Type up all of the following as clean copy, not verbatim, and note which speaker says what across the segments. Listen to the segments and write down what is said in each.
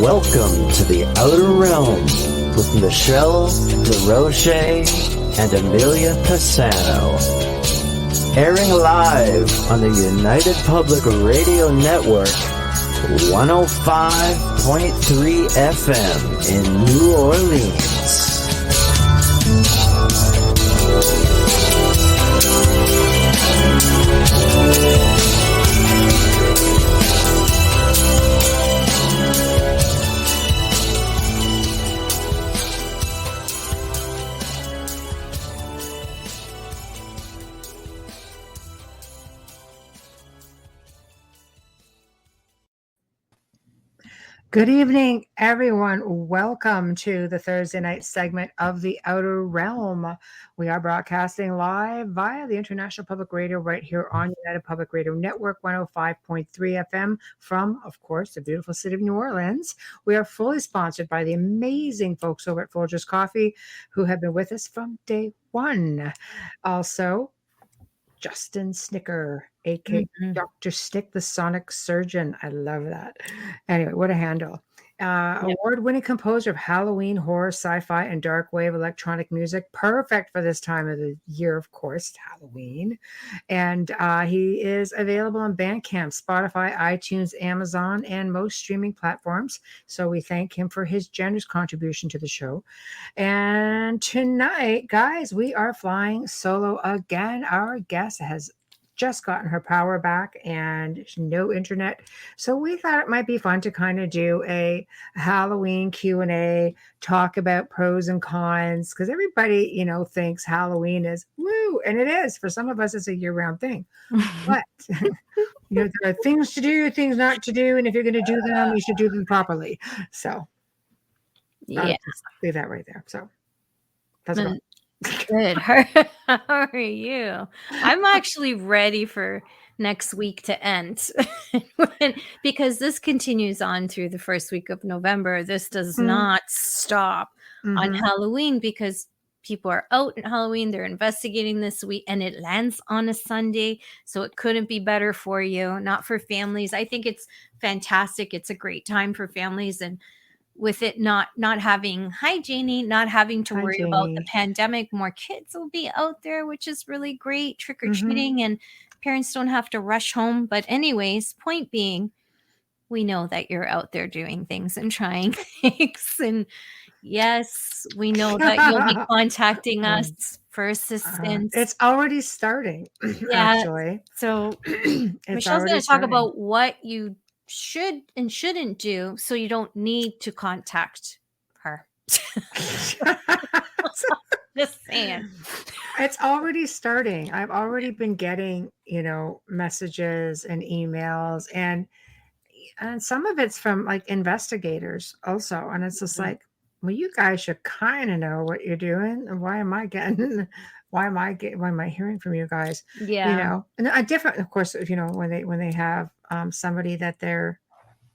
Speaker 1: Welcome to the Outer Realm with Michelle, Desrochers, and Amelia Pisano. Airing live on the United Public Radio Network, 105.3 FM in New Orleans.
Speaker 2: Good evening, everyone. Welcome to the Thursday night segment of The Outer Realm. We are broadcasting live via the International Public Radio right here on United Public Radio Network, 105.3 FM from, of course, the beautiful city of New Orleans. We are fully sponsored by the amazing folks over at Folgers Coffee who have been with us from day one. Also, Justin Snicker, aka Dr. Stick, the Sonic Surgeon. I love that. Anyway, what a handle. Award-winning composer of Halloween, horror, sci-fi, and dark wave electronic music. Perfect for this time of the year, of course, Halloween. And he is available on Bandcamp, Spotify, iTunes, Amazon, and most streaming platforms. So we thank him for his generous contribution to the show. And tonight, guys, we are flying solo again. Our guest has just gotten her power back and no internet, so we thought it might be fun to kind of do a Halloween Q&A, talk about pros and cons, because everybody thinks Halloween is woo, and it is. For some of us it's a year-round thing, but there are things to do, things not to do, and if you're going to do them, you should do them properly. So
Speaker 3: yeah,
Speaker 2: leave that right there. So that's about it.
Speaker 3: Good. How are you? I'm actually ready for next week to end because this continues on through the first week of November. This does not stop on Halloween because people are out at Halloween. They're investigating this week and it lands on a Sunday. So it couldn't be better for you, not for families. I think it's fantastic. It's a great time for families, and with it not having, hi Janie, not having to worry about the pandemic, more kids will be out there, which is really great, trick-or-treating, and parents don't have to rush home. But anyways, point being, we know that you're out there doing things and trying things, and yes, we know that you'll be contacting us for assistance.
Speaker 2: It's already starting. Actually,
Speaker 3: so Michelle's going to talk about what you should and shouldn't do so you don't need to contact her. Just saying.
Speaker 2: It's already starting. I've already been getting, messages and emails, and some of it's from like investigators also. And it's just like, well, you guys should kind of know what you're doing. And why am I hearing from you guys?
Speaker 3: Yeah.
Speaker 2: And a different, of course, when they have somebody that they're,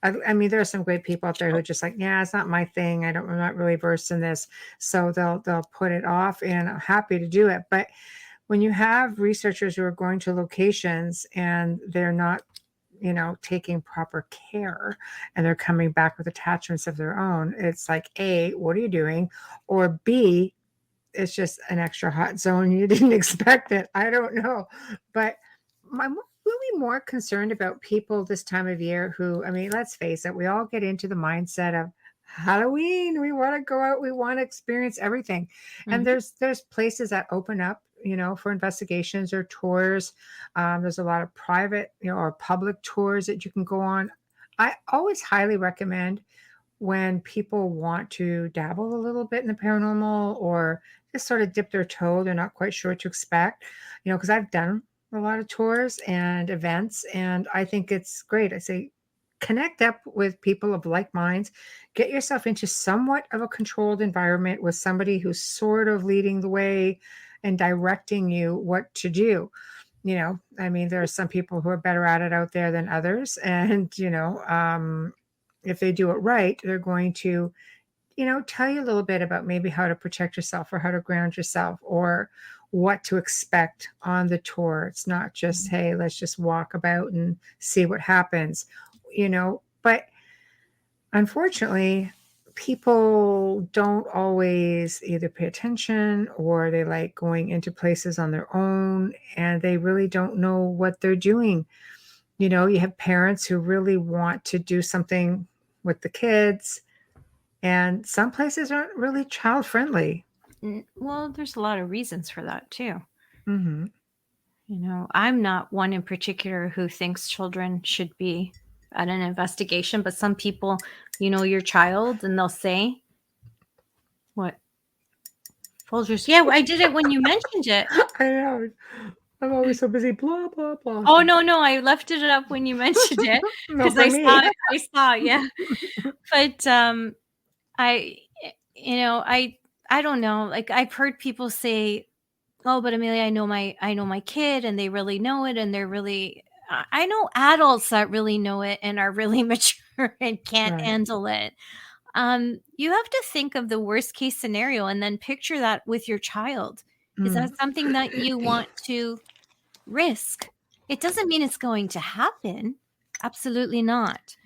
Speaker 2: I mean, there are some great people out there who are just like, yeah, it's not my thing. I'm not really versed in this. So they'll put it off, and I'm happy to do it. But when you have researchers who are going to locations and they're not, taking proper care, and they're coming back with attachments of their own, it's like, A, what are you doing? Or B, it's just an extra hot zone. You didn't expect it. I don't know. But I'm really more concerned about people this time of year who, I mean, let's face it, we all get into the mindset of Halloween. We want to go out. We want to experience everything. And there's places that open up, for investigations or tours. There's a lot of private, or public tours that you can go on. I always highly recommend when people want to dabble a little bit in the paranormal or just sort of dip their toe, they're not quite sure what to expect, because I've done a lot of tours and events, and I think it's great. I say, connect up with people of like minds, get yourself into somewhat of a controlled environment with somebody who's sort of leading the way and directing you what to do. I mean, there are some people who are better at it out there than others. And, if they do it right, they're going to, tell you a little bit about maybe how to protect yourself or how to ground yourself or what to expect on the tour. It's not just, hey, let's just walk about and see what happens, But unfortunately, people don't always either pay attention or they like going into places on their own and they really don't know what they're doing. You have parents who really want to do something with the kids, and some places aren't really child friendly.
Speaker 3: Well, there's a lot of reasons for that too.
Speaker 2: Hmm.
Speaker 3: I'm not one in particular who thinks children should be at an investigation, but some people, your child, and they'll say, what? Folgers. Yeah, I did it when you mentioned it.
Speaker 2: I know. I'm always so busy. Blah blah blah.
Speaker 3: Oh, no, I left it up when you mentioned it
Speaker 2: No,
Speaker 3: because
Speaker 2: for
Speaker 3: I
Speaker 2: me.
Speaker 3: saw it. Yeah. But I, I don't know. Like I've heard people say, "Oh, but Amelia, I know my kid, and they really know it, and they're really." I know adults that really know it and are really mature and can't
Speaker 2: Right.
Speaker 3: handle it. You have to think of the worst case scenario and then picture that with your child. Is that
Speaker 2: Mm.
Speaker 3: something that you want to risk? It doesn't mean it's going to happen. Absolutely not.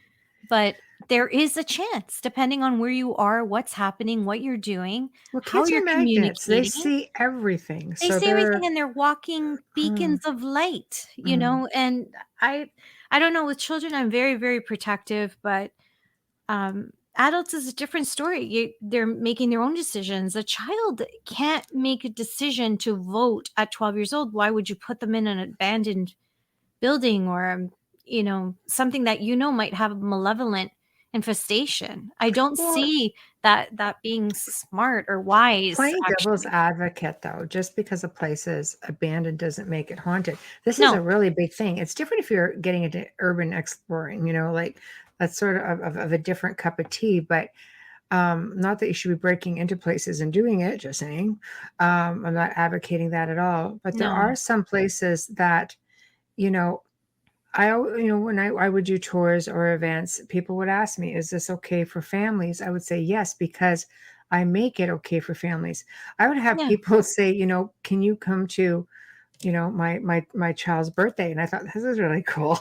Speaker 3: But there is a chance, depending on where you are, what's happening, what you're doing,
Speaker 2: Well,
Speaker 3: how
Speaker 2: kids are
Speaker 3: you're
Speaker 2: magnets. They
Speaker 3: communicating.
Speaker 2: see everything.
Speaker 3: They
Speaker 2: So
Speaker 3: see everything
Speaker 2: they're,
Speaker 3: and they're walking
Speaker 2: mm,
Speaker 3: beacons of light,
Speaker 2: mm.
Speaker 3: and I don't know, with children I'm very, very protective, but adults is a different story. They're making their own decisions. A child can't make a decision to vote at 12 years old. Why would you put them in an abandoned building or something that might have a malevolent infestation? I don't
Speaker 2: Well,
Speaker 3: see that being smart or wise,
Speaker 2: playing devil's
Speaker 3: actually.
Speaker 2: advocate, though, just because a place is abandoned doesn't make it haunted. This is
Speaker 3: No.
Speaker 2: a really big thing. It's different if you're getting into urban exploring, like that's sort of a different cup of tea. But not that you should be breaking into places and doing it, just saying. I'm not advocating that at all. But there
Speaker 3: No.
Speaker 2: are some places that, you know, when I would do tours or events, people would ask me, is this okay for families? I would say yes, because I make it okay for families. I would have
Speaker 3: Yeah,
Speaker 2: people say, can you come to, my child's birthday? And I thought this is really cool,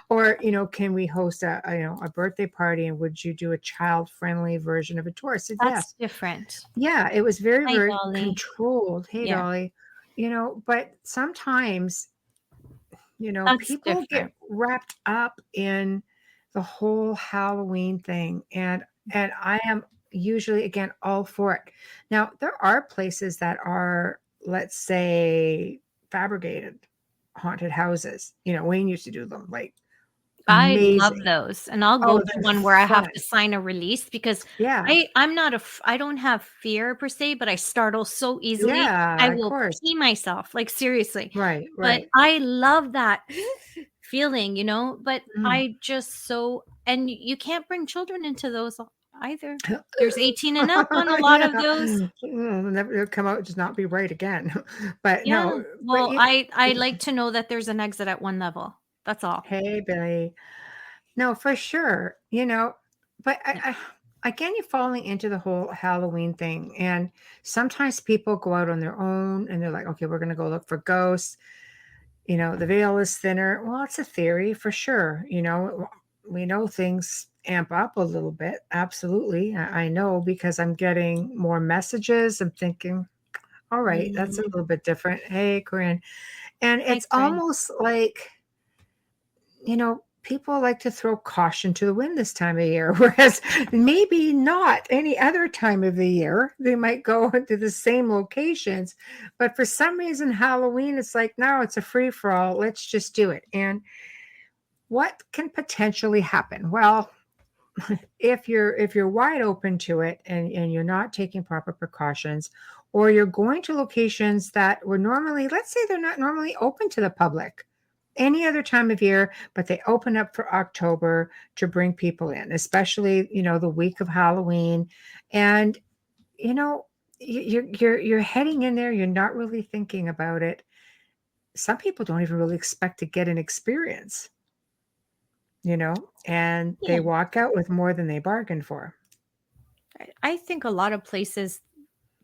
Speaker 2: or, can we host a birthday party, and would you do a child friendly version of a tour? I said,
Speaker 3: that's
Speaker 2: yes.
Speaker 3: different.
Speaker 2: Yeah, it was very,
Speaker 3: Hi,
Speaker 2: very
Speaker 3: Dolly.
Speaker 2: controlled. Hey,
Speaker 3: Yeah,
Speaker 2: Dolly, but sometimes
Speaker 3: that's
Speaker 2: people get
Speaker 3: different.
Speaker 2: wrapped up in the whole Halloween thing, and I am usually again all for it. Now, there are places that are, let's say, fabricated haunted houses. Wayne used to do them, like,
Speaker 3: I love
Speaker 2: amazing.
Speaker 3: those, and I'll go
Speaker 2: Oh,
Speaker 3: to
Speaker 2: they're
Speaker 3: one where I have
Speaker 2: fun.
Speaker 3: to sign a release because
Speaker 2: Yeah.
Speaker 3: I'm not I don't have fear per se, but I startle so easily. I
Speaker 2: Yeah, of
Speaker 3: will
Speaker 2: course.
Speaker 3: pee myself, like, seriously.
Speaker 2: Right,
Speaker 3: But
Speaker 2: right.
Speaker 3: I love that feeling, but
Speaker 2: Mm.
Speaker 3: I just and you can't bring children into those either. There's 18 and up on a lot
Speaker 2: Yeah.
Speaker 3: of those.
Speaker 2: Never it'll come out, just not be right again. But
Speaker 3: Yeah.
Speaker 2: no, but
Speaker 3: Well, I like to know that there's an exit at one level. That's all.
Speaker 2: hey, Billy. No, for sure. But
Speaker 3: Yeah.
Speaker 2: again, you're falling into the whole Halloween thing. And sometimes people go out on their own and they're like, okay, we're going to go look for ghosts. The veil is thinner. Well, it's a theory for sure. We know things amp up a little bit. Absolutely. I know because I'm getting more messages. I'm thinking, all right, that's a
Speaker 3: Mm.
Speaker 2: little bit different. Hey, Corinne. And
Speaker 3: Hi,
Speaker 2: it's
Speaker 3: Corinne.
Speaker 2: almost like, people like to throw caution to the wind this time of year, whereas maybe not any other time of the year. They might go into the same locations, but for some reason, Halloween, it's like, no, it's a free for all. Let's just do it. And what can potentially happen? Well, if you're wide open to it and you're not taking proper precautions, or you're going to locations that were normally, let's say they're not normally open to the public any other time of year, but they open up for October to bring people in, especially, the week of Halloween. And, you know, you're heading in there, you're not really thinking about it. Some people don't even really expect to get an experience, and
Speaker 3: Yeah.
Speaker 2: they walk out with more than they bargained for.
Speaker 3: I think a lot of places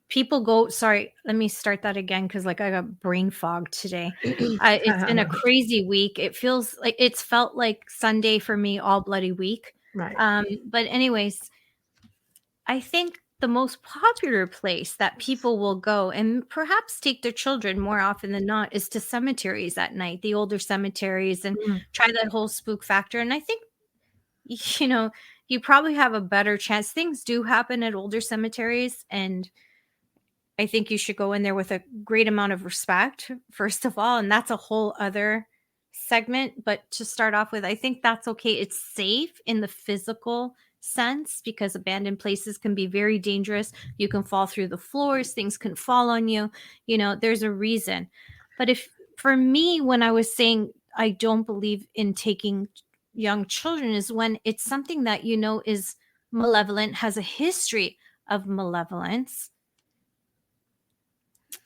Speaker 3: people go, sorry, let me start that again because like I got brain fog today. It's been a crazy week. It feels like it's felt like Sunday for me all bloody week.
Speaker 2: Right.
Speaker 3: But anyways, I think the most popular place that people will go and perhaps take their children more often than not is to cemeteries at night, the older cemeteries, and
Speaker 2: Mm.
Speaker 3: try that whole spook factor. And I think, you know, you probably have a better chance. Things do happen at older cemeteries, and I think you should go in there with a great amount of respect, first of all, and that's a whole other segment. But to start off with, I think that's okay. It's safe in the physical sense because abandoned places can be very dangerous. You can fall through the floors, things can fall on you. There's a reason. But if for me, when I was saying I don't believe in taking young children, is when it's something that is malevolent, has a history of malevolence.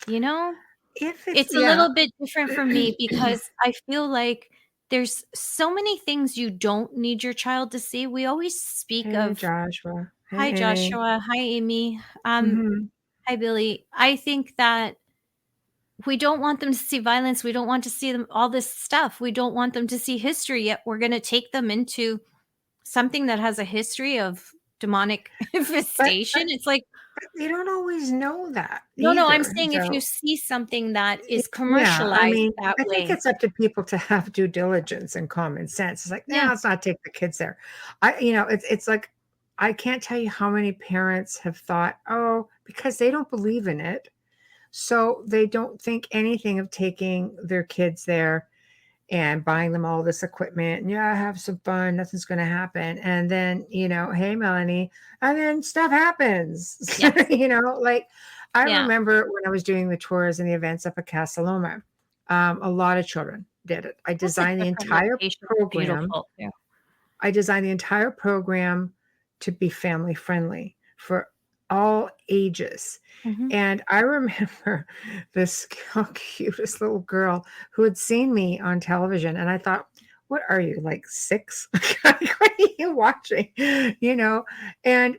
Speaker 2: If it's,
Speaker 3: It's a little bit different for me because I feel like there's so many things you don't need your child to see. We always speak
Speaker 2: Hey,
Speaker 3: of,
Speaker 2: Joshua. Hey,
Speaker 3: hi,
Speaker 2: Amy.
Speaker 3: Joshua. Hi, Amy.
Speaker 2: Mhm.
Speaker 3: Hi, Billy. I think that we don't want them to see violence. We don't want to see them all this stuff. We don't want them to see history, yet we're going to take them into something that has a history of demonic
Speaker 2: But
Speaker 3: infestation. It's like,
Speaker 2: you don't always know that
Speaker 3: no, I'm
Speaker 2: either.
Speaker 3: saying if you
Speaker 2: So,
Speaker 3: see something that is
Speaker 2: yeah, I
Speaker 3: commercialized
Speaker 2: mean,
Speaker 3: that
Speaker 2: I think
Speaker 3: way.
Speaker 2: it's up to people to have due diligence and common sense. It's like, no,
Speaker 3: Yeah.
Speaker 2: let's not take the kids there. It's like I can't tell you how many parents have thought, oh, because they don't believe in it, so they don't think anything of taking their kids there and buying them all this equipment. And yeah, have some fun. Nothing's going to happen. And then, hey, Melanie, and then stuff happens.
Speaker 3: Yes.
Speaker 2: Like I
Speaker 3: Yeah.
Speaker 2: remember when I was doing the tours and the events up at Casa Loma, a lot of children did it. I
Speaker 3: That's a
Speaker 2: designed the
Speaker 3: different
Speaker 2: entire
Speaker 3: location.
Speaker 2: program.
Speaker 3: Beautiful. Yeah.
Speaker 2: I designed the entire program to be family friendly for all ages.
Speaker 3: Mhm.
Speaker 2: And I remember this cutest little girl who had seen me on television. And I thought, what are you, like 6? What are you watching? And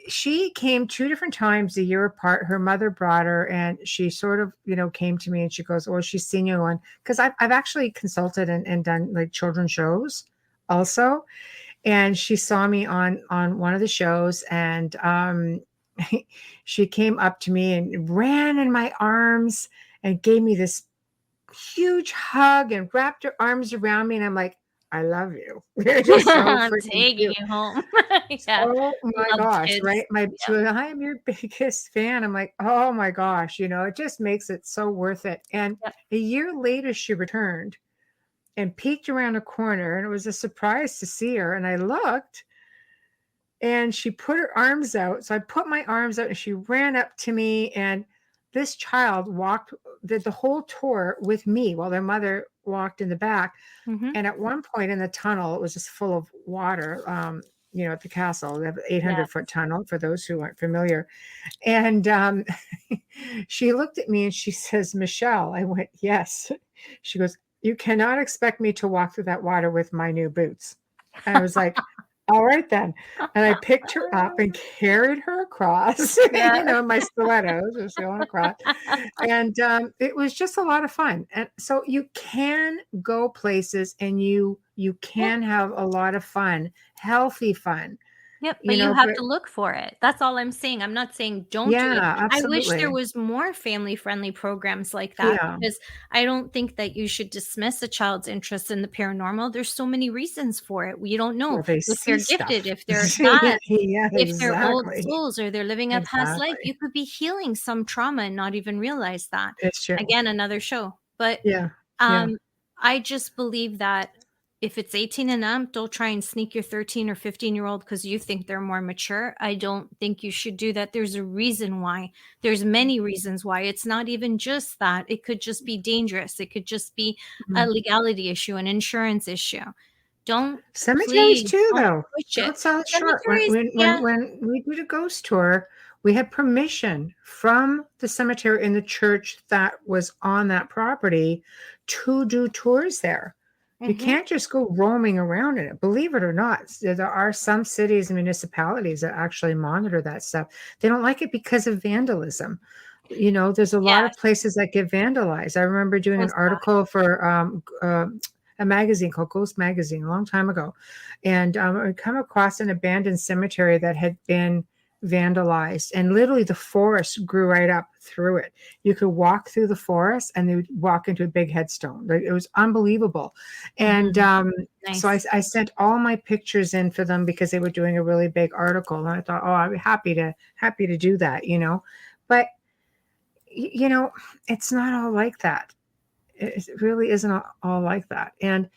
Speaker 2: she came 2 different times a year apart. Her mother brought her, and she sort of, came to me and she goes, "Oh, she's seen you on," because I've actually consulted and done like children's shows also. And she saw me on one of the shows, and she came up to me and ran in my arms and gave me this huge hug and wrapped her arms around me. And I'm like, I love you. You're just so
Speaker 3: I'm
Speaker 2: freaking
Speaker 3: taking
Speaker 2: cute.
Speaker 3: you home. Yeah.
Speaker 2: Oh my
Speaker 3: Love
Speaker 2: gosh,
Speaker 3: kids.
Speaker 2: right? She
Speaker 3: Yeah.
Speaker 2: was, I am your biggest fan. I'm like, oh my gosh, it just makes it so worth it. And
Speaker 3: Yep.
Speaker 2: a year later, she returned and peeked around a corner, and it was a surprise to see her. And I looked, and she put her arms out. So I put my arms out, and she ran up to me. And this child did the whole tour with me while their mother walked in the back.
Speaker 3: Mhm.
Speaker 2: And at one point in the tunnel, it was just full of water. At the castle, they have an
Speaker 3: Yeah.
Speaker 2: 800-foot tunnel for those who aren't familiar. And she looked at me and she says, "Michelle." I went, "Yes." She goes, "You cannot expect me to walk through that water with my new boots." And I was like, all right then. And I picked her up and carried her across,
Speaker 3: Yeah.
Speaker 2: my stilettos was going across. And it was just a lot of fun. And so you can go places, and you
Speaker 3: Yeah.
Speaker 2: can have a lot of fun, healthy fun,
Speaker 3: Yep, but you have
Speaker 2: but
Speaker 3: to look for it. That's all I'm saying. I'm not saying don't do it.
Speaker 2: yeah,
Speaker 3: I wish there
Speaker 2: absolutely.
Speaker 3: was more family-friendly programs like that
Speaker 2: Yeah.
Speaker 3: because I don't think that you should dismiss a child's interest in the paranormal. There's so many reasons for it. We don't know
Speaker 2: Well, they
Speaker 3: if
Speaker 2: see
Speaker 3: they're gifted,
Speaker 2: stuff.
Speaker 3: if they're
Speaker 2: Yeah,
Speaker 3: bad,
Speaker 2: yeah,
Speaker 3: if they're old
Speaker 2: exactly.
Speaker 3: souls or they're living a past life.
Speaker 2: Exactly.
Speaker 3: You could be healing some trauma and not even realize that.
Speaker 2: It's true.
Speaker 3: Again, another show. But
Speaker 2: Yeah. Yeah.
Speaker 3: um, I just believe that if it's 18 and up, don't try and sneak your 13 or 15-year-old because you think they're more mature. I don't think you should do that. There's a reason why. There's many reasons why. It's not even just that. It could just be dangerous. It could just be a
Speaker 2: Mhm.
Speaker 3: legality issue, an insurance issue. Don't
Speaker 2: Cemeteries
Speaker 3: please
Speaker 2: too,
Speaker 3: don't
Speaker 2: though.
Speaker 3: push it.
Speaker 2: Don't sell it short. When
Speaker 3: Cemeteries,
Speaker 2: when
Speaker 3: yeah.
Speaker 2: when when we did a ghost tour, we had permission from the cemetery and the church that was on that property to do tours there. You
Speaker 3: Mhm.
Speaker 2: can't just go roaming around in it. Believe it or not, there are some cities and municipalities that actually monitor that stuff. They don't like it because of vandalism. There's a lot
Speaker 3: Yeah,
Speaker 2: of places that get vandalized. I remember doing
Speaker 3: so
Speaker 2: an
Speaker 3: sad.
Speaker 2: article for a magazine called Ghost Magazine a long time ago, and I come across an abandoned cemetery that had been vandalized, and literally the forest grew right up through it. You could walk through the forest and you would walk into a big headstone. Like, it was unbelievable. And so
Speaker 3: Nice.
Speaker 2: I sent all my pictures in for them because they were doing a really big article, and I thought, oh, I'd be happy to do that, but it's not all like that. It really isn't all like that. And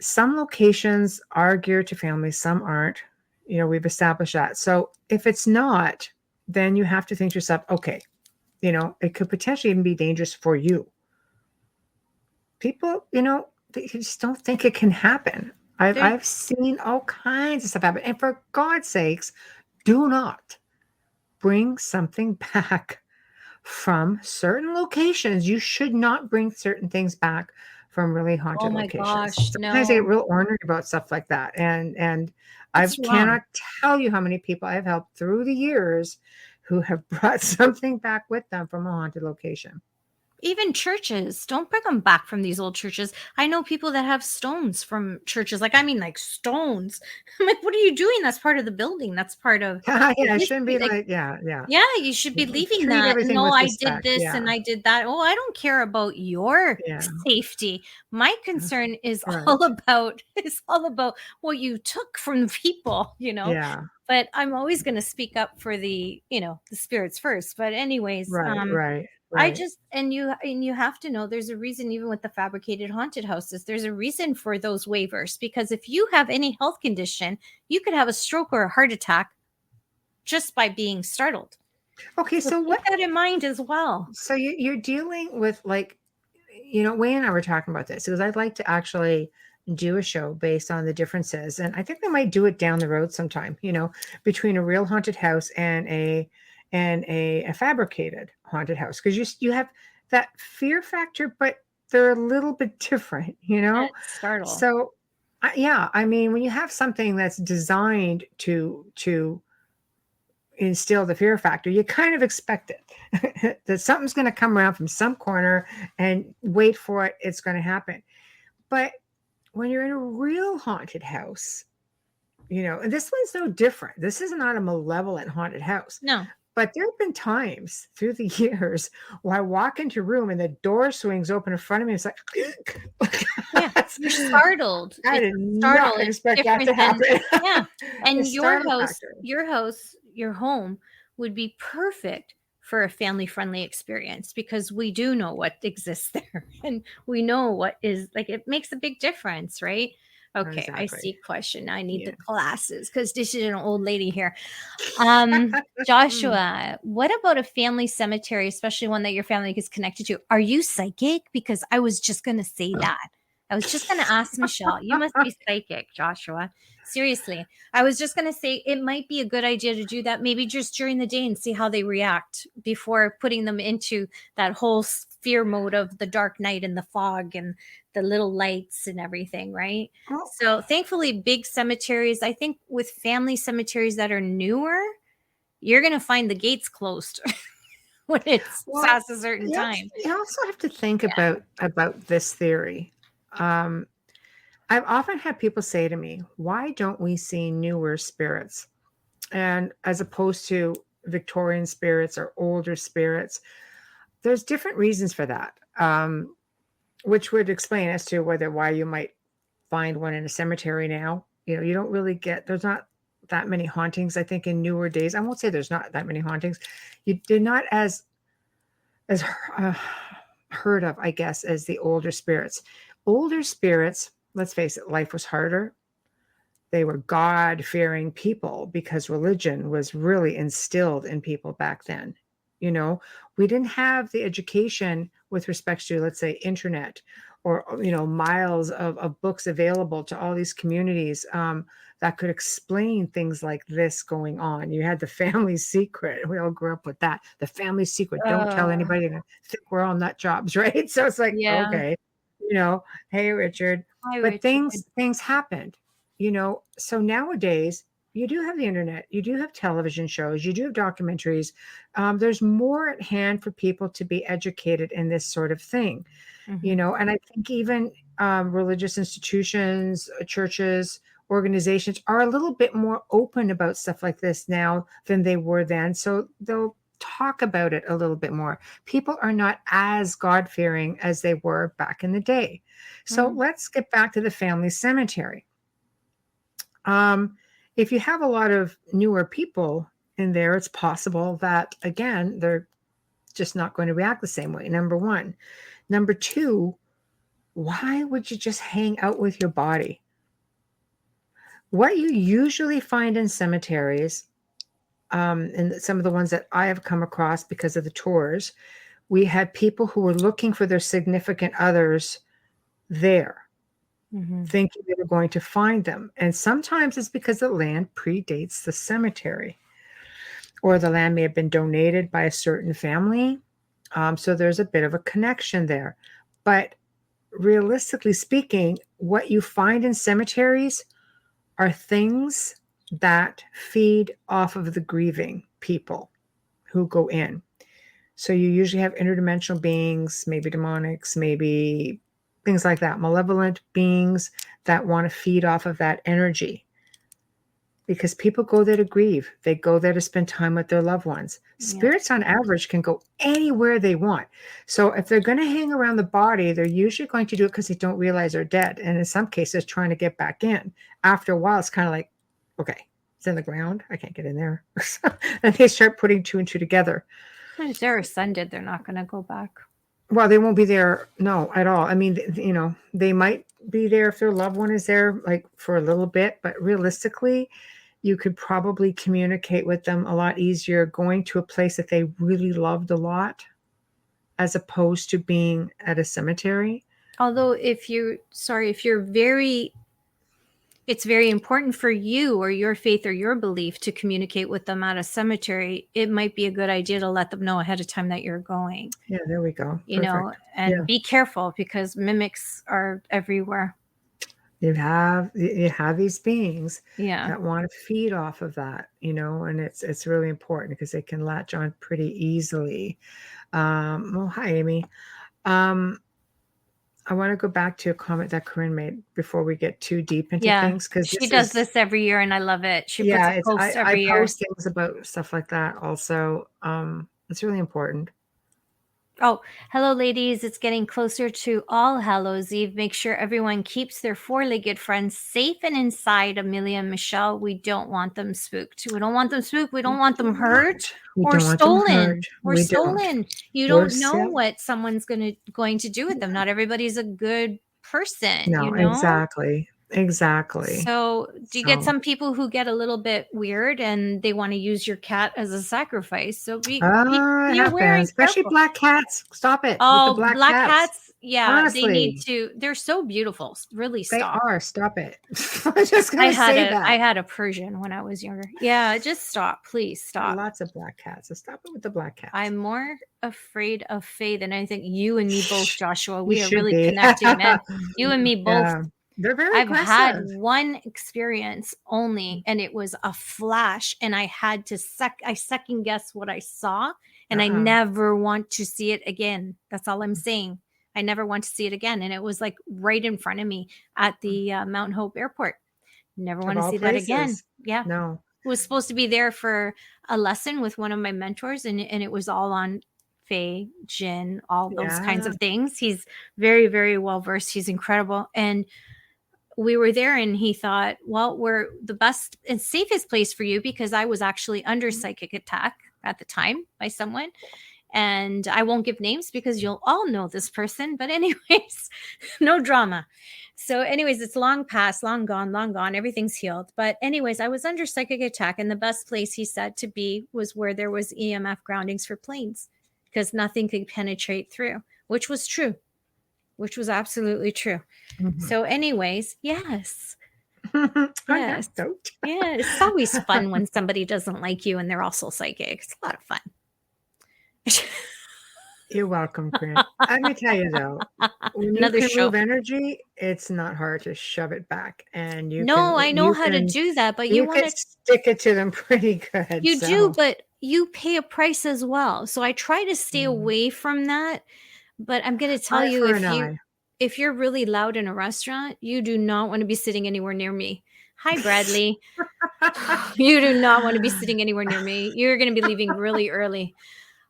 Speaker 2: some locations are geared to families, some aren't. We've established that. So if it's not, then you have to think to yourself, okay, it could potentially even be dangerous for you. People, they just don't think it can happen. I've seen all kinds of stuff happen. And for God's sakes, do not bring something back from certain locations. You should not bring certain things back from really
Speaker 3: Oh
Speaker 2: haunted
Speaker 3: my
Speaker 2: locations.
Speaker 3: gosh,
Speaker 2: Sometimes I get
Speaker 3: no.
Speaker 2: real ornery about stuff like that. And I
Speaker 3: That's wrong.
Speaker 2: cannot tell you how many people I've helped through the years who have brought something back with them from a haunted location.
Speaker 3: Even churches, don't bring them back from these old churches. I know people that have stones from churches. Like, I mean, like stones. I'm like, what are you doing? That's part of the building. That's part of
Speaker 2: Yeah,
Speaker 3: the
Speaker 2: it shouldn't
Speaker 3: history.
Speaker 2: be
Speaker 3: Like,
Speaker 2: like, yeah.
Speaker 3: yeah, you should be leaving
Speaker 2: Treat
Speaker 3: that.
Speaker 2: everything
Speaker 3: No,
Speaker 2: with
Speaker 3: I did
Speaker 2: respect.
Speaker 3: this
Speaker 2: Yeah,
Speaker 3: and I did that. Oh, I don't care about your
Speaker 2: yeah,
Speaker 3: safety. My concern is all
Speaker 2: right.
Speaker 3: about what you took from the people,
Speaker 2: Yeah,
Speaker 3: But I'm always going to speak up for the spirits first. But anyways, I
Speaker 2: right.
Speaker 3: just and you have to know there's a reason even with the fabricated haunted houses. There's a reason for those waivers because if you have any health condition, you could have a stroke or a heart attack just by being startled.
Speaker 2: Okay,
Speaker 3: So
Speaker 2: so
Speaker 3: keep
Speaker 2: what?
Speaker 3: that in mind as well.
Speaker 2: So you're dealing with, like, Wayne and I were talking about this because I'd like to actually do a show based on the differences, and I think we might do it down the road sometime. Between a real haunted house and a fabricated haunted house, because you have that fear factor, but they're a little bit different.
Speaker 3: Startle.
Speaker 2: So yeah, I mean, when you have something that's designed to instill the fear factor, you kind of expect it that something's going to come around from some corner and wait for it. It's going to happen. But when you're in a real haunted house, and this one's no different. This is not a malevolent haunted house.
Speaker 3: No.
Speaker 2: But there have been times through the years where I walk into a room and the door swings open in front of me. It's like,
Speaker 3: Yeah, you're startled.
Speaker 2: I
Speaker 3: It's
Speaker 2: did
Speaker 3: startled.
Speaker 2: not
Speaker 3: It's
Speaker 2: expect that to
Speaker 3: different than
Speaker 2: happen.
Speaker 3: yeah.
Speaker 2: The
Speaker 3: And
Speaker 2: startle factor.
Speaker 3: your home would be perfect for a family-friendly experience because we do know what exists there and we know what is like it makes a big difference, right? Okay, I
Speaker 2: Exactly.
Speaker 3: see question. I need
Speaker 2: Yeah.
Speaker 3: the glasses because this is an old lady here.
Speaker 2: Mm.
Speaker 3: Joshua, what about a family cemetery, especially one that your family is connected to? Are you psychic? Because I was just going to say that. I was just going to ask Michelle. You must be psychic, Joshua. Seriously. I was just going to say it might be a good idea to do that maybe just during the day and see how they react before putting them into that whole fear mode of the dark night and the fog and the little lights and everything, right?
Speaker 2: Well,
Speaker 3: So thankfully, big cemeteries, I think with family cemeteries that are newer, you're going to find the gates closed when it's
Speaker 2: well,
Speaker 3: past a certain
Speaker 2: you
Speaker 3: time.
Speaker 2: you also have to think
Speaker 3: Yeah.
Speaker 2: about this theory. Um, I've often had people say to me, "Why don't we see newer spirits?" And as opposed to Victorian spirits or older spirits, there's different reasons for that, which would explain as to why you might find one in a cemetery now. You don't really there's not that many hauntings. I think in newer days, I won't say there's not that many hauntings. They're not as uh, heard of, I guess, as the older spirits. Older spirits, let's face it, life was harder. They were God-fearing people because religion was really instilled in people back then. We didn't have the education with respect to, let's say, internet or miles of books available to all these communities that could explain things like this going on. You had the family secret. We all grew up with that. The family secret. Don't tell
Speaker 3: Uh,
Speaker 2: anybody. I think we're all nut jobs, right? So it's like,
Speaker 3: yeah.
Speaker 2: okay, hey, Richard.
Speaker 3: Hi,
Speaker 2: But
Speaker 3: Richard.
Speaker 2: things happened. So nowadays you do have the internet, you do have television shows, you do have documentaries. There's more at hand for people to be educated in this sort of thing.
Speaker 3: Mhm.
Speaker 2: And I think even religious institutions, churches, organizations are a little bit more open about stuff like this now than they were then. So they'll talk about it a little bit more. People are not as God-fearing as they were back in the day. So let's get back to the family cemetery. If you have a lot of newer people in there, it's possible that, again, they're just not going to react the same way. Number one. Number two, why would you just hang out with your body? What you usually find in cemeteries, and some of the ones that I have come across because of the tours, we had people who were looking for their significant others there, thinking they were going to find them. And sometimes it's because the land predates the cemetery, or the land may have been donated by a certain family. So there's a bit of a connection there. But realistically speaking, what you find in cemeteries are things that feed off of the grieving people who go in. So you usually have interdimensional beings, maybe demonics, maybe things like that, malevolent beings that want to feed off of that energy. Because people go there to grieve. They go there to spend time with their loved ones. Spirits on average can go anywhere they want. So if they're going to hang around the body, they're usually going to do it because they don't realize they're dead. And in some cases, trying to get back in. After a while, it's kind of like, okay, it's in the ground. I can't get in there. And they start putting two and two together.
Speaker 3: If they're ascended, they're not going to go back.
Speaker 2: Well, they won't be there, no, at all. I mean, they might be there if their loved one is there, like for a little bit, but realistically, you could probably communicate with them a lot easier going to a place that they really loved a lot, as opposed to being at a cemetery.
Speaker 3: Although it's very important for you or your faith or your belief to communicate with them at a cemetery, it might be a good idea to let them know ahead of time that you're going.
Speaker 2: Yeah, there we go.
Speaker 3: And be careful, because mimics are everywhere.
Speaker 2: You have these beings
Speaker 3: Yeah.
Speaker 2: that want to feed off of that, and it's really important because they can latch on pretty easily. Well, hi, Amy. I want to go back to a comment that Corinne made before we get too deep into things, because
Speaker 3: she does this every year, and I love it. She puts a post every year.
Speaker 2: I post things about stuff like that also. It's really important.
Speaker 3: Oh, hello, ladies. It's getting closer to All Hallows Eve. Make sure everyone keeps their four-legged friends safe and inside. Amelia and Michelle, we don't want them spooked. We don't want them spooked. We don't want them hurt or stolen. Or stolen. You don't know what someone's going to do with them. Not everybody's a good person.
Speaker 2: No, exactly.
Speaker 3: So do you get some people who get a little bit weird and they want to use your cat as a sacrifice? So be aware,
Speaker 2: especially black cats. Stop it.
Speaker 3: Oh, with the black cats. Yeah,
Speaker 2: honestly,
Speaker 3: they need to. They're so beautiful. Really, stop.
Speaker 2: They are. Stop it. I'm just gonna say that.
Speaker 3: I had a Persian when I was younger. Yeah, just stop. Please stop.
Speaker 2: Lots of black cats. So stop it with the black cats.
Speaker 3: I'm more afraid of Faye than I think you and me both, Joshua. We are really connected, man. You and me both. Yeah.
Speaker 2: They're very aggressive.
Speaker 3: I've had one experience only, and it was a flash, and I had to second guess what I saw, and I never want to see it again. That's all I'm saying. I never want to see it again. And it was like right in front of me at the Mount Hope Airport. Never want to see that again. Yeah.
Speaker 2: No.
Speaker 3: It was supposed to be there for a lesson with one of my mentors, and it was all on Faye, Jinn, all those kinds of things. He's very, very well versed. He's incredible. And we were there, and he thought, well, we're the best and safest place for you, because I was actually under psychic attack at the time by someone. And I won't give names because you'll all know this person. But anyways, no drama. So anyways, it's long past, long gone. Everything's healed. But anyways, I was under psychic attack. And the best place, he said, to be was where there was EMF groundings for planes, because nothing could penetrate through, which was true, which was absolutely true. Mm-hmm. So anyways, yes. Yes. Yeah, it's always fun when somebody doesn't like you and they're also psychic. It's a lot of fun.
Speaker 2: You're welcome, Corinne. Let me tell you though, when you can move energy, it's not hard to shove it back. And
Speaker 3: I know how to do that, but you want to
Speaker 2: stick it to them pretty good.
Speaker 3: You do, but you pay a price as well. So I try to stay away from that. But I'm going to tell you, if you're really loud in a restaurant, you do not want to be sitting anywhere near me. Hi, Bradley. You do not want to be sitting anywhere near me. You're going to be leaving really early.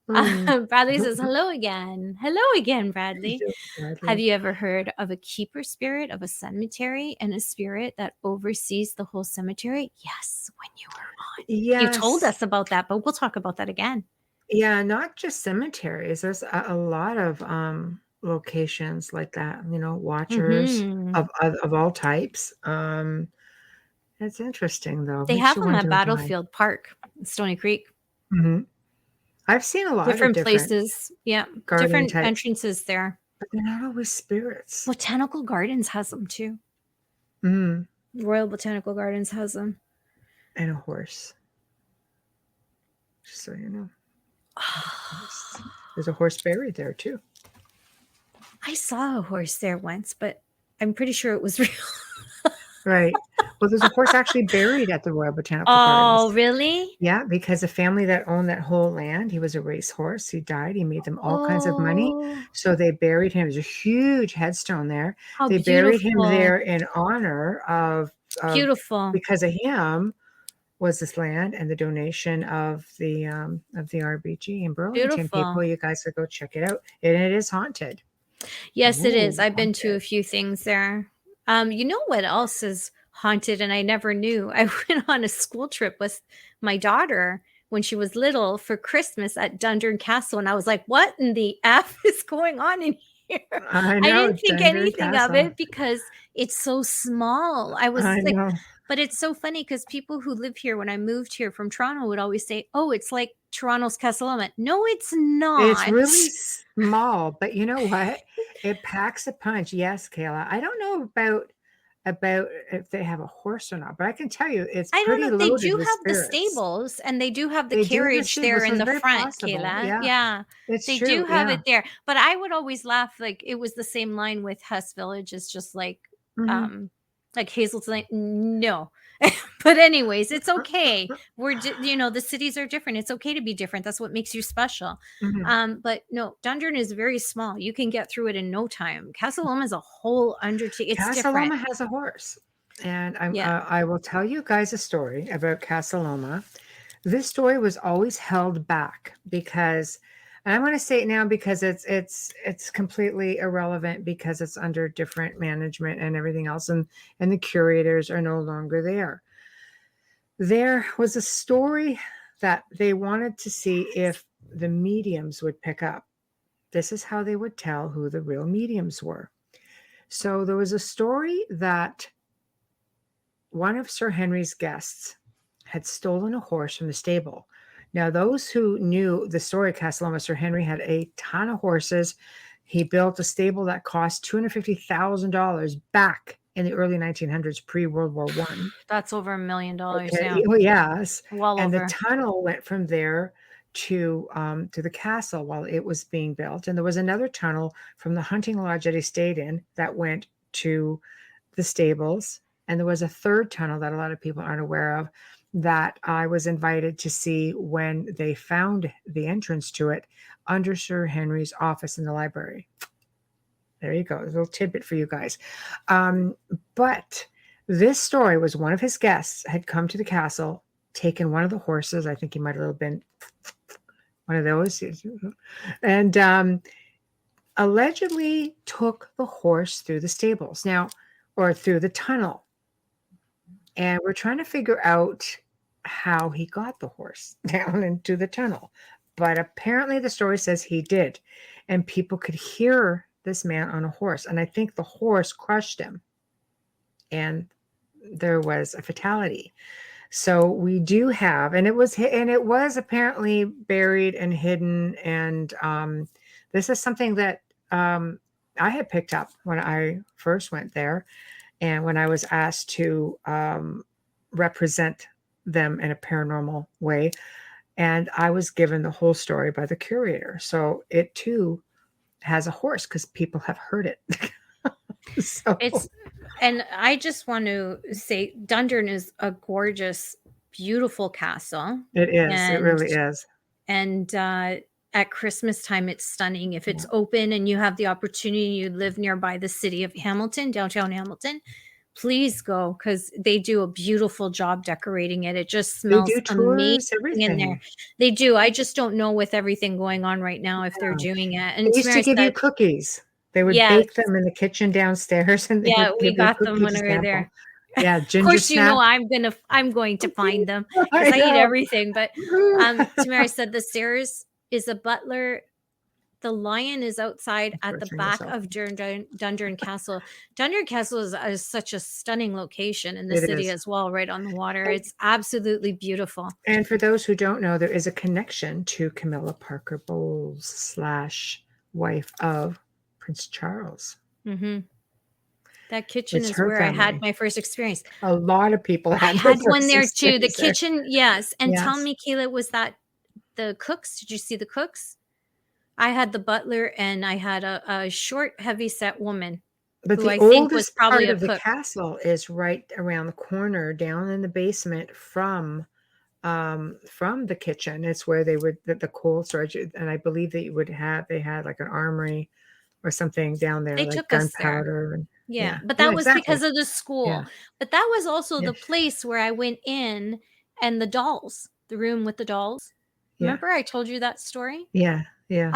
Speaker 2: Mm.
Speaker 3: Bradley says, hello again. Hello again, Bradley. Have
Speaker 2: Bradley.
Speaker 3: you ever heard of a keeper spirit of a cemetery and a spirit that oversees the whole cemetery? Yes, when you were on. You told
Speaker 2: Yes.
Speaker 3: us about that, but we'll talk about that again.
Speaker 2: Yeah, not just cemeteries. There's a lot of locations like that, watchers
Speaker 3: Mhm.
Speaker 2: of all types. It's interesting though.
Speaker 3: They
Speaker 2: Makes
Speaker 3: have
Speaker 2: you
Speaker 3: them at
Speaker 2: wonder why.
Speaker 3: Battlefield Park, Stony Creek.
Speaker 2: Mhm. I've seen a lot of
Speaker 3: Different
Speaker 2: different
Speaker 3: places. Yeah,
Speaker 2: guardian
Speaker 3: different
Speaker 2: types,
Speaker 3: entrances there.
Speaker 2: but they're not always spirits.
Speaker 3: Botanical Gardens has them too.
Speaker 2: Mm.
Speaker 3: Royal Botanical Gardens has them.
Speaker 2: And a horse. Just so you know. There's a horse buried there too.
Speaker 3: I saw a horse there once, but I'm pretty sure it was real.
Speaker 2: Right. Well, there's a horse actually buried at the Royal Botanical
Speaker 3: Oh,
Speaker 2: Gardens.
Speaker 3: really?
Speaker 2: Yeah, because the family that owned that whole land, he was a racehorse. He died. He made them all kinds of money.
Speaker 3: Oh,
Speaker 2: So they buried him. There's a huge headstone there.
Speaker 3: how
Speaker 2: They buried him
Speaker 3: beautiful.
Speaker 2: there in honor of
Speaker 3: Beautiful.
Speaker 2: because of him was this land and the donation of the RBG in Burlington.
Speaker 3: Beautiful.
Speaker 2: People, you guys could go check it out. And it is haunted.
Speaker 3: Yes, it is.
Speaker 2: Ooh,
Speaker 3: I've been to a
Speaker 2: haunted.
Speaker 3: few things there. You know what else is haunted and I never knew? I went on a school trip with my daughter when she was little for Christmas at Dundurn Castle, and I was like, what in the F is going on in here?
Speaker 2: I
Speaker 3: I
Speaker 2: know,
Speaker 3: didn't think
Speaker 2: Dundurn
Speaker 3: anything of
Speaker 2: Castle.
Speaker 3: it because it's so small. I was
Speaker 2: I
Speaker 3: like,
Speaker 2: know.
Speaker 3: but it's so funny because people who live here, when I moved here from Toronto, would always say, oh, it's like Toronto's Castleloma. No, it's
Speaker 2: It's
Speaker 3: not.
Speaker 2: really small, but you know what? It packs a punch. Yes, Kayla. I don't know about if they have a horse or not, but I can tell you it's
Speaker 3: I don't
Speaker 2: pretty
Speaker 3: know. They
Speaker 2: loaded
Speaker 3: do
Speaker 2: with
Speaker 3: have the
Speaker 2: spirits.
Speaker 3: stables and they do have the
Speaker 2: They do have the
Speaker 3: carriage there
Speaker 2: stables, so
Speaker 3: in
Speaker 2: it's
Speaker 3: the
Speaker 2: very
Speaker 3: front,
Speaker 2: possible.
Speaker 3: Kayla.
Speaker 2: Yeah,
Speaker 3: Yeah,
Speaker 2: it's
Speaker 3: they
Speaker 2: true.
Speaker 3: do have
Speaker 2: Yeah.
Speaker 3: it there. But I would always laugh like it was the same line with Hess Village. It's just
Speaker 2: Mhm.
Speaker 3: like Hazelton. No. But anyways, it's okay. The cities are different. It's okay to be different. That's what makes you special.
Speaker 2: Mhm.
Speaker 3: But no, Dundurn is very small. You can get through it in no time. Castleloma is a whole undertaking. It's different.
Speaker 2: Casa has a horse, and
Speaker 3: Yeah.
Speaker 2: I will tell you guys a story about Casa Loma. This story was always held back because, and I'm going to say it now because it's completely irrelevant because it's under different management and everything else, and the curators are no longer there. There was a story that they wanted to see if the mediums would pick up. This is how they would tell who the real mediums were. So there was a story that one of Sir Henry's guests had stolen a horse from the stable. Now, those who knew the story of Castelloma, Sir Henry had a ton of horses. He built a stable that cost $250,000 back in the early 1900s, pre-World War I.
Speaker 3: That's over $1 million.
Speaker 2: Okay.
Speaker 3: Yeah.
Speaker 2: Oh, yes.
Speaker 3: Well
Speaker 2: And the
Speaker 3: over.
Speaker 2: tunnel went from there to the castle while it was being built. And there was another tunnel from the hunting lodge that he stayed in that went to the stables. And there was a third tunnel that a lot of people aren't aware of that I was invited to see when they found the entrance to it under Sir Henry's office in the library. There you go. A little tidbit for you guys. But this story was one of his guests had come to the castle, taken one of the horses. I think he might have been one of those. And allegedly took the horse through the stables now, or through the tunnel. And we're trying to figure out how he got the horse down into the tunnel. But apparently the story says he did. And people could hear this man on a horse. And I think the horse crushed him. And there was a fatality. So we do have, and it was apparently buried and hidden. And this is something that I had picked up when I first went there. And when I was asked to represent them in a paranormal way, and I was given the whole story by the curator. So it too has a horse because people have heard it. So
Speaker 3: And I just want to say Dundurn is a gorgeous, beautiful castle.
Speaker 2: it is. It
Speaker 3: And
Speaker 2: really is.
Speaker 3: and at Christmas time, it's stunning. If it's open and you have the opportunity, you live nearby the city of Hamilton, downtown Hamilton, please go, because they do a beautiful job decorating it. It just
Speaker 2: They
Speaker 3: smells
Speaker 2: do
Speaker 3: amazing
Speaker 2: tours,
Speaker 3: in there.
Speaker 2: everything.
Speaker 3: They do. I just don't know with everything going on right now if they're doing it.
Speaker 2: They
Speaker 3: And
Speaker 2: used to
Speaker 3: Tamara
Speaker 2: give you
Speaker 3: said,
Speaker 2: cookies. They would
Speaker 3: yes,
Speaker 2: bake them in the kitchen downstairs, and they
Speaker 3: yeah,
Speaker 2: would
Speaker 3: we
Speaker 2: give you a
Speaker 3: got them
Speaker 2: cookie
Speaker 3: when
Speaker 2: to
Speaker 3: we were there.
Speaker 2: sample. Yeah,
Speaker 3: Of
Speaker 2: ginger
Speaker 3: course, you know
Speaker 2: snap.
Speaker 3: I'm going to find them
Speaker 2: I
Speaker 3: because I eat
Speaker 2: know.
Speaker 3: everything. But Tamara said the stairs is a butler. The lion is outside at the
Speaker 2: Torturing
Speaker 3: back
Speaker 2: yourself.
Speaker 3: of Dundurn Castle. Dundurn Castle is such a stunning location in the
Speaker 2: It
Speaker 3: city
Speaker 2: is.
Speaker 3: as well, right on the water. It's absolutely beautiful.
Speaker 2: And for those who don't know, there is a connection to Camilla Parker Bowles / wife of Prince Charles.
Speaker 3: Hmm. That kitchen
Speaker 2: It's
Speaker 3: is
Speaker 2: her
Speaker 3: where I had
Speaker 2: family.
Speaker 3: my first experience.
Speaker 2: A lot of people
Speaker 3: I
Speaker 2: had their
Speaker 3: had one
Speaker 2: first
Speaker 3: there too. The
Speaker 2: experience there.
Speaker 3: kitchen, yes. And tell
Speaker 2: Yes.
Speaker 3: me, Kayla, was that the cooks? Did you see the cooks? I had the butler and I had a short, heavy set woman
Speaker 2: But
Speaker 3: who
Speaker 2: the
Speaker 3: I think was
Speaker 2: oldest
Speaker 3: probably
Speaker 2: part
Speaker 3: a
Speaker 2: of the
Speaker 3: cook.
Speaker 2: castle is right around the corner, down in the basement from the kitchen. It's where they would the coal storage, and I believe they had like an armory or something down there,
Speaker 3: They
Speaker 2: like
Speaker 3: took us there.
Speaker 2: gunpowder. And
Speaker 3: Yeah, but
Speaker 2: yeah,
Speaker 3: that was because
Speaker 2: exactly.
Speaker 3: of the school.
Speaker 2: Yeah,
Speaker 3: But that was also
Speaker 2: yeah,
Speaker 3: the place where I went in and the dolls, the room with the dolls.
Speaker 2: yeah,
Speaker 3: Remember I told you that story?
Speaker 2: yeah, yeah.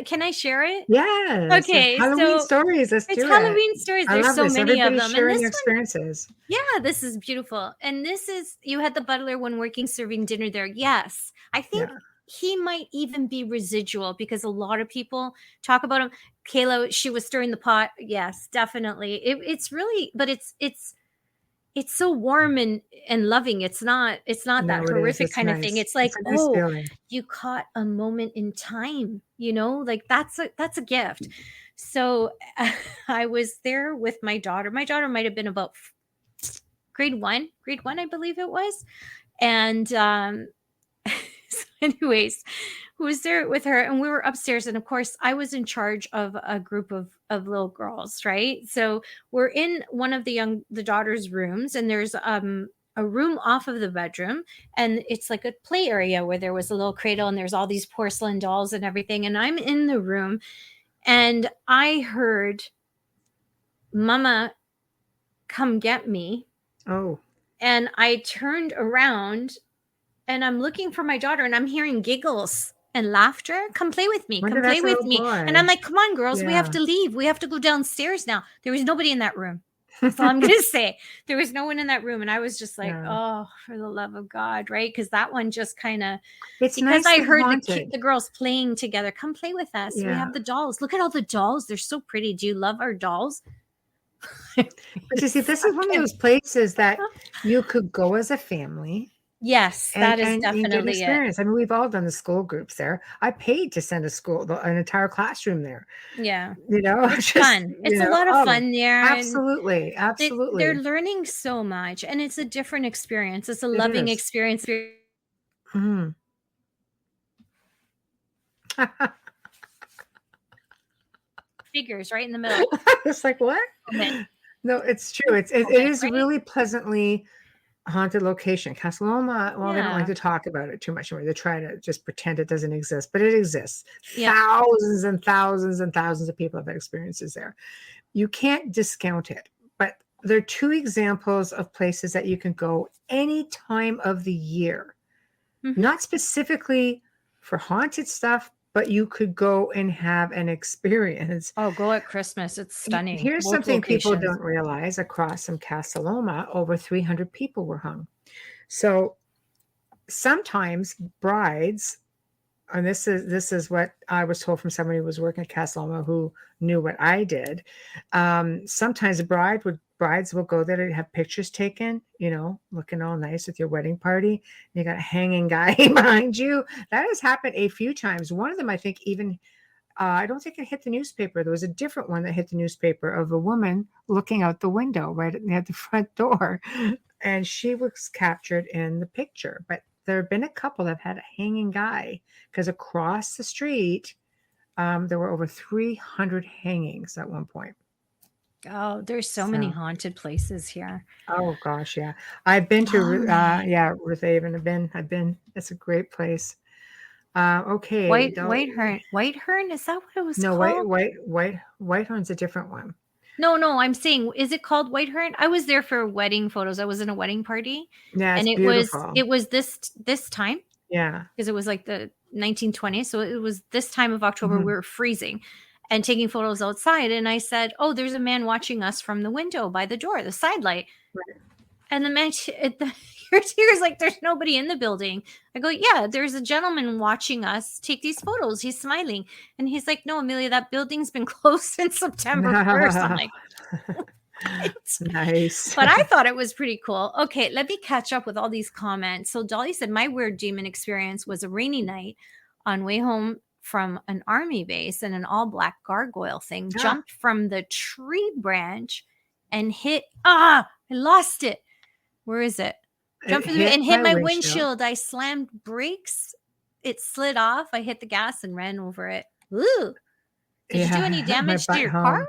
Speaker 3: Can I share it?
Speaker 2: Yes,
Speaker 3: Okay,
Speaker 2: Halloween
Speaker 3: so
Speaker 2: stories. Let's
Speaker 3: it's
Speaker 2: do it.
Speaker 3: Halloween stories.
Speaker 2: I
Speaker 3: There's
Speaker 2: love
Speaker 3: so
Speaker 2: this.
Speaker 3: many of
Speaker 2: Everybody's
Speaker 3: them. And
Speaker 2: sharing
Speaker 3: this
Speaker 2: their
Speaker 3: one,
Speaker 2: experiences.
Speaker 3: yeah, this is beautiful. And this is, you had the butler when working serving dinner there. Yes. I think
Speaker 2: Yeah,
Speaker 3: he might even be residual because a lot of people talk about him. Kayla, she was stirring the pot. Yes, definitely. It's really, but it's so warm and loving. It's not that
Speaker 2: no, it is.
Speaker 3: horrific
Speaker 2: It's
Speaker 3: kind of thing.
Speaker 2: nice.
Speaker 3: It's like,
Speaker 2: It's a nice
Speaker 3: oh,
Speaker 2: feeling.
Speaker 3: you caught a moment in time, like that's a gift. So I was there with my daughter. My daughter might have been about grade one, I believe it was. And so anyways, who was there with her, and we were upstairs, and of course I was in charge of a group of little girls, right? So we're in one of the daughter's rooms, and there's a room off of the bedroom, and it's like a play area where there was a little cradle and there's all these porcelain dolls and everything, and I'm in the room and I heard mama come get me,
Speaker 2: Oh,
Speaker 3: and I turned around and I'm looking for my daughter and I'm hearing giggles and laughter. Come play with me.
Speaker 2: wonder
Speaker 3: Come play
Speaker 2: that's a
Speaker 3: with
Speaker 2: little
Speaker 3: me. And I'm
Speaker 2: boy.
Speaker 3: like, come on, girls, we have
Speaker 2: Yeah.
Speaker 3: to leave. We have to go downstairs now. There was nobody in that room. That's all I'm going to say. There was no one in that room. And I was just like,
Speaker 2: Yeah.
Speaker 3: oh, for the love of God, right? Because that one just kind of,
Speaker 2: It's
Speaker 3: because I
Speaker 2: nicely
Speaker 3: heard
Speaker 2: haunted.
Speaker 3: the girls playing together. Come play with us. We
Speaker 2: Yeah.
Speaker 3: have the dolls. Look at all the dolls. They're so pretty. Do you love our dolls?
Speaker 2: But you see, this is one of those places that you could go as a family
Speaker 3: Yes, that is
Speaker 2: and get an
Speaker 3: definitely it.
Speaker 2: experience. I mean, we've all done the school groups there. I paid to send an entire classroom there.
Speaker 3: Yeah.
Speaker 2: It's
Speaker 3: It's fun. It's a lot of fun there. And
Speaker 2: Absolutely,
Speaker 3: they're
Speaker 2: absolutely.
Speaker 3: learning so much, and it's a different experience. It's a
Speaker 2: It
Speaker 3: loving
Speaker 2: is.
Speaker 3: experience.
Speaker 2: Mhm.
Speaker 3: Figures right in the middle.
Speaker 2: It's like, what?
Speaker 3: Okay.
Speaker 2: No, it's true. It is a
Speaker 3: Right?
Speaker 2: really pleasantly haunted location. Casa Loma, well, they don't like
Speaker 3: Yeah.
Speaker 2: to talk about it too much anymore. They try to just pretend it doesn't exist, but it exists.
Speaker 3: Yeah.
Speaker 2: Thousands and thousands and thousands of people have had experiences there. You can't discount it, but there are two examples of places that you can go any time of the year,
Speaker 3: Mhm.
Speaker 2: not specifically for haunted stuff, but you could go and have an experience.
Speaker 3: Oh, go at Christmas. It's stunning.
Speaker 2: Here's
Speaker 3: Both
Speaker 2: something people
Speaker 3: locations.
Speaker 2: don't realize: across from Casa Loma, over 300 people were hung. So sometimes brides, and this is what I was told from somebody who was working at Casa Loma who knew what I did. Sometimes brides will go there to have pictures taken, looking all nice with your wedding party. You got a hanging guy behind you. That has happened a few times. One of them, I think, even I don't think it hit the newspaper. There was a different one that hit the newspaper of a woman looking out the window right at the front door, and she was captured in the picture. But there have been a couple that had a hanging guy because across the street, there were over 300 hangings at one point.
Speaker 3: Oh, there's so many haunted places here.
Speaker 2: Oh gosh, yeah. I've been to
Speaker 3: All right.
Speaker 2: Ruth Haven. I've been. It's a great place. Okay.
Speaker 3: White Hern, is that what it was
Speaker 2: No,
Speaker 3: called?
Speaker 2: Whitehorn's a different one.
Speaker 3: No, I'm saying, is it called White Hern? I was there for wedding photos. I was in a wedding party,
Speaker 2: Yeah,
Speaker 3: and
Speaker 2: it's beautiful.
Speaker 3: it was this time,
Speaker 2: Yeah.
Speaker 3: because it was like the 1920s. So it was this time of October.
Speaker 2: Mhm.
Speaker 3: We were freezing and taking photos outside. And I said, "Oh, there's a man watching us from the window by the door, the side light."
Speaker 2: Right.
Speaker 3: And the man, here's like, "There's nobody in the building." I go, "Yeah, there's a gentleman watching us take these photos. He's smiling." And he's like, "No, Amelia, that building's been closed since September 1st. I'm like, what?
Speaker 2: Nice.
Speaker 3: But I thought it was pretty cool. Okay, let me catch up with all these comments. So Dolly said, my weird demon experience was a rainy night on way home from an army base, and an all black gargoyle thing
Speaker 2: Ah.
Speaker 3: jumped from the tree branch and I lost it. Where is it? Jumped and hit my windshield. I slammed brakes. It slid off. I hit the gas and ran over it. Ooh. Did you do any damage to your car?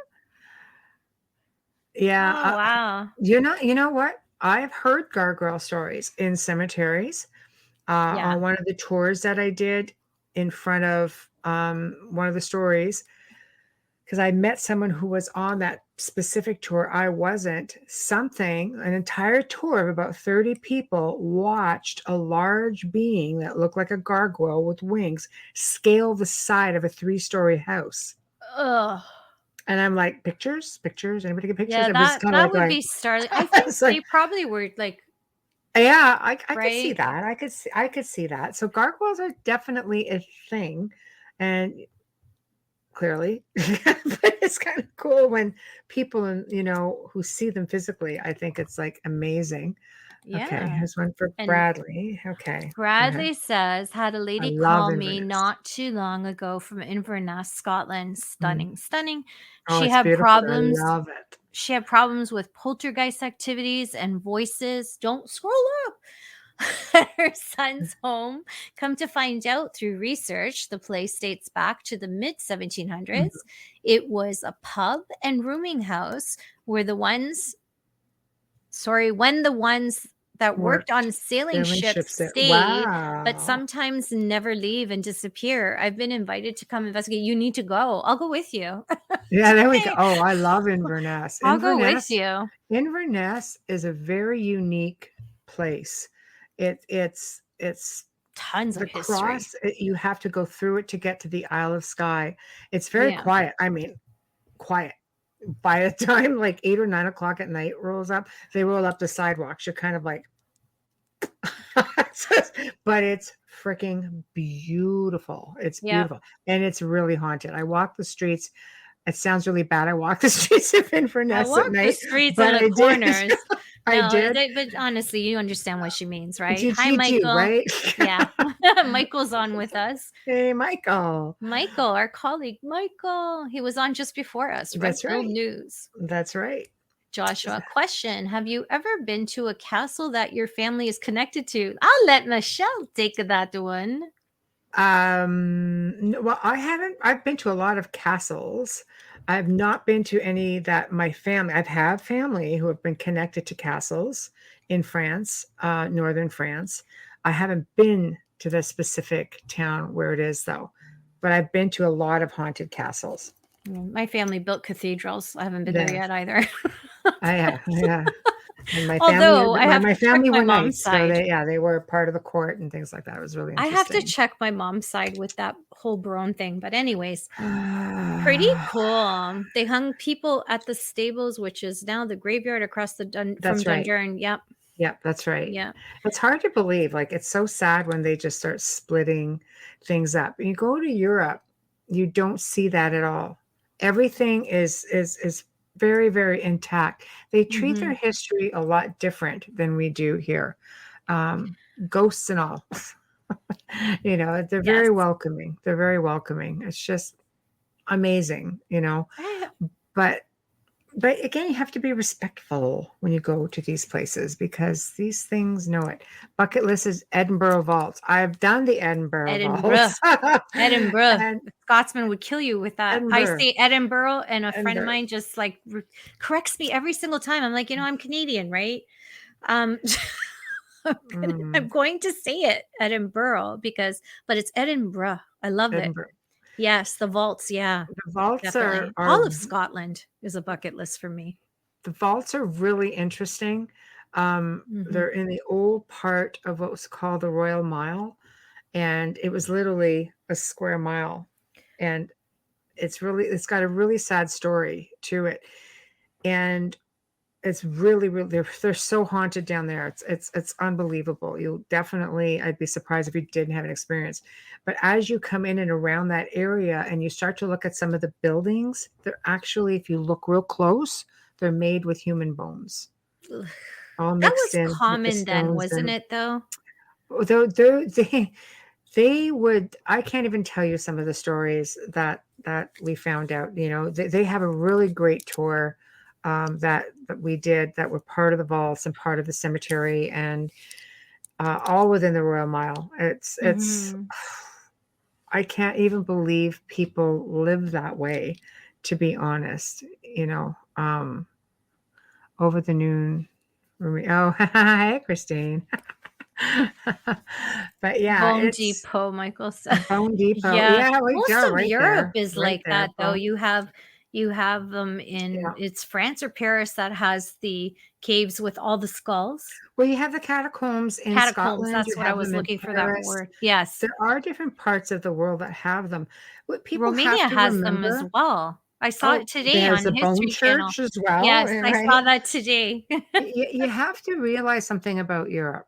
Speaker 2: Yeah.
Speaker 3: Oh, wow.
Speaker 2: You know what? I've heard gargoyle stories in cemeteries. On one of the tours that I did in front of one of the stories, because I met someone who was on that specific tour. I wasn't. An entire tour of about 30 people watched a large being that looked like a gargoyle with wings scale the side of a 3-story house.
Speaker 3: Ugh.
Speaker 2: And I'm like, pictures? Anybody get pictures?
Speaker 3: Yeah, that would be startling. I think they probably were like,
Speaker 2: yeah, I could see that. I could see that. So gargoyles are definitely a thing, and clearly, but it's kind of cool when people, who see them physically. I think it's like amazing.
Speaker 3: Yeah.
Speaker 2: Okay, here's one for Bradley. Okay.
Speaker 3: Bradley says, had a lady call me not too long ago from Inverness, Scotland. Stunning.
Speaker 2: Oh,
Speaker 3: She
Speaker 2: it's
Speaker 3: had
Speaker 2: beautiful.
Speaker 3: problems.
Speaker 2: I love it.
Speaker 3: She had problems with poltergeist activities and voices. Don't scroll up. At her son's home. Come to find out through research, the place dates back to the mid 1700s. It was a pub and rooming house where when the ones that worked on sailing ships stayed, but sometimes never leave and disappear. I've been invited to come investigate. You need to go. I'll go with you.
Speaker 2: Yeah, there we go. Oh, I love Inverness.
Speaker 3: I'll go with you.
Speaker 2: Inverness is a very unique place. It's
Speaker 3: tons of history.
Speaker 2: You have to go through it to get to the Isle of Skye. It's very quiet. I mean, quiet. By the time like 8 or 9 o'clock at night they roll up the sidewalks. You're kind of like, but it's freaking beautiful. It's beautiful. And it's really haunted. I walk the streets. It sounds really bad. I walk the streets of Inverness at night.
Speaker 3: The streets and the corners.
Speaker 2: I did.
Speaker 3: But honestly, you understand what she means, right?
Speaker 2: Hi, Michael. Right?
Speaker 3: Yeah. Michael's on with us.
Speaker 2: Hey, Michael.
Speaker 3: Michael, our colleague. Michael. He was on just before us.
Speaker 2: That's right.
Speaker 3: News.
Speaker 2: That's right.
Speaker 3: Joshua, question. Have you ever been to a castle that your family is connected to? I'll let Michelle take that one.
Speaker 2: Well, I haven't. I've been to a lot of castles. I've not been to any that my family. I've had family who have been connected to castles in France, northern France. I haven't been to the specific town where it is, though. But I've been to a lot of haunted castles.
Speaker 3: My family built cathedrals. I haven't been there yet either.
Speaker 2: Yeah. And my family were nice. So they were part of the court and things like that. It was really interesting.
Speaker 3: I have to check my mom's side with that whole Brown thing. But anyways, pretty cool. They hung people at the stables, which is now the graveyard across from Dundurn. Yep.
Speaker 2: Yeah, that's right.
Speaker 3: Yeah.
Speaker 2: It's hard to believe. Like, it's so sad when they just start splitting things up. You go to Europe, you don't see that at all. Everything is very, very intact. They treat their history a lot different than we do here. Ghosts and all. They're very welcoming. They're very welcoming. It's just amazing, But again, you have to be respectful when you go to these places because these things know it. Bucket list is Edinburgh Vaults. I've done the Edinburgh Vaults.
Speaker 3: Edinburgh. Scotsman would kill you with that.
Speaker 2: Edinburgh.
Speaker 3: I say Edinburgh, and a friend of mine just like corrects me every single time. I'm like, I'm Canadian, right? I'm going to say it Edinburgh but it's Edinburgh. I love
Speaker 2: Edinburgh.
Speaker 3: it. Yes, the vaults. Yeah,
Speaker 2: The vaults
Speaker 3: definitely.
Speaker 2: are
Speaker 3: All of Scotland is a bucket list for me.
Speaker 2: the vaults are really interesting. They're in the old part of what was called the Royal Mile, and it was literally a square mile, and it's got a really sad story to it, and it's really they're so haunted down there. It's unbelievable. I'd be surprised if you didn't have an experience. But as you come in and around that area and you start to look at some of the buildings, they're actually, if you look real close, they're made with human bones,
Speaker 3: Ugh.
Speaker 2: all
Speaker 3: That
Speaker 2: mixed
Speaker 3: was
Speaker 2: in with the
Speaker 3: common then,
Speaker 2: stones.
Speaker 3: wasn't
Speaker 2: And
Speaker 3: it, though?
Speaker 2: they would, I can't even tell you some of the stories that we found out. They have a really great tour that we did, that were part of the vaults and part of the cemetery, and all within the Royal Mile. It's I can't even believe people live that way, to be honest. Over the noon. Oh, hi, Christine. But yeah,
Speaker 3: Bone
Speaker 2: it's
Speaker 3: Depot, Michael said.
Speaker 2: Bone Depot.
Speaker 3: Yeah,
Speaker 2: Yeah, we
Speaker 3: most
Speaker 2: go
Speaker 3: of
Speaker 2: right
Speaker 3: Europe
Speaker 2: there,
Speaker 3: is
Speaker 2: right
Speaker 3: like
Speaker 2: there.
Speaker 3: that, though. You have them
Speaker 2: Yeah.
Speaker 3: it's France or Paris that has the caves with all the skulls.
Speaker 2: Well, you have the catacombs in
Speaker 3: Catacombs,
Speaker 2: Scotland. You
Speaker 3: that's what I
Speaker 2: have
Speaker 3: was
Speaker 2: them in
Speaker 3: looking for, that
Speaker 2: Paris.
Speaker 3: word. Yes.
Speaker 2: There are different parts of the world that have them. What people have
Speaker 3: Romania
Speaker 2: to
Speaker 3: has them as
Speaker 2: remember.
Speaker 3: well. I saw it today
Speaker 2: There's
Speaker 3: on
Speaker 2: a bone
Speaker 3: History Channel.
Speaker 2: church as well,
Speaker 3: Yes, I
Speaker 2: right?
Speaker 3: saw that today.
Speaker 2: You have to realize something about Europe,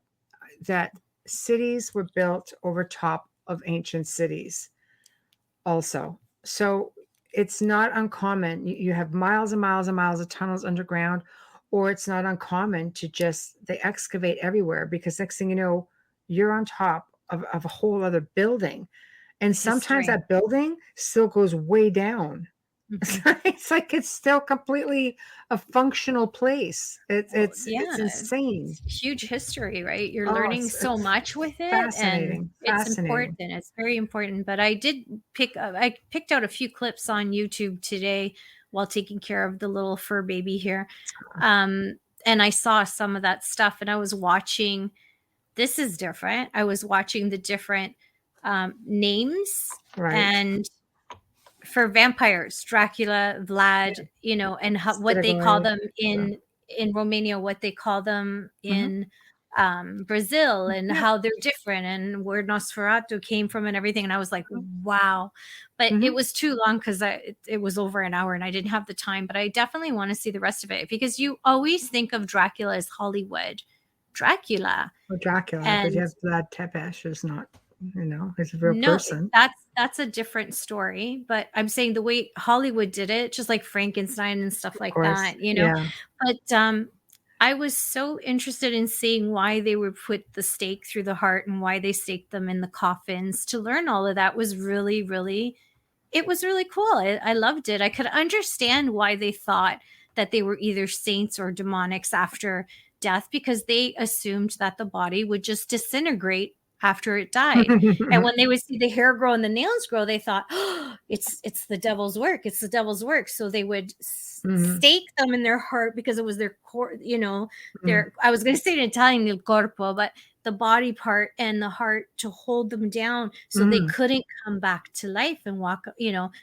Speaker 2: that cities were built over top of ancient cities also. So it's not uncommon. You have miles and miles and miles of tunnels underground, or it's not uncommon to they excavate everywhere, because next thing you know, you're on top of a whole other building. And sometimes
Speaker 3: History.
Speaker 2: that building still goes way down.
Speaker 3: Mhm.
Speaker 2: It's like it's still completely a functional place. It's
Speaker 3: Yeah,
Speaker 2: insane.
Speaker 3: it's huge history, right? You're
Speaker 2: Oh,
Speaker 3: learning so
Speaker 2: it's
Speaker 3: much with it, and
Speaker 2: fascinating.
Speaker 3: it's
Speaker 2: Fascinating.
Speaker 3: important. It's very important. But I picked out a few clips on YouTube today while taking care of the little fur baby here. And I saw some of that stuff, and I was watching. This is different. I was watching the different names,
Speaker 2: Right.
Speaker 3: and for vampires, Dracula, Vlad, and what they call them in Romania, what they call them in Brazil, and how they're different, and where Nosferatu came from, and everything. And I was like, wow. But it was too long, because it was over an hour and I didn't have the time. But I definitely want to see the rest of it, because you always think of Dracula as Hollywood Dracula.
Speaker 2: Or Dracula, but you have Vlad Tepes, who's not, he's a real person.
Speaker 3: That's a different story. But I'm saying the way Hollywood did it, just like Frankenstein and stuff like that,
Speaker 2: Yeah.
Speaker 3: But I was so interested in seeing why they would put the stake through the heart, and why they staked them in the coffins. To learn all of that was really, really, it was really cool. I loved it. I could understand why they thought that they were either saints or demonics after death, because they assumed that the body would just disintegrate after it died. And when they would see the hair grow and the nails grow, they thought, oh, it's the devil's work. It's the devil's work. So they would stake them in their heart, because it was their core, their, I was going to say it in Italian, il corpo, but the body part and the heart, to hold them down so they couldn't come back to life and walk,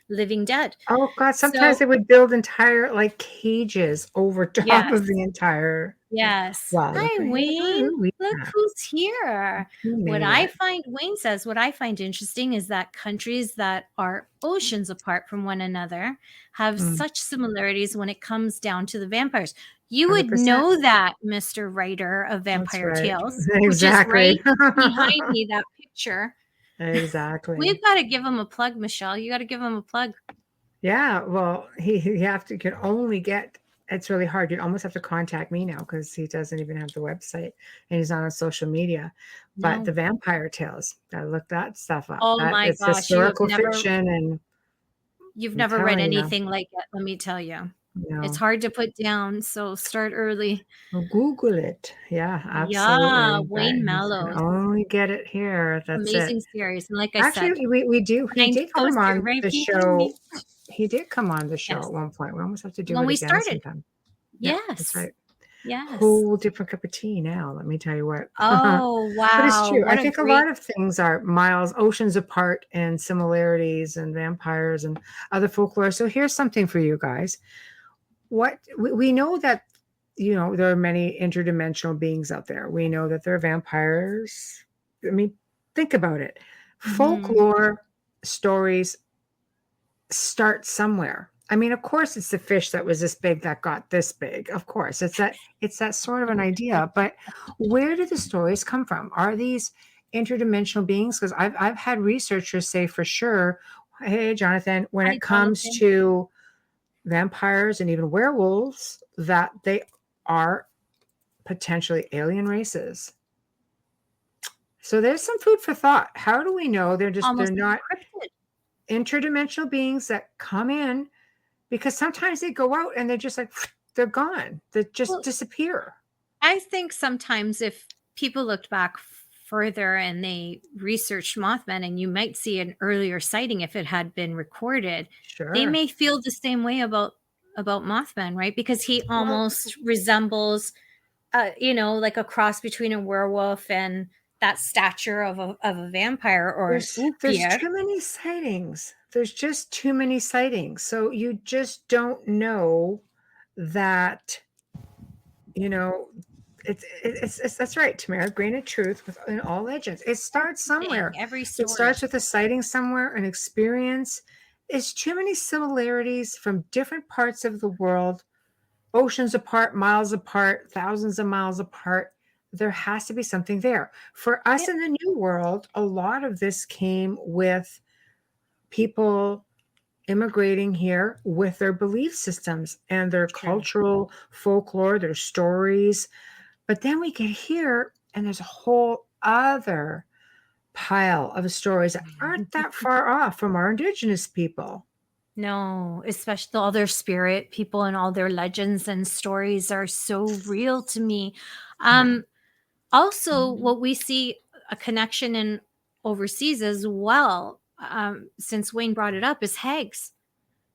Speaker 3: living dead.
Speaker 2: Oh God, sometimes they would build entire cages over top of the entire.
Speaker 3: Yes.
Speaker 2: Wow.
Speaker 3: Hi, Wayne. Look who's here. What I find, Wayne says, what I find interesting is that countries that are oceans apart from one another have such similarities when it comes down to the vampires. You 100%. Would know that, Mr. Writer of Vampire Tales,
Speaker 2: exactly.
Speaker 3: Which is right behind me, that picture.
Speaker 2: Exactly.
Speaker 3: We've got to give him a plug, Michelle. You got to give him a plug.
Speaker 2: Yeah, well, you can only get. It's really hard. You'd almost have to contact me now, because he doesn't even have the website, and he's not on social media. But the Vampire Tales, gotta look that stuff up.
Speaker 3: Oh my
Speaker 2: it's
Speaker 3: gosh,
Speaker 2: historical fiction, and
Speaker 3: you've never read anything like it. Let me tell you, it's hard to put down. So start early.
Speaker 2: Google it. Yeah, absolutely.
Speaker 3: Yeah, Wayne Mallow.
Speaker 2: Only get it here. That's
Speaker 3: amazing
Speaker 2: it.
Speaker 3: Series, and like I said,
Speaker 2: we do. He did come on the show. He did come on the show
Speaker 3: Yes.
Speaker 2: at one point. We almost have to do
Speaker 3: when
Speaker 2: it
Speaker 3: we
Speaker 2: again
Speaker 3: started.
Speaker 2: sometime.
Speaker 3: Yes,
Speaker 2: that's right.
Speaker 3: Yes.
Speaker 2: whole different cup of tea now, let me tell you what.
Speaker 3: Oh,
Speaker 2: But it's
Speaker 3: wow.
Speaker 2: true. I
Speaker 3: What a
Speaker 2: think a
Speaker 3: great
Speaker 2: lot of things are miles, oceans apart in similarities and vampires and other folklore. So here's something for you guys. What we know that, there are many interdimensional beings out there. We know that there are vampires. I mean, think about it.
Speaker 3: Mhm.
Speaker 2: Folklore stories start somewhere. I mean, of course, it's the fish that was this big that got this big. Of course, it's that sort of an idea. But where do the stories come from? Are these interdimensional beings? Because I've had researchers say for sure, hey, Jonathan, when
Speaker 3: Hi,
Speaker 2: it comes
Speaker 3: Jonathan.
Speaker 2: to vampires and even werewolves, that they are potentially alien races. So there's some food for thought. How do we know they're
Speaker 3: Almost like
Speaker 2: not
Speaker 3: a cryptid.
Speaker 2: interdimensional beings that come in? Because sometimes they go out and they're just like they're gone. They just
Speaker 3: Well,
Speaker 2: disappear.
Speaker 3: I think sometimes if people looked back further and they researched Mothman, and you might see an earlier sighting if it had been recorded, they
Speaker 2: Sure.
Speaker 3: may feel the same way about Mothman, right? Because he
Speaker 2: Well,
Speaker 3: almost resembles, like a cross between a werewolf and that stature of a vampire or an
Speaker 2: there's
Speaker 3: oupir.
Speaker 2: too many sightings. There's just too many sightings. So you just don't know that, you know, it's that's right, Tamara. Grain of truth within all legends. It starts
Speaker 3: Everything,
Speaker 2: somewhere.
Speaker 3: every
Speaker 2: It
Speaker 3: story.
Speaker 2: starts with a sighting somewhere, an experience. It's too many similarities from different parts of the world, oceans apart, miles apart, thousands of miles apart. There has to be something there. For us
Speaker 3: Yep,
Speaker 2: in the new world, a lot of this came with people immigrating here with their belief systems and their
Speaker 3: true.
Speaker 2: cultural folklore, their stories. But then we get here, and there's a whole other pile of stories that aren't that far off from our indigenous people.
Speaker 3: No, especially all their spirit people and all their legends and stories are so real to me.
Speaker 2: Yeah.
Speaker 3: Um, Also, what we see a connection in overseas as well, since Wayne brought it up, is hags.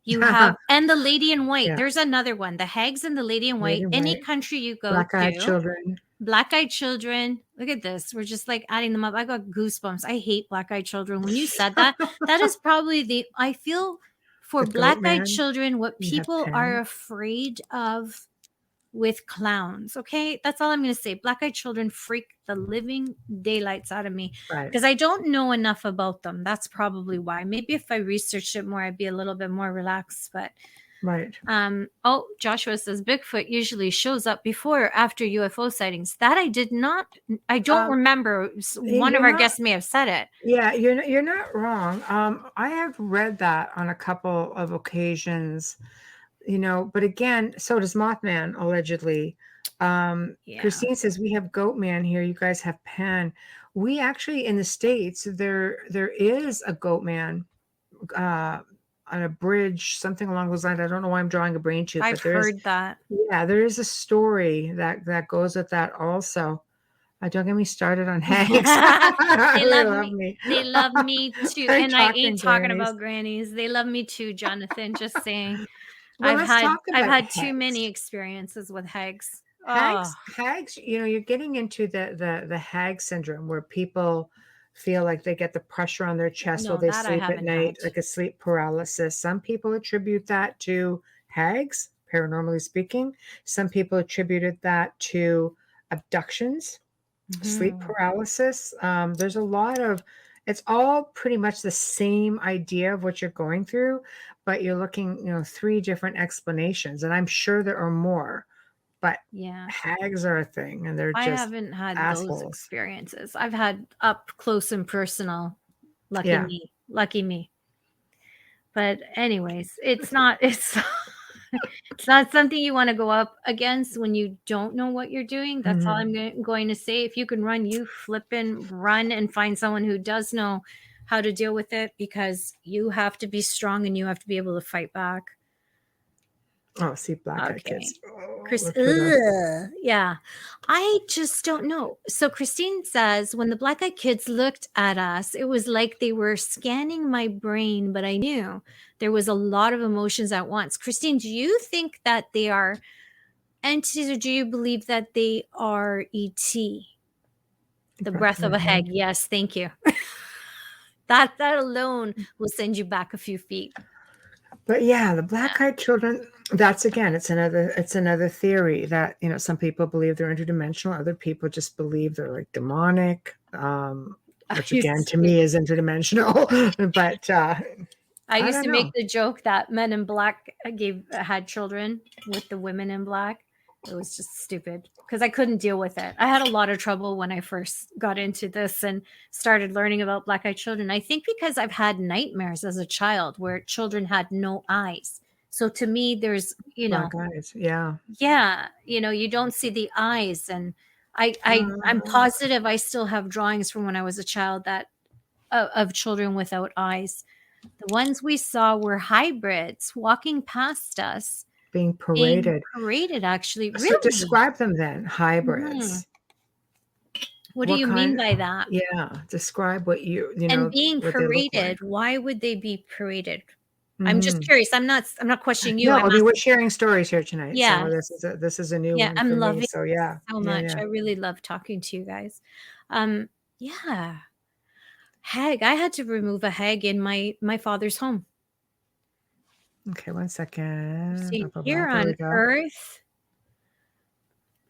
Speaker 3: You have and the lady in white.
Speaker 2: Yeah.
Speaker 3: There's another one, the hags and the lady in
Speaker 2: Lady
Speaker 3: white. Any
Speaker 2: White,
Speaker 3: country you go
Speaker 2: Black Eyed
Speaker 3: to,
Speaker 2: Children.
Speaker 3: black-eyed children. Look at this. We're just like adding them up. I got goosebumps. I hate black-eyed children. When you said that, that is probably I feel for
Speaker 2: The Goat
Speaker 3: black-eyed
Speaker 2: Man.
Speaker 3: children what
Speaker 2: You have
Speaker 3: people are
Speaker 2: Pan.
Speaker 3: afraid of with clowns. Okay. That's all I'm going to say. Black-eyed children freak the living daylights out of me
Speaker 2: Right.
Speaker 3: because I don't know enough about them. That's probably why. Maybe if I researched it more, I'd be a little bit more relaxed. But
Speaker 2: Right.
Speaker 3: Joshua says Bigfoot usually shows up before or after UFO sightings. That I don't
Speaker 2: Um,
Speaker 3: remember. One of
Speaker 2: you're
Speaker 3: our
Speaker 2: not.
Speaker 3: guests may have said it.
Speaker 2: Yeah, you're not wrong. I have read that on a couple of occasions, but again, so does Mothman allegedly.
Speaker 3: Yeah.
Speaker 2: Christine says we have Goat Man here. You guys have Pan. We actually in the States there is a Goat Man uh, on a bridge, something along those lines. I don't know why I'm drawing a brain tooth,
Speaker 3: I've
Speaker 2: but there is,
Speaker 3: heard that.
Speaker 2: yeah, there is a story that goes with that also. Don't get me started on hags.
Speaker 3: They
Speaker 2: They
Speaker 3: love
Speaker 2: love
Speaker 3: me.
Speaker 2: me.
Speaker 3: They love me too.
Speaker 2: I'm
Speaker 3: And I ain't
Speaker 2: talking
Speaker 3: talking
Speaker 2: grannies.
Speaker 3: about grannies. They love me too, Jonathan. Just saying.
Speaker 2: Well, let's talk
Speaker 3: I've
Speaker 2: about
Speaker 3: had too many
Speaker 2: hags.
Speaker 3: experiences with hags. Oh,
Speaker 2: Hags, you're getting into the hag syndrome where people feel like they get the pressure on their chest while
Speaker 3: no,
Speaker 2: they
Speaker 3: that I
Speaker 2: sleep at
Speaker 3: haven't
Speaker 2: night,
Speaker 3: had.
Speaker 2: like a sleep paralysis. Some people attribute that to hags, paranormally speaking. Some people attributed that to abductions, sleep
Speaker 3: Mhm.
Speaker 2: paralysis. There's a lot of, it's all pretty much the same idea of what you're going through, but you're looking, three different explanations, and I'm sure there are more. But
Speaker 3: Yeah.
Speaker 2: hags are a thing, and they're
Speaker 3: I
Speaker 2: just
Speaker 3: haven't had those
Speaker 2: assholes.
Speaker 3: experiences. I've had up close and personal. Lucky
Speaker 2: Yeah.
Speaker 3: me. Lucky me. But anyways, it's it's not something you want to go up against when you don't know what you're doing. That's all
Speaker 2: Mhm.
Speaker 3: I'm going to say. If you can run, you flippin' run and find someone who does know how to deal with it because you have to be strong and you have to be able to fight back.
Speaker 2: Oh, see, black eyed
Speaker 3: Okay.
Speaker 2: kids. Oh,
Speaker 3: Chris,
Speaker 2: look for the.
Speaker 3: yeah, I just don't know. So Christine says, when the black eyed kids looked at us, it was like they were scanning my brain, but I knew there was a lot of emotions at once. Christine, do you think that they are entities, or do you believe that they are ET? The breath of a hag. Yes, thank you. That alone will send you back a few feet.
Speaker 2: But yeah, the black-eyed children, that's again, it's another theory that, some people believe they're interdimensional, other people just believe they're like demonic, which again to me is interdimensional. But
Speaker 3: I used
Speaker 2: don't
Speaker 3: to
Speaker 2: know.
Speaker 3: make the joke that Men in Black had children with the women in black. It was just stupid because I couldn't deal with it. I had a lot of trouble when I first got into this and started learning about black-eyed children. I think because I've had nightmares as a child where children had no eyes. So to me, there's,
Speaker 2: Black eyes, yeah.
Speaker 3: you don't see the eyes. And I'm positive I still have drawings from when I was a child that of children without eyes. The ones we saw were hybrids walking past us.
Speaker 2: Being paraded.
Speaker 3: Actually.
Speaker 2: So
Speaker 3: Really?
Speaker 2: describe them then, hybrids.
Speaker 3: What do you mean by that?
Speaker 2: Yeah, describe what
Speaker 3: and being
Speaker 2: what they look like.
Speaker 3: paraded. Why would they be paraded? I'm just curious. I'm not questioning you.
Speaker 2: No, I mean, we're sharing stories here tonight.
Speaker 3: Yeah.
Speaker 2: So this is a new one
Speaker 3: I'm
Speaker 2: for
Speaker 3: loving
Speaker 2: me. So yeah,
Speaker 3: so much. I really love talking to you guys. Yeah. Hag. I had to remove a hag in my father's home.
Speaker 2: Okay, 1 second.
Speaker 3: See, here on Earth.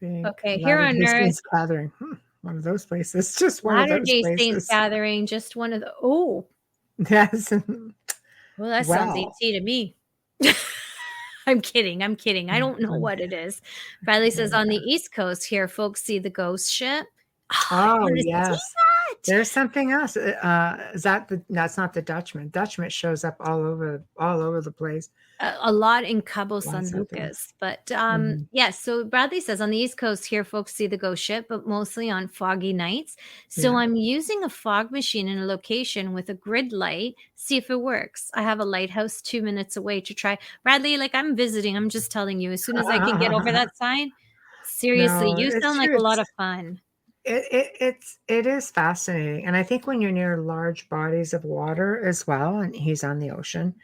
Speaker 3: Okay, here on Earth.
Speaker 2: Gathering. One of those places. Just one of those places.
Speaker 3: Latter-day Saints gathering. Just one of the. Oh.
Speaker 2: Yes.
Speaker 3: Well, that sounds ET to me. I'm kidding. I don't know what it is. Bradley says on the East Coast here, folks see the ghost ship.
Speaker 2: Oh, yes. There's something else. That's not the Dutchman. Dutchman shows up all over the place.
Speaker 3: A lot in Cabo San Lucas. But yes, so Bradley says on the East Coast here, folks see the ghost ship, but mostly on foggy nights. So I'm using a fog machine in a location with a grid light, see if it works. I have a lighthouse 2 minutes away to try. Bradley, like I'm visiting, I'm just telling you, as soon as I can get over that sign, seriously, you sound like a lot of fun.
Speaker 2: It is fascinating, and I think when you're near large bodies of water as well, and he's on the ocean,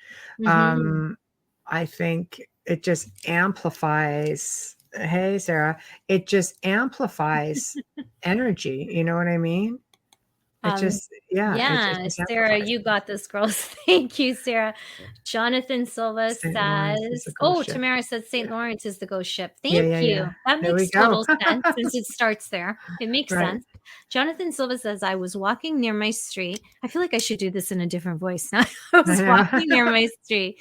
Speaker 2: I think it just amplifies. Hey, Sarah, it just amplifies energy. You know what I mean? It just
Speaker 3: Sarah, you got this, girls. Thank you, Sarah. Jonathan Silva says, Tamara says St. Lawrence is the ghost ship. Thank you. That makes total sense since it starts there. It makes sense. Jonathan Silva says, I was walking near my street. I feel like I should do this in a different voice now. I was walking near my street.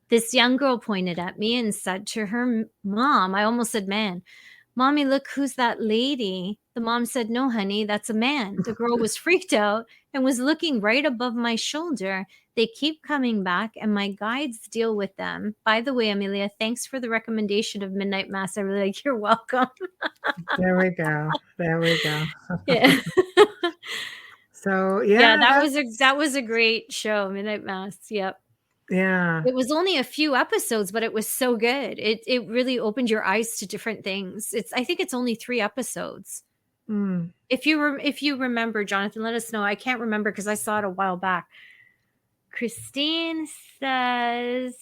Speaker 3: This young girl pointed at me and said to her mom, I almost said man, Mommy, look, who's that lady? The mom said, no, honey, that's a man. The girl was freaked out and was looking right above my shoulder. They keep coming back and my guides deal with them. By the way, Amelia, thanks for the recommendation of Midnight Mass. I really like, you're welcome.
Speaker 2: There we go.
Speaker 3: Yeah.
Speaker 2: So,
Speaker 3: that was a great show, Midnight Mass. Yep.
Speaker 2: Yeah.
Speaker 3: It was only a few episodes, but it was so good. It really opened your eyes to different things. I think it's only 3 episodes. If you remember, Jonathan, let us know. I can't remember because I saw it a while back. Christine says,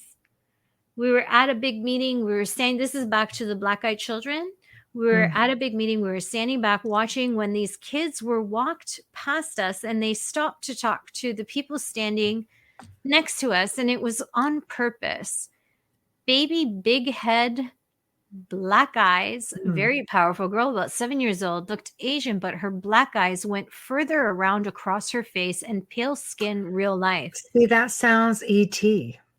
Speaker 3: we were at a big meeting. We were saying, this is back to the black-eyed children. We were at a big meeting. We were standing back watching when these kids were walked past us and they stopped to talk to the people standing next to us, and it was on purpose. Baby, big head, black eyes, very powerful girl, about 7 years old, looked Asian, but her black eyes went further around across her face and pale skin, real life.
Speaker 2: See, that sounds ET.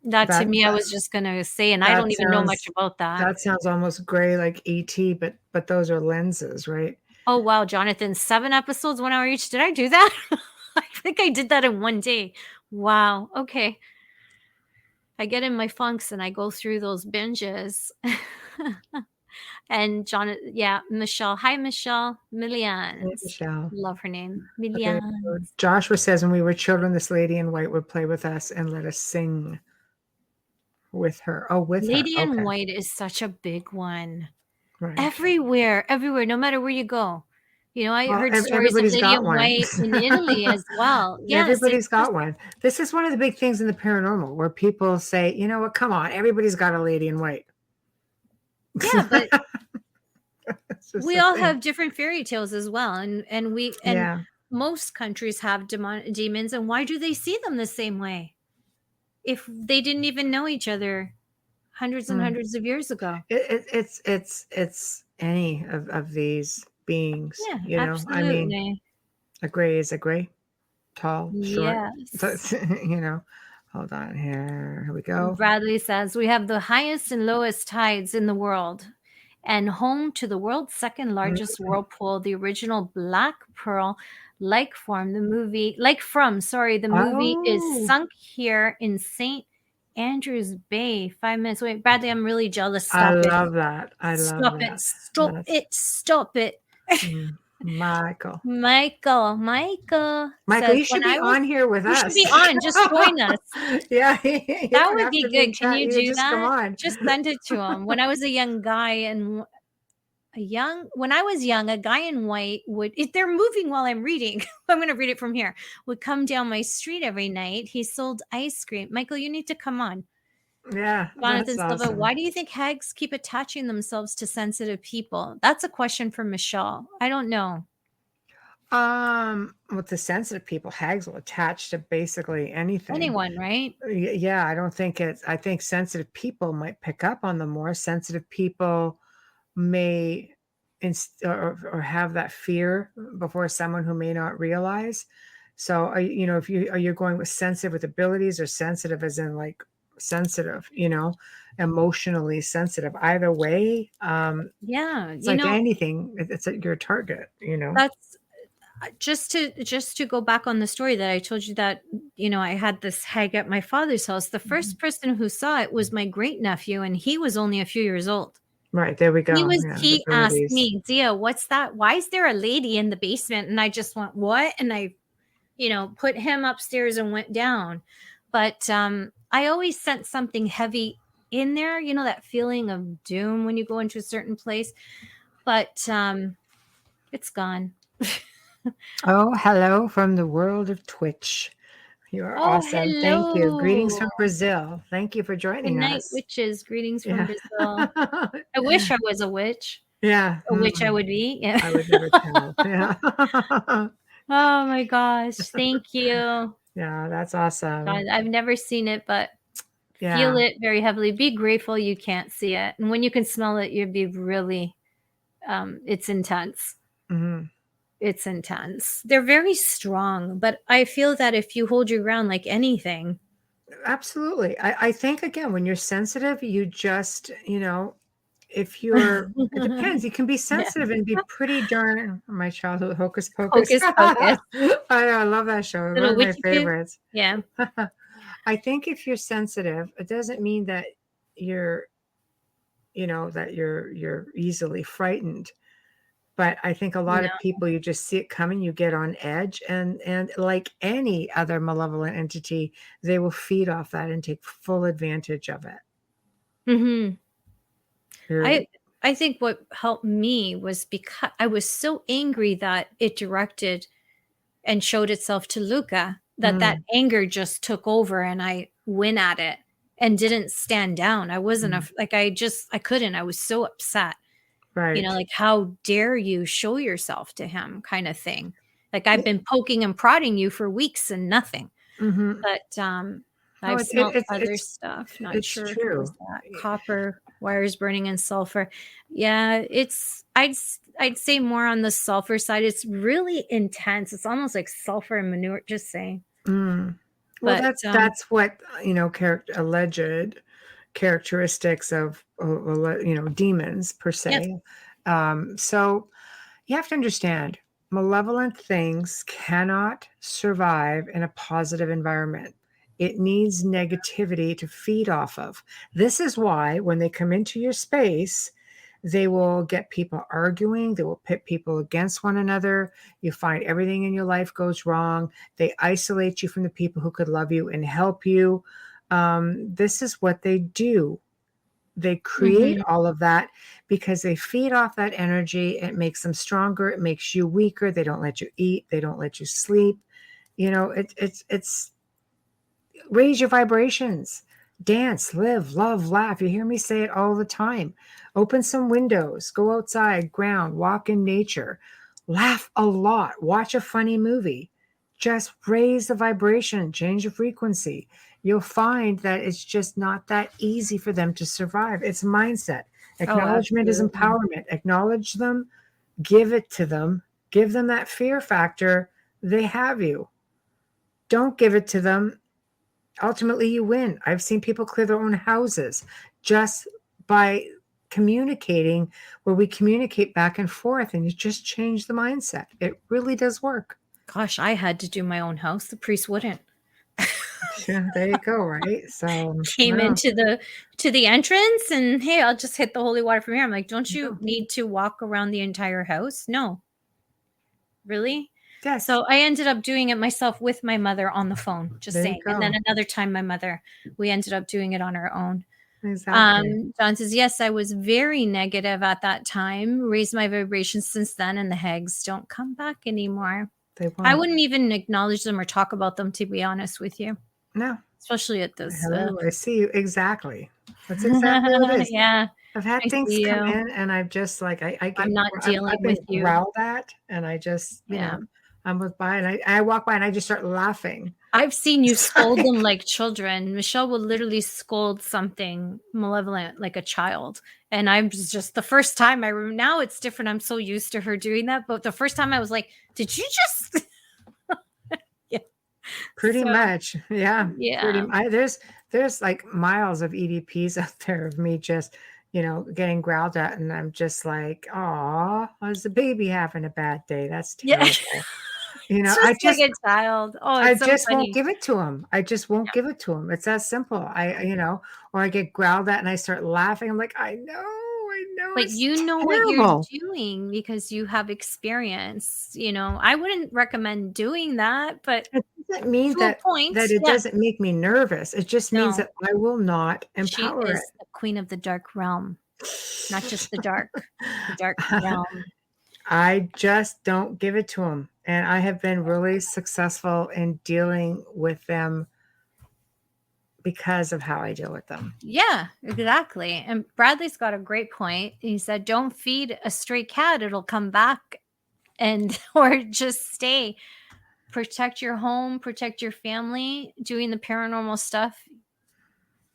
Speaker 3: That to me, I was just going to say, and I don't even know much about that.
Speaker 2: That sounds almost gray like ET, but those are lenses, right?
Speaker 3: Oh, wow, Jonathan, 7 episodes, 1 hour each. Did I do that? I think I did that in one day. Wow. Okay. I get in my funks and I go through those binges. And Michelle. Hi, Michelle. Millians.
Speaker 2: Hey, Michelle.
Speaker 3: Love her name. Millians.
Speaker 2: Okay. Joshua says, when we were children, this lady in white would play with us and let us sing with her. Oh, with
Speaker 3: Lady
Speaker 2: her.
Speaker 3: in White is such a big one.
Speaker 2: Right.
Speaker 3: Everywhere, no matter where you go. I heard stories of Lady in White in Italy as well. Yes,
Speaker 2: everybody's got one. This is one of the big things in the paranormal where people say, you know what, come on, everybody's got a Lady in White.
Speaker 3: Yeah, but
Speaker 2: just
Speaker 3: we
Speaker 2: the
Speaker 3: all
Speaker 2: thing.
Speaker 3: have different fairy tales as well, and
Speaker 2: Yeah.
Speaker 3: most countries have demons, and why do they see them the same way if they didn't even know each other hundreds and
Speaker 2: Mm.
Speaker 3: hundreds of years ago?
Speaker 2: It's any of these beings,
Speaker 3: Yeah,
Speaker 2: you know. I mean,
Speaker 3: absolutely.
Speaker 2: a gray is a gray, tall, short. So
Speaker 3: Yes.
Speaker 2: it's, you know. Hold on here. Here we go.
Speaker 3: Bradley says we have the highest and lowest tides in the world and home to the world's second largest
Speaker 2: Mm.
Speaker 3: whirlpool, the original Black Pearl Lake form. The movie is
Speaker 2: Oh,
Speaker 3: sunk here in St. Andrews Bay, 5 minutes away. Bradley, I'm really jealous.
Speaker 2: I
Speaker 3: Stop it.
Speaker 2: love that. I love
Speaker 3: Stop it.
Speaker 2: that.
Speaker 3: Stop
Speaker 2: That's
Speaker 3: it. Stop it.
Speaker 2: Michael.
Speaker 3: Michael
Speaker 2: Michael,
Speaker 3: says,
Speaker 2: you should be on here with
Speaker 3: you should be
Speaker 2: us.
Speaker 3: on. Just join us.
Speaker 2: Yeah, you
Speaker 3: That
Speaker 2: don't
Speaker 3: would
Speaker 2: have
Speaker 3: be
Speaker 2: to be in
Speaker 3: good. Can
Speaker 2: chat.
Speaker 3: you
Speaker 2: You
Speaker 3: do
Speaker 2: just come
Speaker 3: that?
Speaker 2: on.
Speaker 3: Just send it to him. When I was a young guy and when I was young, a guy in white would, if they're moving while I'm reading, I'm going to read it from here, would come down my street every night. He sold ice cream. Michael, you need to come on.
Speaker 2: Yeah, that's
Speaker 3: Jonathan Silva,
Speaker 2: awesome.
Speaker 3: why do you think hags keep attaching themselves to sensitive people? That's a question for Michelle. I don't know.
Speaker 2: With the sensitive people, hags will attach to basically anything.
Speaker 3: Anyone, right?
Speaker 2: Yeah, I don't think it's, I think sensitive people might pick up on them more. Sensitive people may or have that fear before someone who may not realize. So, you know, if you are you going with sensitive with abilities or sensitive as in like sensitive, you know, emotionally sensitive. Either way,
Speaker 3: Yeah.
Speaker 2: it's like anything. It's your target, you know.
Speaker 3: That's just to go back on the story that I told you that, I had this hag at my father's house. The first person who saw it was my great nephew, and he was only a few years old.
Speaker 2: Right, there we go. Yeah, the
Speaker 3: He asked
Speaker 2: abilities.
Speaker 3: me, Dia, what's that? Why is there a lady in the basement? And I just went, what? And I, put him upstairs and went down. But I always sensed something heavy in there, that feeling of doom when you go into a certain place. But it's gone.
Speaker 2: Oh, hello from the world of Twitch. You are
Speaker 3: Oh,
Speaker 2: awesome. Thank you. Greetings
Speaker 3: hello.
Speaker 2: from Brazil. Thank you for
Speaker 3: Good
Speaker 2: joining
Speaker 3: night,
Speaker 2: us.
Speaker 3: witches. Greetings from
Speaker 2: Yeah.
Speaker 3: Brazil. I wish I was a witch.
Speaker 2: Yeah.
Speaker 3: A witch I would be. Yeah.
Speaker 2: I would never tell. Yeah.
Speaker 3: Oh my gosh. Thank you.
Speaker 2: Yeah, that's awesome.
Speaker 3: God, I've never seen it, but feel
Speaker 2: Yeah.
Speaker 3: it very heavily. Be grateful you can't see it. And when you can smell it, you'd be really, it's intense.
Speaker 2: Mhm.
Speaker 3: It's intense. They're very strong, but I feel that if you hold your ground like anything,
Speaker 2: Absolutely. I think again, when you're sensitive, you just, you know, if you're, it depends. You can be
Speaker 3: yeah,
Speaker 2: sensitive and be pretty darn my childhood hocus pocus.
Speaker 3: hocus pocus,
Speaker 2: I know, I love that show. One
Speaker 3: little
Speaker 2: of my
Speaker 3: witchy poo.
Speaker 2: favorites.
Speaker 3: Yeah.
Speaker 2: I think if you're sensitive, it doesn't mean that you're, you know, that you're easily frightened. But I think a lot
Speaker 3: No.
Speaker 2: of people, you just see it coming, you get on edge, and like any other malevolent entity, they will feed off that and take full advantage of it.
Speaker 3: Hmm.
Speaker 2: You're,
Speaker 3: I think what helped me was because I was so angry that it directed and showed itself to Luca that
Speaker 2: mm,
Speaker 3: anger just took over and I went at it and didn't stand down. I wasn't
Speaker 2: mm,
Speaker 3: I couldn't. I was so upset.
Speaker 2: right.
Speaker 3: Like how dare you show yourself to him kind of thing. Like I've
Speaker 2: Yeah,
Speaker 3: been poking and prodding you for weeks and nothing.
Speaker 2: mhm.
Speaker 3: But
Speaker 2: No,
Speaker 3: I've smelt other stuff. Not
Speaker 2: it's
Speaker 3: sure if it was
Speaker 2: true.
Speaker 3: that copper wires burning and sulfur. Yeah, I'd say more on the sulfur side. It's really intense. It's almost like sulfur and manure. Just saying.
Speaker 2: Mm. Well,
Speaker 3: But
Speaker 2: that's what, you know, alleged characteristics of, you know, demons per
Speaker 3: yep.
Speaker 2: se. So you have to understand, malevolent things cannot survive in a positive environment. It needs negativity to feed off of. This is why when they come into your space, they will get people arguing, they will pit people against one another. You find everything in your life goes wrong. They isolate you from the people who could love you and help you. This is what they do. They create
Speaker 3: Hmm.
Speaker 2: all of that because they feed off that energy. It makes them stronger. It makes you weaker. They don't let you eat. They don't let you sleep. You know, it's raise your vibrations. Dance, live, love, laugh. You hear me say it all the time. Open some windows, go outside, ground, walk in nature, laugh a lot, watch a funny movie. Just raise the vibration, change the frequency. You'll find that it's just not that easy for them to survive. It's mindset.
Speaker 3: Oh,
Speaker 2: Acknowledgement is
Speaker 3: absolutely.
Speaker 2: empowerment. Acknowledge them, give it to them, give them that fear factor. They have you. Don't give it to them. Ultimately, you win. I've seen people clear their own houses just by communicating, where we communicate back and forth, and you just change the mindset. It really does work.
Speaker 3: Gosh, I had to do my own house. The priest wouldn't.
Speaker 2: Yeah, there you go. Right. So,
Speaker 3: Came
Speaker 2: no,
Speaker 3: into the entrance and, hey, I'll just hit the holy water from here. I'm like, don't you
Speaker 2: no.
Speaker 3: need to walk around the entire house? No. Really?
Speaker 2: Yes,
Speaker 3: So I ended up doing it myself with my mother on the phone, just
Speaker 2: there you
Speaker 3: saying. And then
Speaker 2: go.
Speaker 3: another time we ended up doing it on our own.
Speaker 2: Exactly.
Speaker 3: John says, yes, I was very negative at that time, raised my vibrations since then, and the hags don't come back anymore.
Speaker 2: They
Speaker 3: I
Speaker 2: won't.
Speaker 3: wouldn't even acknowledge them or talk about them, to be honest with you,
Speaker 2: No.
Speaker 3: especially at this.
Speaker 2: Hello. I see you. Exactly. That's exactly what it is.
Speaker 3: Yeah,
Speaker 2: I've had
Speaker 3: I
Speaker 2: things
Speaker 3: see
Speaker 2: come
Speaker 3: you.
Speaker 2: in, and I've just like I
Speaker 3: I'm
Speaker 2: get
Speaker 3: not dealing
Speaker 2: I've
Speaker 3: with
Speaker 2: been
Speaker 3: you.
Speaker 2: growled at, and I just
Speaker 3: Yeah.
Speaker 2: I'm with by, and I walk by and I just start laughing.
Speaker 3: I've seen you
Speaker 2: It's
Speaker 3: scold
Speaker 2: like,
Speaker 3: them like children. Michelle will literally scold something malevolent like a child. And I'm just the first time I remember, now it's different. I'm so used to her doing that. But the first time I was like, did you just? Yeah.
Speaker 2: pretty
Speaker 3: So,
Speaker 2: much, yeah. Pretty.
Speaker 3: yeah.
Speaker 2: There's like miles of EVPs out there of me just getting growled at, and I'm just like, oh, is the baby having a bad day? That's
Speaker 3: Yeah.
Speaker 2: terrible. You know,
Speaker 3: Just like a child. Oh,
Speaker 2: I
Speaker 3: it's so
Speaker 2: just won't
Speaker 3: funny.
Speaker 2: give it to him. I just won't give it to him. It's that simple. Or I get growled at and I start laughing. I'm like, I know,
Speaker 3: But
Speaker 2: it's
Speaker 3: you know what you're
Speaker 2: terrible.
Speaker 3: doing because you have experience. I wouldn't recommend doing that, but
Speaker 2: It doesn't mean
Speaker 3: to a point,
Speaker 2: that it
Speaker 3: yeah.
Speaker 2: doesn't make me nervous. It just means
Speaker 3: No,
Speaker 2: that I will not
Speaker 3: she
Speaker 2: empower
Speaker 3: is the queen of the dark realm, not just the dark
Speaker 2: it.
Speaker 3: realm.
Speaker 2: I just don't give it to him. And I have been really successful in dealing with them because of how I deal with them.
Speaker 3: Yeah, exactly. And Bradley's got a great point. He said, don't feed a stray cat, it'll come back and or just stay. Protect your home, protect your family, doing the paranormal stuff.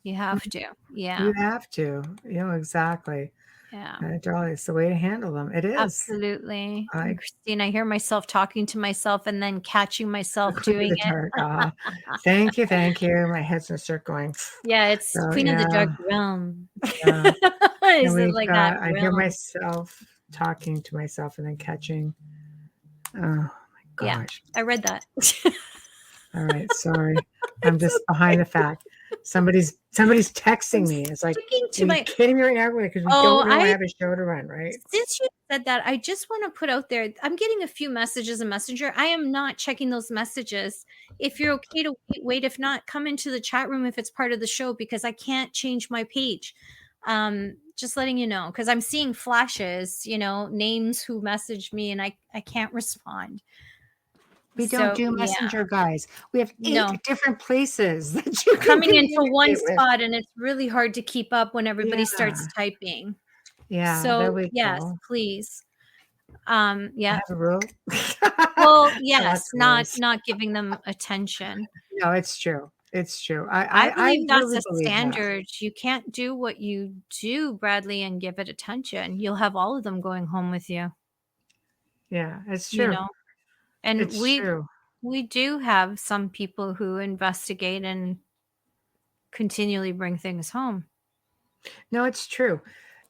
Speaker 3: You have to.
Speaker 2: You
Speaker 3: Yeah.
Speaker 2: have to, exactly.
Speaker 3: Yeah.
Speaker 2: Darling, it's the way to handle them. It is.
Speaker 3: Absolutely. And
Speaker 2: I
Speaker 3: Christine, I hear myself talking to myself and then catching
Speaker 2: the
Speaker 3: myself
Speaker 2: queen of
Speaker 3: doing
Speaker 2: the
Speaker 3: it.
Speaker 2: dark. Thank you, thank you. My head's gonna start going.
Speaker 3: Yeah, it's
Speaker 2: So
Speaker 3: Queen of the Dark
Speaker 2: yeah,
Speaker 3: Realm.
Speaker 2: yeah. And
Speaker 3: Is it
Speaker 2: we've
Speaker 3: like that
Speaker 2: got. I hear
Speaker 3: realm?
Speaker 2: myself talking to myself and then catching. Oh my
Speaker 3: Yeah,
Speaker 2: gosh.
Speaker 3: I read that.
Speaker 2: All right, sorry. I'm
Speaker 3: It's
Speaker 2: just
Speaker 3: okay.
Speaker 2: behind the fact. Somebody's
Speaker 3: I'm
Speaker 2: texting me. It's like,
Speaker 3: sticking
Speaker 2: are
Speaker 3: to
Speaker 2: you
Speaker 3: my
Speaker 2: kidding me right now? Because we
Speaker 3: oh,
Speaker 2: don't know I have a show to run, right?
Speaker 3: since you said that, I just want to put out there, I'm getting a few messages in Messenger. I am not checking those messages. If you're okay to wait. If not, come into the chat room if it's part of the show because I can't change my page. Just letting you know because I'm seeing flashes, names who messaged me and I can't respond.
Speaker 2: We don't
Speaker 3: So
Speaker 2: do
Speaker 3: yeah,
Speaker 2: messenger, guys. We have 8
Speaker 3: no.
Speaker 2: different places that you can
Speaker 3: Coming into one
Speaker 2: communicate with.
Speaker 3: spot and it's really hard to keep up when everybody starts
Speaker 2: Yeah.
Speaker 3: typing.
Speaker 2: Yeah, there
Speaker 3: So
Speaker 2: we
Speaker 3: yes,
Speaker 2: go.
Speaker 3: please.
Speaker 2: I
Speaker 3: Yeah.
Speaker 2: have a rule.
Speaker 3: Well, yes,
Speaker 2: Lots of
Speaker 3: not
Speaker 2: rules.
Speaker 3: not giving them attention.
Speaker 2: No, it's true. It's true.
Speaker 3: I
Speaker 2: I
Speaker 3: believe that's
Speaker 2: really
Speaker 3: a
Speaker 2: believe that.
Speaker 3: standard. You can't do what you do, Bradley, and give it attention. You'll have all of them going home with you,
Speaker 2: Yeah, it's
Speaker 3: you
Speaker 2: true.
Speaker 3: know. And
Speaker 2: It's true.
Speaker 3: we do have some people who investigate and continually bring things home.
Speaker 2: No, it's true.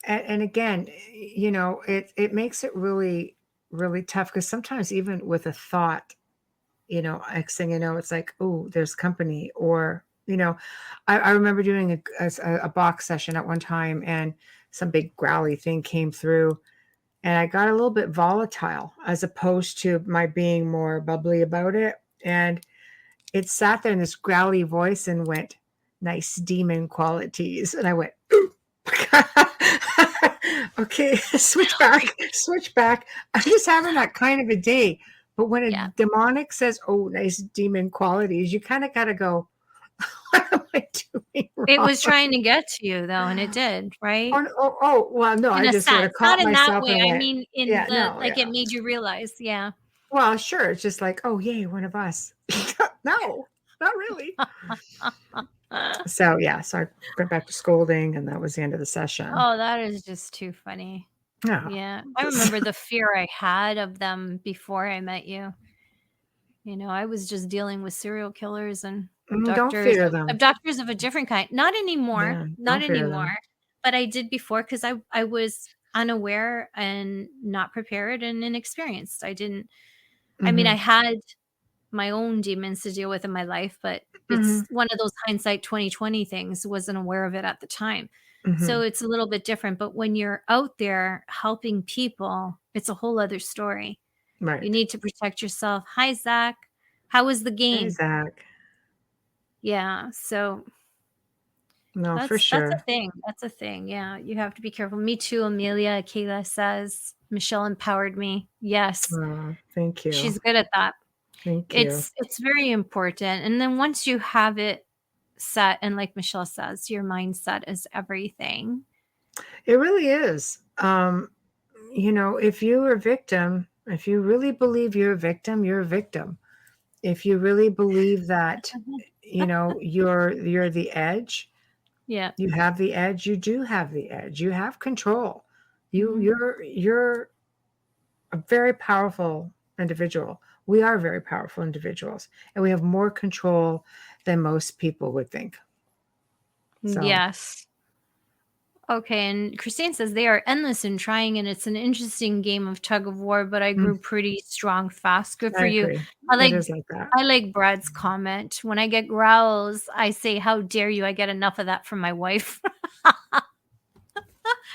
Speaker 2: And again, it makes it really, really tough because sometimes even with a thought, next thing you know, it's like, oh, there's company. Or, I remember doing a box session at one time and some big growly thing came through and I got a little bit volatile as opposed to my being more bubbly about it. And it sat there in this growly voice and went, nice demon qualities. And I went, okay, switch back, switch back. I'm just having that kind of a day. But when a
Speaker 3: Yeah.
Speaker 2: demonic says, oh, nice demon qualities, you kind of got to go, What am I doing
Speaker 3: It
Speaker 2: wrong?
Speaker 3: was trying to get to you though, and it did, right?
Speaker 2: Well, no,
Speaker 3: In
Speaker 2: I
Speaker 3: a
Speaker 2: just sort of
Speaker 3: sense, not
Speaker 2: caught
Speaker 3: in that
Speaker 2: myself
Speaker 3: way.
Speaker 2: and
Speaker 3: I
Speaker 2: went,
Speaker 3: mean, in
Speaker 2: yeah,
Speaker 3: the
Speaker 2: no,
Speaker 3: like it
Speaker 2: yeah.
Speaker 3: made you realize, yeah.
Speaker 2: Well, sure. It's just like, oh, yay, one of us. No, not really. So, yeah, so I went back to scolding, and that was the end of the session.
Speaker 3: Oh, that is just too funny.
Speaker 2: Yeah.
Speaker 3: Yeah. I remember the fear I had of them before I met you. You know, I was just dealing with serial killers and
Speaker 2: Don't fear them.
Speaker 3: abductors of a different kind. Not anymore.
Speaker 2: Yeah,
Speaker 3: Not
Speaker 2: don't fear
Speaker 3: anymore.
Speaker 2: them.
Speaker 3: But I did before because I was unaware and not prepared and inexperienced. I mean, I
Speaker 2: Mhm.
Speaker 3: had my own demons to deal with in my life, but it's
Speaker 2: Mhm.
Speaker 3: one of those hindsight 2020 things, wasn't aware of it at the time. So
Speaker 2: Mhm.
Speaker 3: it's a little bit different, but when you're out there helping people, it's a whole other story. You
Speaker 2: Right.
Speaker 3: need to protect yourself. Hi, Zach. How was the
Speaker 2: Hey,
Speaker 3: game?
Speaker 2: Zach.
Speaker 3: Yeah, so
Speaker 2: No, for
Speaker 3: that's a
Speaker 2: sure.
Speaker 3: thing. That's a thing. Yeah, you have to be careful. Me too, Amelia. Kayla says Michelle empowered me. Yes,
Speaker 2: Thank you.
Speaker 3: she's good at that.
Speaker 2: Thank you.
Speaker 3: It's very important. And then once you have it set, and like Michelle says, your mindset is everything.
Speaker 2: It really is. If you're a victim, if you really believe you're a victim, you're a victim. If you really believe that, you're the edge,
Speaker 3: Yeah.
Speaker 2: you have the edge, you do have the edge. You have control. You
Speaker 3: Mhm.
Speaker 2: you're a very powerful individual. We are very powerful individuals, and we have more control than most people would think. So,
Speaker 3: Yes. Okay, and Christine says they are endless in trying, and it's an interesting game of tug of war. But I
Speaker 2: mm,
Speaker 3: grew pretty strong fast. Good for
Speaker 2: I
Speaker 3: you.
Speaker 2: agree.
Speaker 3: I
Speaker 2: It
Speaker 3: like
Speaker 2: is like that.
Speaker 3: I like Brad's comment. When I get growls, I say, "How dare you?" I get enough of that from my wife.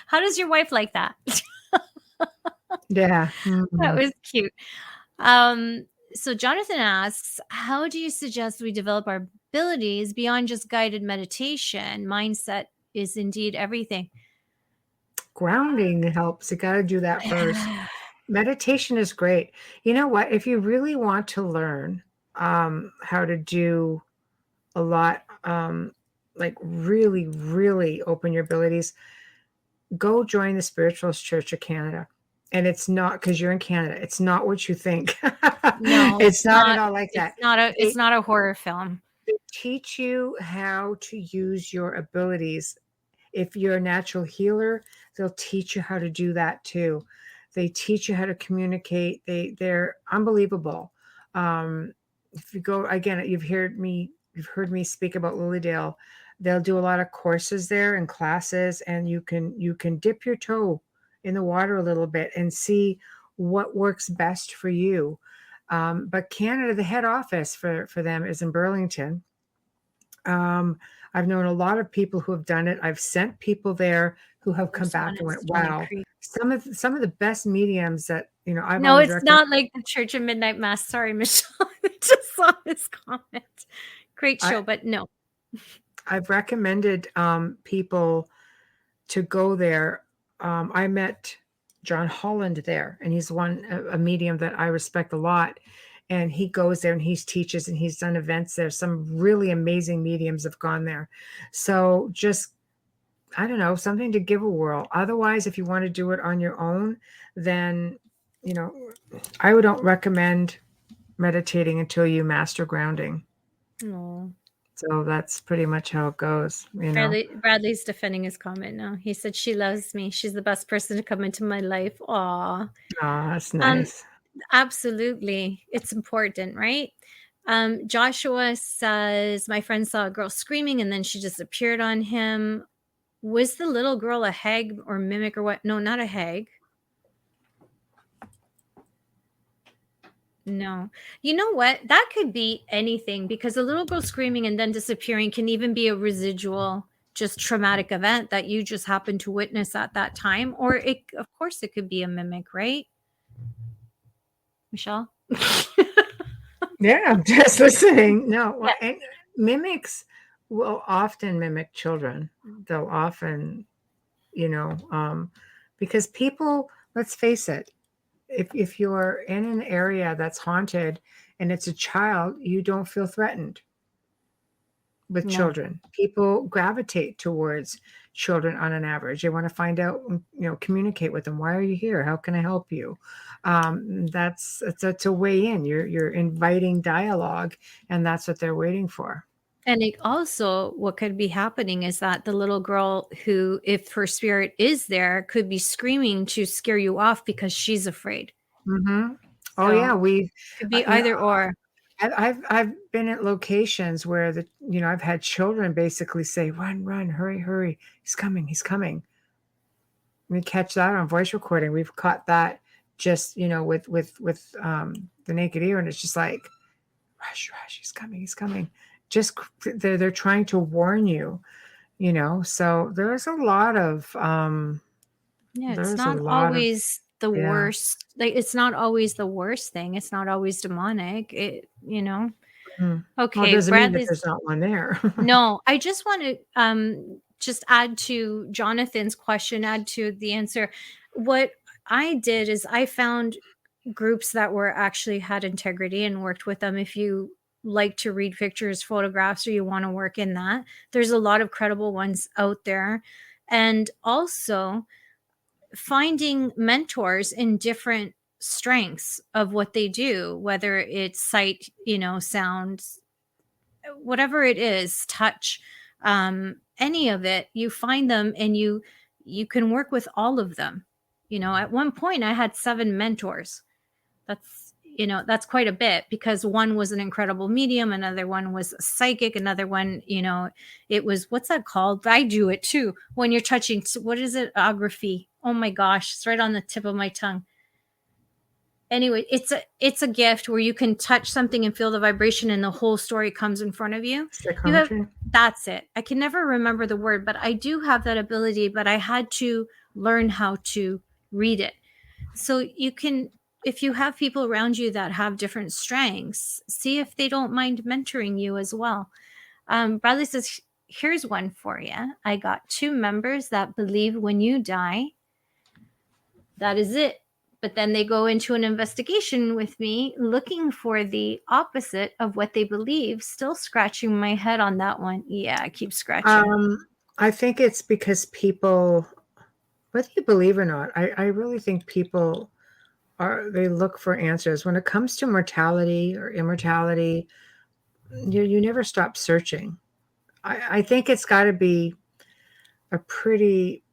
Speaker 3: How does your wife like that?
Speaker 2: Yeah.
Speaker 3: That
Speaker 2: Mhm.
Speaker 3: was cute. Um, so Jonathan asks, how do you suggest we develop our abilities beyond just guided meditation? Mindset is indeed everything.
Speaker 2: Grounding helps. You got to do that first. Meditation is great. You know what? If you really want to learn how to do a lot, like really, really open your abilities, go join the Spiritualist Church of Canada. And it's not because you're in Canada. It's not what you think.
Speaker 3: No,
Speaker 2: It's not at all like that.
Speaker 3: it's not a horror film.
Speaker 2: They teach you how to use your abilities. If you're a natural healer, they'll teach you how to do that too. They teach you how to communicate. They're unbelievable. If you go again, you've heard me speak about Lilydale. They'll do a lot of courses there and classes, and you can dip your toe in the water a little bit and see what works best for you. But Canada, the head office for them is in Burlington. um, I've known a lot of people who have done it. I've sent people there who have come
Speaker 3: First one
Speaker 2: back and
Speaker 3: is
Speaker 2: went,
Speaker 3: Stoney
Speaker 2: "Wow!"
Speaker 3: Creek.
Speaker 2: Some of the best mediums that I've
Speaker 3: No,
Speaker 2: always
Speaker 3: it's
Speaker 2: recommended.
Speaker 3: not like the Church of Midnight Mass. Sorry, Michelle. I just saw this comment. Great
Speaker 2: I
Speaker 3: show, but no.
Speaker 2: I've recommended people to go there. I met John Holland there, and he's a medium that I respect a lot. And he goes there and he teaches and he's done events there. Some really amazing mediums have gone there. So just I don't know, something to give a whirl. Otherwise, if you want to do it on your own, then, you know, I don't recommend meditating until you master grounding.
Speaker 3: No.
Speaker 2: So that's pretty much how it goes.
Speaker 3: Bradley's defending his comment now. He said she loves me. She's the best person to come into my life. Aw.
Speaker 2: Oh, that's
Speaker 3: Um,
Speaker 2: nice.
Speaker 3: absolutely. It's important, right? Joshua says, my friend saw a girl screaming and then she just appeared on him. Was the little girl a hag or mimic or what? No, not a hag. No. You know what? That could be anything because a little girl screaming and then disappearing can even be a residual, just traumatic event that you just happened to witness at that time. Or of course, it could be a mimic, right? Michelle?
Speaker 2: Yeah, I'm just listening. No,
Speaker 3: Yeah.
Speaker 2: and mimics will often mimic children. They'll often, you know, because people, let's face it, if you're in an area that's haunted and it's a child, you don't feel threatened. with
Speaker 3: No.
Speaker 2: children. People gravitate towards children on an average. They want to find out, communicate with them. Why are you here? How can I help you? That's a way in. You're inviting dialogue, and that's what they're waiting for.
Speaker 3: And it also, what could be happening is that the little girl who, if her spirit is there, could be screaming to scare you off because she's afraid.
Speaker 2: Mm-hmm. Oh
Speaker 3: So
Speaker 2: yeah,
Speaker 3: it could be either or.
Speaker 2: I've been at locations where I've had children basically say, "Run, run, hurry, hurry! He's coming, he's coming." We catch that on voice recording. We've caught that just with the naked ear, and it's just like, rush, rush, he's coming, he's coming. Just they're trying to warn you, So there's a lot of
Speaker 3: Yeah, it's
Speaker 2: there's a
Speaker 3: not
Speaker 2: lot of
Speaker 3: always the
Speaker 2: yeah.
Speaker 3: worst. Like, it's not always the worst thing. It's not always demonic.
Speaker 2: Mm. Well, it
Speaker 3: Okay,
Speaker 2: doesn't mean that
Speaker 3: Bradley's.
Speaker 2: there's not one there.
Speaker 3: No, I just want to just add to Jonathan's question, add to the answer. What I did is I found groups that were actually had integrity and worked with them. If you like to read pictures, photographs, or you want to work in that, there's a lot of credible ones out there. And also finding mentors in different strengths of what they do, whether it's sight, sound, whatever it is, touch, any of it, you find them and you can work with all of them. At one point I had 7 mentors. That's quite a bit, because one was an incredible medium, another one was a psychic, another one, it was, what's that called? I do it too. When you're touching, what is it? Ography. Oh my gosh, it's right on the tip of my tongue. Anyway, it's a gift where you can touch something and feel the vibration and the whole story comes in front of you. That's it. I can never remember the word, but I do have that ability, but I had to learn how to read it. So you can, if you have people around you that have different strengths, see if they don't mind mentoring you as well. Bradley says, here's one for you. I got 2 members that believe when you die, that is it. But then they go into an investigation with me looking for the opposite of what they believe. Still scratching my head on that one. Yeah, I keep scratching.
Speaker 2: I think it's because people, whether you believe or not, I really think people they look for answers. When it comes to mortality or immortality, you never stop searching. I think it's got to be a pretty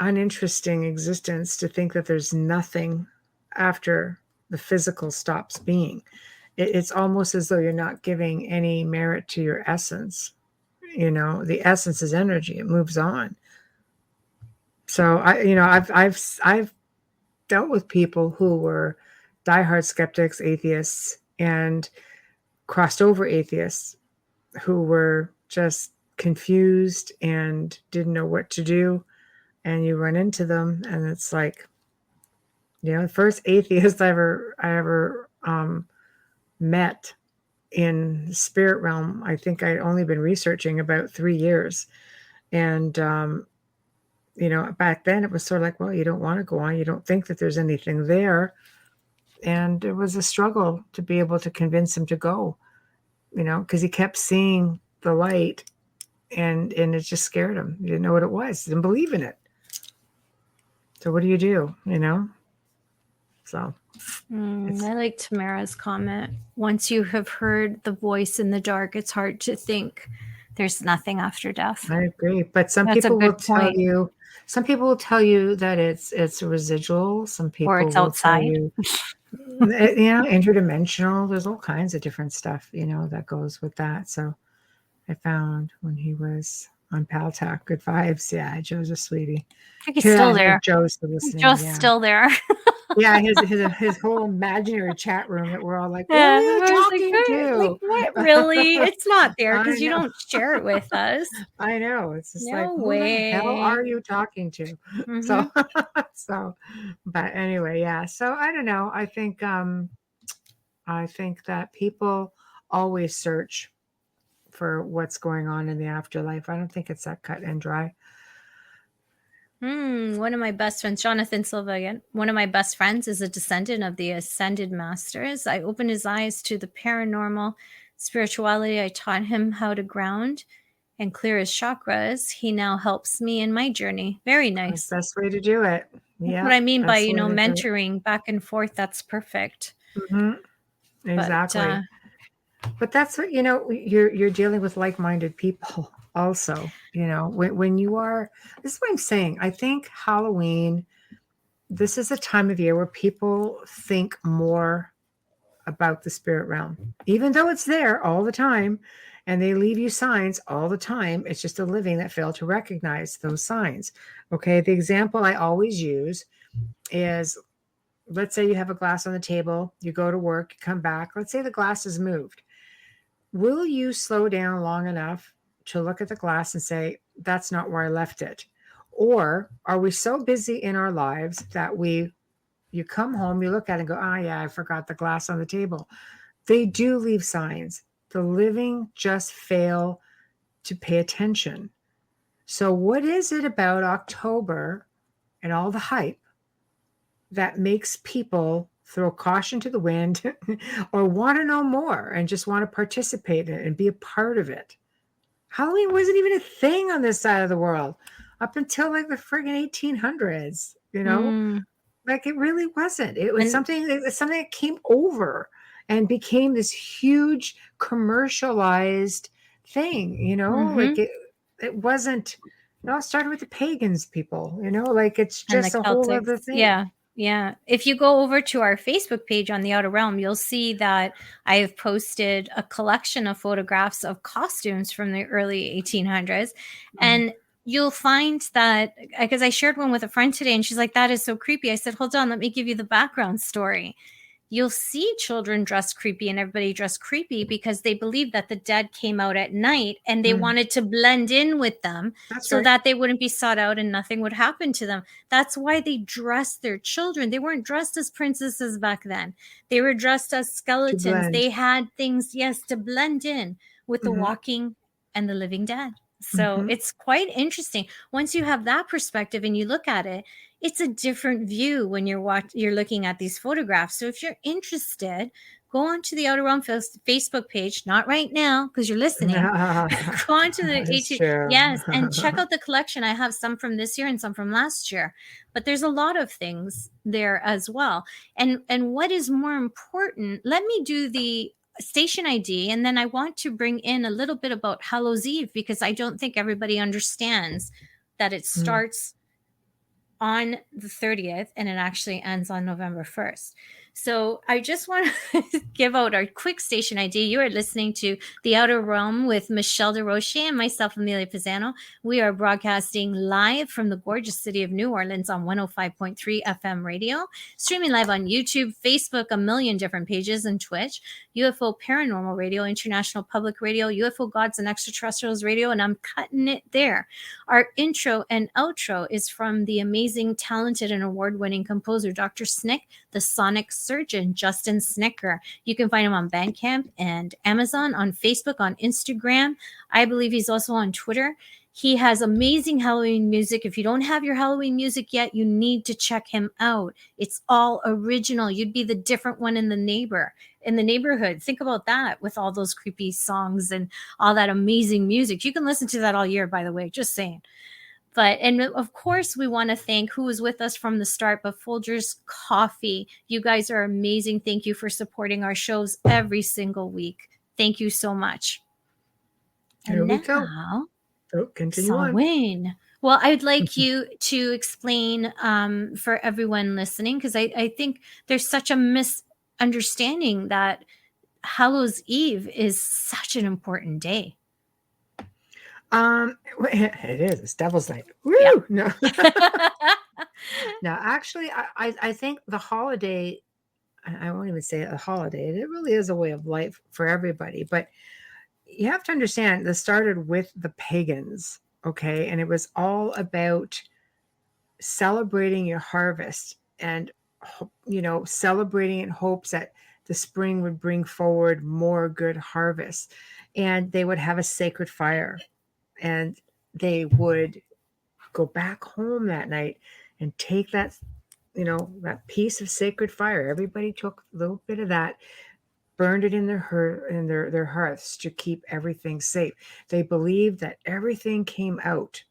Speaker 2: uninteresting existence to think that there's nothing after the physical stops being. It's almost as though you're not giving any merit to your essence. The essence is energy; it moves on. So I've dealt with people who were diehard skeptics, atheists, and crossed over atheists who were just confused and didn't know what to do. And you run into them, and it's like, the first atheist I ever met in the spirit realm, I think I'd only been researching about 3 years. And, back then it was sort of like, well, you don't want to go on. You don't think that there's anything there. And it was a struggle to be able to convince him to go, because he kept seeing the light and it just scared him. He didn't know what it was. He didn't believe in it. So what do you do, So
Speaker 3: I like Tamara's comment. Once you have heard the voice in the dark, it's hard to think there's nothing after death.
Speaker 2: I agree. But some people will tell you that it's residual. Some people
Speaker 3: or it's
Speaker 2: will
Speaker 3: outside.
Speaker 2: tell you, interdimensional. There's all kinds of different stuff, that goes with that. So I found when he was on Paltalk, good vibes. Yeah, Joe's a sweetie.
Speaker 3: I think he's still there.
Speaker 2: Joe's listening.
Speaker 3: Joe's still there.
Speaker 2: Yeah, his whole imaginary chat room that we're all like, what are you talking to?
Speaker 3: What, really? It's not there because you don't share it with us.
Speaker 2: I know. It's just
Speaker 3: No
Speaker 2: like,
Speaker 3: way.
Speaker 2: who the hell are you talking to?
Speaker 3: Mm-hmm.
Speaker 2: So, but anyway, yeah. So I don't know. I think that people always search for what's going on in the afterlife. I don't think it's that cut and dry.
Speaker 3: One of my best friends, Jonathan Silva again, one of my best friends is a descendant of the Ascended Masters. I opened his eyes to the paranormal spirituality. I taught him how to ground and clear his chakras. He now helps me in my journey. Very
Speaker 2: That's
Speaker 3: nice.
Speaker 2: the best way to do it.
Speaker 3: That's
Speaker 2: Yeah,
Speaker 3: what I mean by,
Speaker 2: that's the way to do it.
Speaker 3: mentoring back and forth. That's perfect. But
Speaker 2: Exactly. But that's what, you're dealing with like-minded people also, when you are, this is what I'm saying. I think Halloween, this is a time of year where people think more about the spirit realm, even though it's there all the time and they leave you signs all the time. It's just a living that fail to recognize those signs. Okay. The example I always use is, let's say you have a glass on the table, you go to work, you come back, let's say the glass is moved. Will you slow down long enough to look at the glass and say, that's not where I left it? Or are we so busy in our lives that you come home, you look at it and go, oh yeah, I forgot the glass on the table. They do leave signs. The living just fail to pay attention. So what is it about October and all the hype that makes people throw caution to the wind or want to know more and just want to participate in it and be a part of it? Halloween wasn't even a thing on this side of the world up until like the friggin' 1800s, like it really wasn't. It was
Speaker 3: And
Speaker 2: something that came over and became this huge commercialized thing, like it wasn't, it all started with the pagans people, like it's
Speaker 3: and the
Speaker 2: just a whole
Speaker 3: Celtics.
Speaker 2: other thing.
Speaker 3: Yeah. Yeah. If you go over to our Facebook page on the Outer Realm, you'll see that I have posted a collection of photographs of costumes from the early 1800s. And you'll find that, because I shared one with a friend today and she's like, that is so creepy. I said, hold on, let me give you the background story. You'll see children dressed creepy and everybody dressed creepy because they believe that the dead came out at night and they wanted to blend in with them.
Speaker 2: That's
Speaker 3: so
Speaker 2: right.
Speaker 3: that they wouldn't be sought out and nothing would happen to them. That's why they dressed their children. They weren't dressed as princesses back then. They were dressed as skeletons.
Speaker 2: blend.
Speaker 3: They had things, yes, to blend in with the walking and the living dead. So it's quite interesting. Once you have that perspective and you look at it, it's a different view when you're looking at these photographs. So if you're interested, go onto the Outer Realm Facebook page. Not right now because you're listening. Go onto the 18. Yes, and check out the collection. I have some from this year and some from last year. But there's a lot of things there as well. And what is more important? Let me do the station ID, and then I want to bring in a little bit about Hallows Eve because I don't think everybody understands that it starts on the 30th and it actually ends on November 1st. So I just want to give out our quick station ID. You are listening to The Outer Realm with Michelle Desrochers and myself, Amelia Pisano. We are broadcasting live from the gorgeous city of New Orleans on 105.3 FM radio, streaming live on YouTube, Facebook, a million different pages, and Twitch, UFO Paranormal Radio, International Public Radio, UFO Gods and Extraterrestrials Radio, and I'm cutting it there. Our intro and outro is from the amazing, talented, and award-winning composer, Dr. Snick, the Sonic Surgeon, Justin Snicker. You can find him on Bandcamp and Amazon, on Facebook, on Instagram. I believe he's also on Twitter. He has amazing Halloween music. If you don't have your Halloween music yet, you need to check him out. It's all original. You'd be the different one in the neighborhood. Think about that with all those creepy songs and all that amazing music. You can listen to that all year, by the way, just saying. And of course, we want to thank who was with us from the start, but Folgers Coffee. You guys are amazing. Thank you for supporting our shows every single week. Thank you so much.
Speaker 2: Here we go. Oh, continue on.
Speaker 3: Wayne. Well, I'd like you to explain for everyone listening, because I think there's such a misunderstanding that Hallows Eve is such an important day.
Speaker 2: It is. It's Devil's Night. Woo!
Speaker 3: Yep.
Speaker 2: No. No, actually, I think the holiday, I won't even say a holiday. It really is a way of life for everybody. But you have to understand, this started with the pagans, okay? And it was all about celebrating your harvest and, celebrating in hopes that the spring would bring forward more good harvests. And they would have a sacred fire. And they would go back home that night and take that, that piece of sacred fire. Everybody took a little bit of that, burned it in their hearths to keep everything safe. They believed that everything came out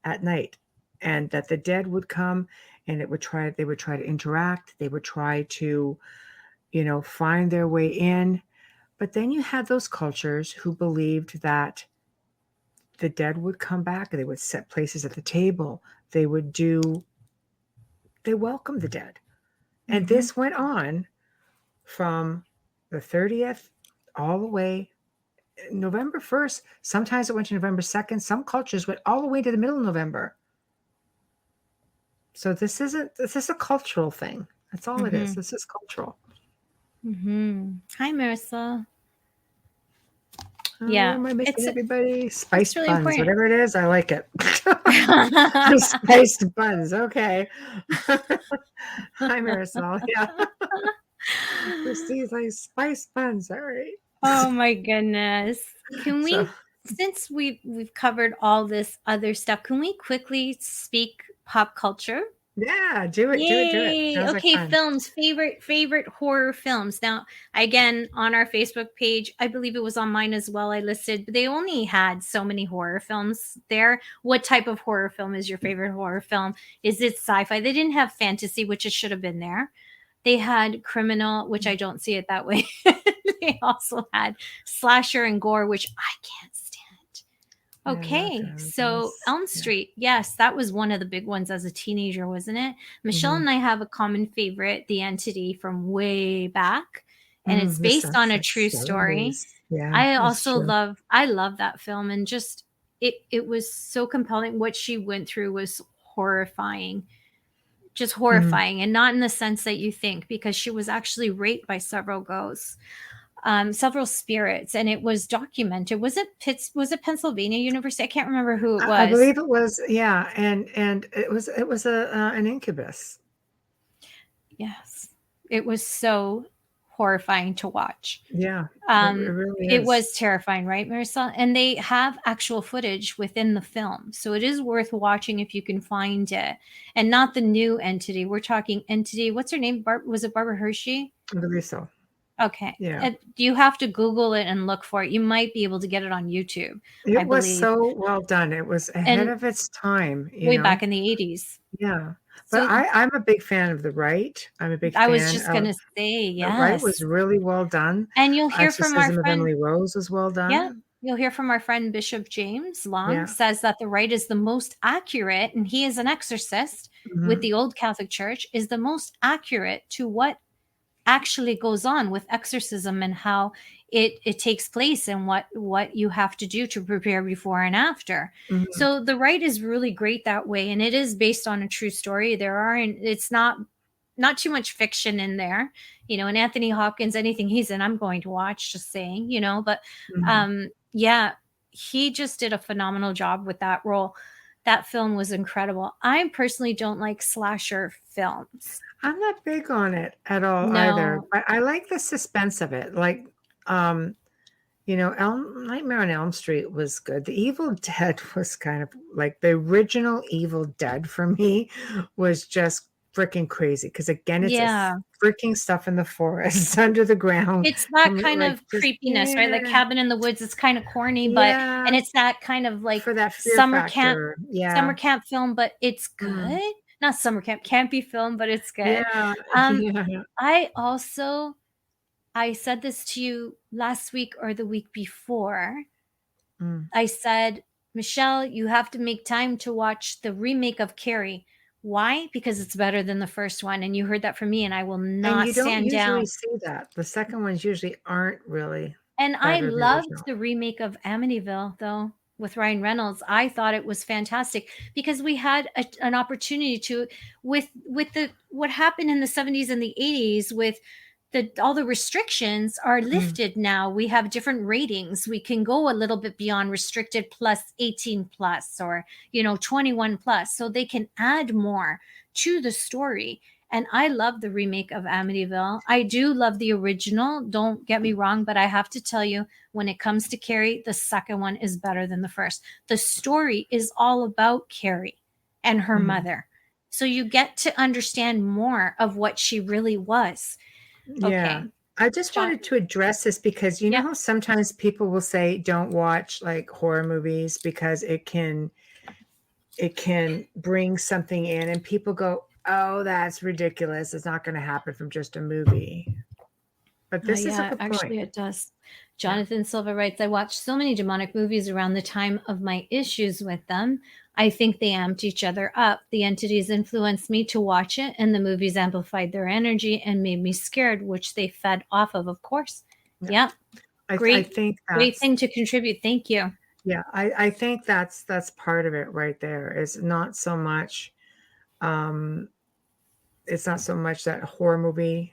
Speaker 2: at night, and that the dead would come, and they would try to interact. They would try to, find their way in. But then you had those cultures who believed that the dead would come back, and they would set places at the table. They welcomed the dead. And
Speaker 3: Mm-hmm.
Speaker 2: this went on from the 30th all the way November 1st. Sometimes it went to November 2nd. Some cultures went all the way to the middle of November. So this is a cultural thing. That's all it is.
Speaker 3: Mm-hmm.
Speaker 2: This is cultural.
Speaker 3: Mm-hmm. Hi, Marissa.
Speaker 2: Oh,
Speaker 3: Yeah,
Speaker 2: what am I making
Speaker 3: it's
Speaker 2: everybody? Spiced
Speaker 3: really
Speaker 2: buns,
Speaker 3: important.
Speaker 2: whatever it is, I like it. Spiced buns, okay. Hi, Marisol. Yeah. Christy's like spiced buns. All right.
Speaker 3: Oh my goodness. Can we,
Speaker 2: So
Speaker 3: since we've covered all this other stuff, can we quickly speak pop culture?
Speaker 2: yeah, do it.
Speaker 3: Yay.
Speaker 2: Sounds like
Speaker 3: Okay,
Speaker 2: fun.
Speaker 3: films, favorite horror films. Now, again, on our Facebook page, I believe it was on mine as well, I listed, but they only had so many horror films there. What type of horror film is your favorite horror film? Is it sci-fi? They didn't have fantasy, which it should have been there. They had criminal, which I don't see it that way. They also had slasher and gore, which I can't stand. Okay, so Elm Street, yes, that was one of the big ones as a teenager, wasn't it? Michelle and I have a common favorite, The Entity, from way back, and it's based on a true story.
Speaker 2: Yeah,
Speaker 3: I
Speaker 2: that's
Speaker 3: also
Speaker 2: true.
Speaker 3: I love that film, and just it was so compelling. What she went through was horrifying, just horrifying, and not in the sense that you think, because she was actually raped by several ghosts, several spirits, and it was documented. Was it Pennsylvania University? I can't remember who it
Speaker 2: I
Speaker 3: was.
Speaker 2: believe it was, yeah, and it was an incubus.
Speaker 3: Yes, it was so horrifying to watch.
Speaker 2: Yeah, it really
Speaker 3: It
Speaker 2: is.
Speaker 3: was terrifying, right, Marissa? And they have actual footage within the film, so it is worth watching if you can find it. And not the new Entity. We're talking Entity. What's her name? Was it Barbara Hershey?
Speaker 2: I believe so.
Speaker 3: Okay.
Speaker 2: Yeah.
Speaker 3: You have to Google it and look for it. You might be able to get it on YouTube, I
Speaker 2: It was
Speaker 3: believe.
Speaker 2: so well done. It was ahead
Speaker 3: And
Speaker 2: of its time,
Speaker 3: way back in the 80s.
Speaker 2: Yeah. But
Speaker 3: So
Speaker 2: I'm a big fan of The Right. I'm a big
Speaker 3: I was
Speaker 2: fan
Speaker 3: just
Speaker 2: of
Speaker 3: going to say,
Speaker 2: The Right was
Speaker 3: yes.
Speaker 2: really well done.
Speaker 3: And you'll hear from our
Speaker 2: Exorcism of
Speaker 3: friend,
Speaker 2: Emily Rose was well
Speaker 3: yeah,
Speaker 2: done.
Speaker 3: you'll hear from our friend Bishop James Long,
Speaker 2: Yeah.
Speaker 3: says that The Right is the most accurate, and he is an exorcist with the old Catholic Church, is the most accurate to what actually goes on with exorcism and how it takes place, and what you have to do to prepare before and after. So The Right is really great that way, and it is based on a true story. It's not too much fiction in there, and Anthony Hopkins, anything he's in, I'm going to watch, just saying, but yeah, he just did a phenomenal job with that role. That film was incredible. I personally don't like slasher films.
Speaker 2: I'm not big on it at all either,
Speaker 3: No.
Speaker 2: but I like the suspense of it. Like, Nightmare on Elm Street was good. The Evil Dead was kind of like the original Evil Dead for me was just freaking crazy. Because again, it's
Speaker 3: Yeah.
Speaker 2: freaking stuff in the forest, under the ground.
Speaker 3: It's that kind of creepiness, right? Like
Speaker 2: Yeah.
Speaker 3: Cabin in the Woods. It's kind of corny,
Speaker 2: Yeah.
Speaker 3: and it's that kind of like
Speaker 2: For that fear
Speaker 3: summer
Speaker 2: factor.
Speaker 3: summer camp film, but it's good. Not summer camp, campy film, but it's good.
Speaker 2: Yeah.
Speaker 3: I said this to you last week or the week before.
Speaker 2: Mm.
Speaker 3: I said, Michelle, you have to make time to watch the remake of Carrie. Why? Because it's better than the first one. And you heard that from me, and I will
Speaker 2: And
Speaker 3: not
Speaker 2: you don't
Speaker 3: stand
Speaker 2: usually
Speaker 3: down.
Speaker 2: see that. The second ones usually aren't really
Speaker 3: And I
Speaker 2: better than the
Speaker 3: loved
Speaker 2: original.
Speaker 3: the remake of Amityville, though, with Ryan Reynolds. I thought it was fantastic because we had an opportunity to, with what happened in the 70s and the 80s, with all the restrictions are lifted now. We have different ratings. We can go a little bit beyond restricted plus 18 plus, or 21 plus, so they can add more to the story. And I love the remake of Amityville. I do love the original, don't get me wrong, but I have to tell you, when it comes to Carrie, the second one is better than the first. The story is all about Carrie and her mother, so you get to understand more of what she really was.
Speaker 2: Yeah.
Speaker 3: Okay.
Speaker 2: I just
Speaker 3: John,
Speaker 2: wanted to address this because you know
Speaker 3: yeah.
Speaker 2: how sometimes people will say don't watch like horror movies because it can bring something in and people go, "Oh, that's ridiculous. It's not going to happen from just a movie." But this is a
Speaker 3: Yeah,
Speaker 2: good point.
Speaker 3: actually, it does.
Speaker 2: Yeah.
Speaker 3: Jonathan Silva writes, I watched so many demonic movies around the time of my issues with them. I think they amped each other up. The entities influenced me to watch it, and the movies amplified their energy and made me scared, which they fed off of course.
Speaker 2: Yeah.
Speaker 3: Yeah,
Speaker 2: I
Speaker 3: great,
Speaker 2: think
Speaker 3: great
Speaker 2: that's
Speaker 3: thing to contribute. Thank you.
Speaker 2: yeah, I think that's part of it right there. Um it's not so much that a horror movie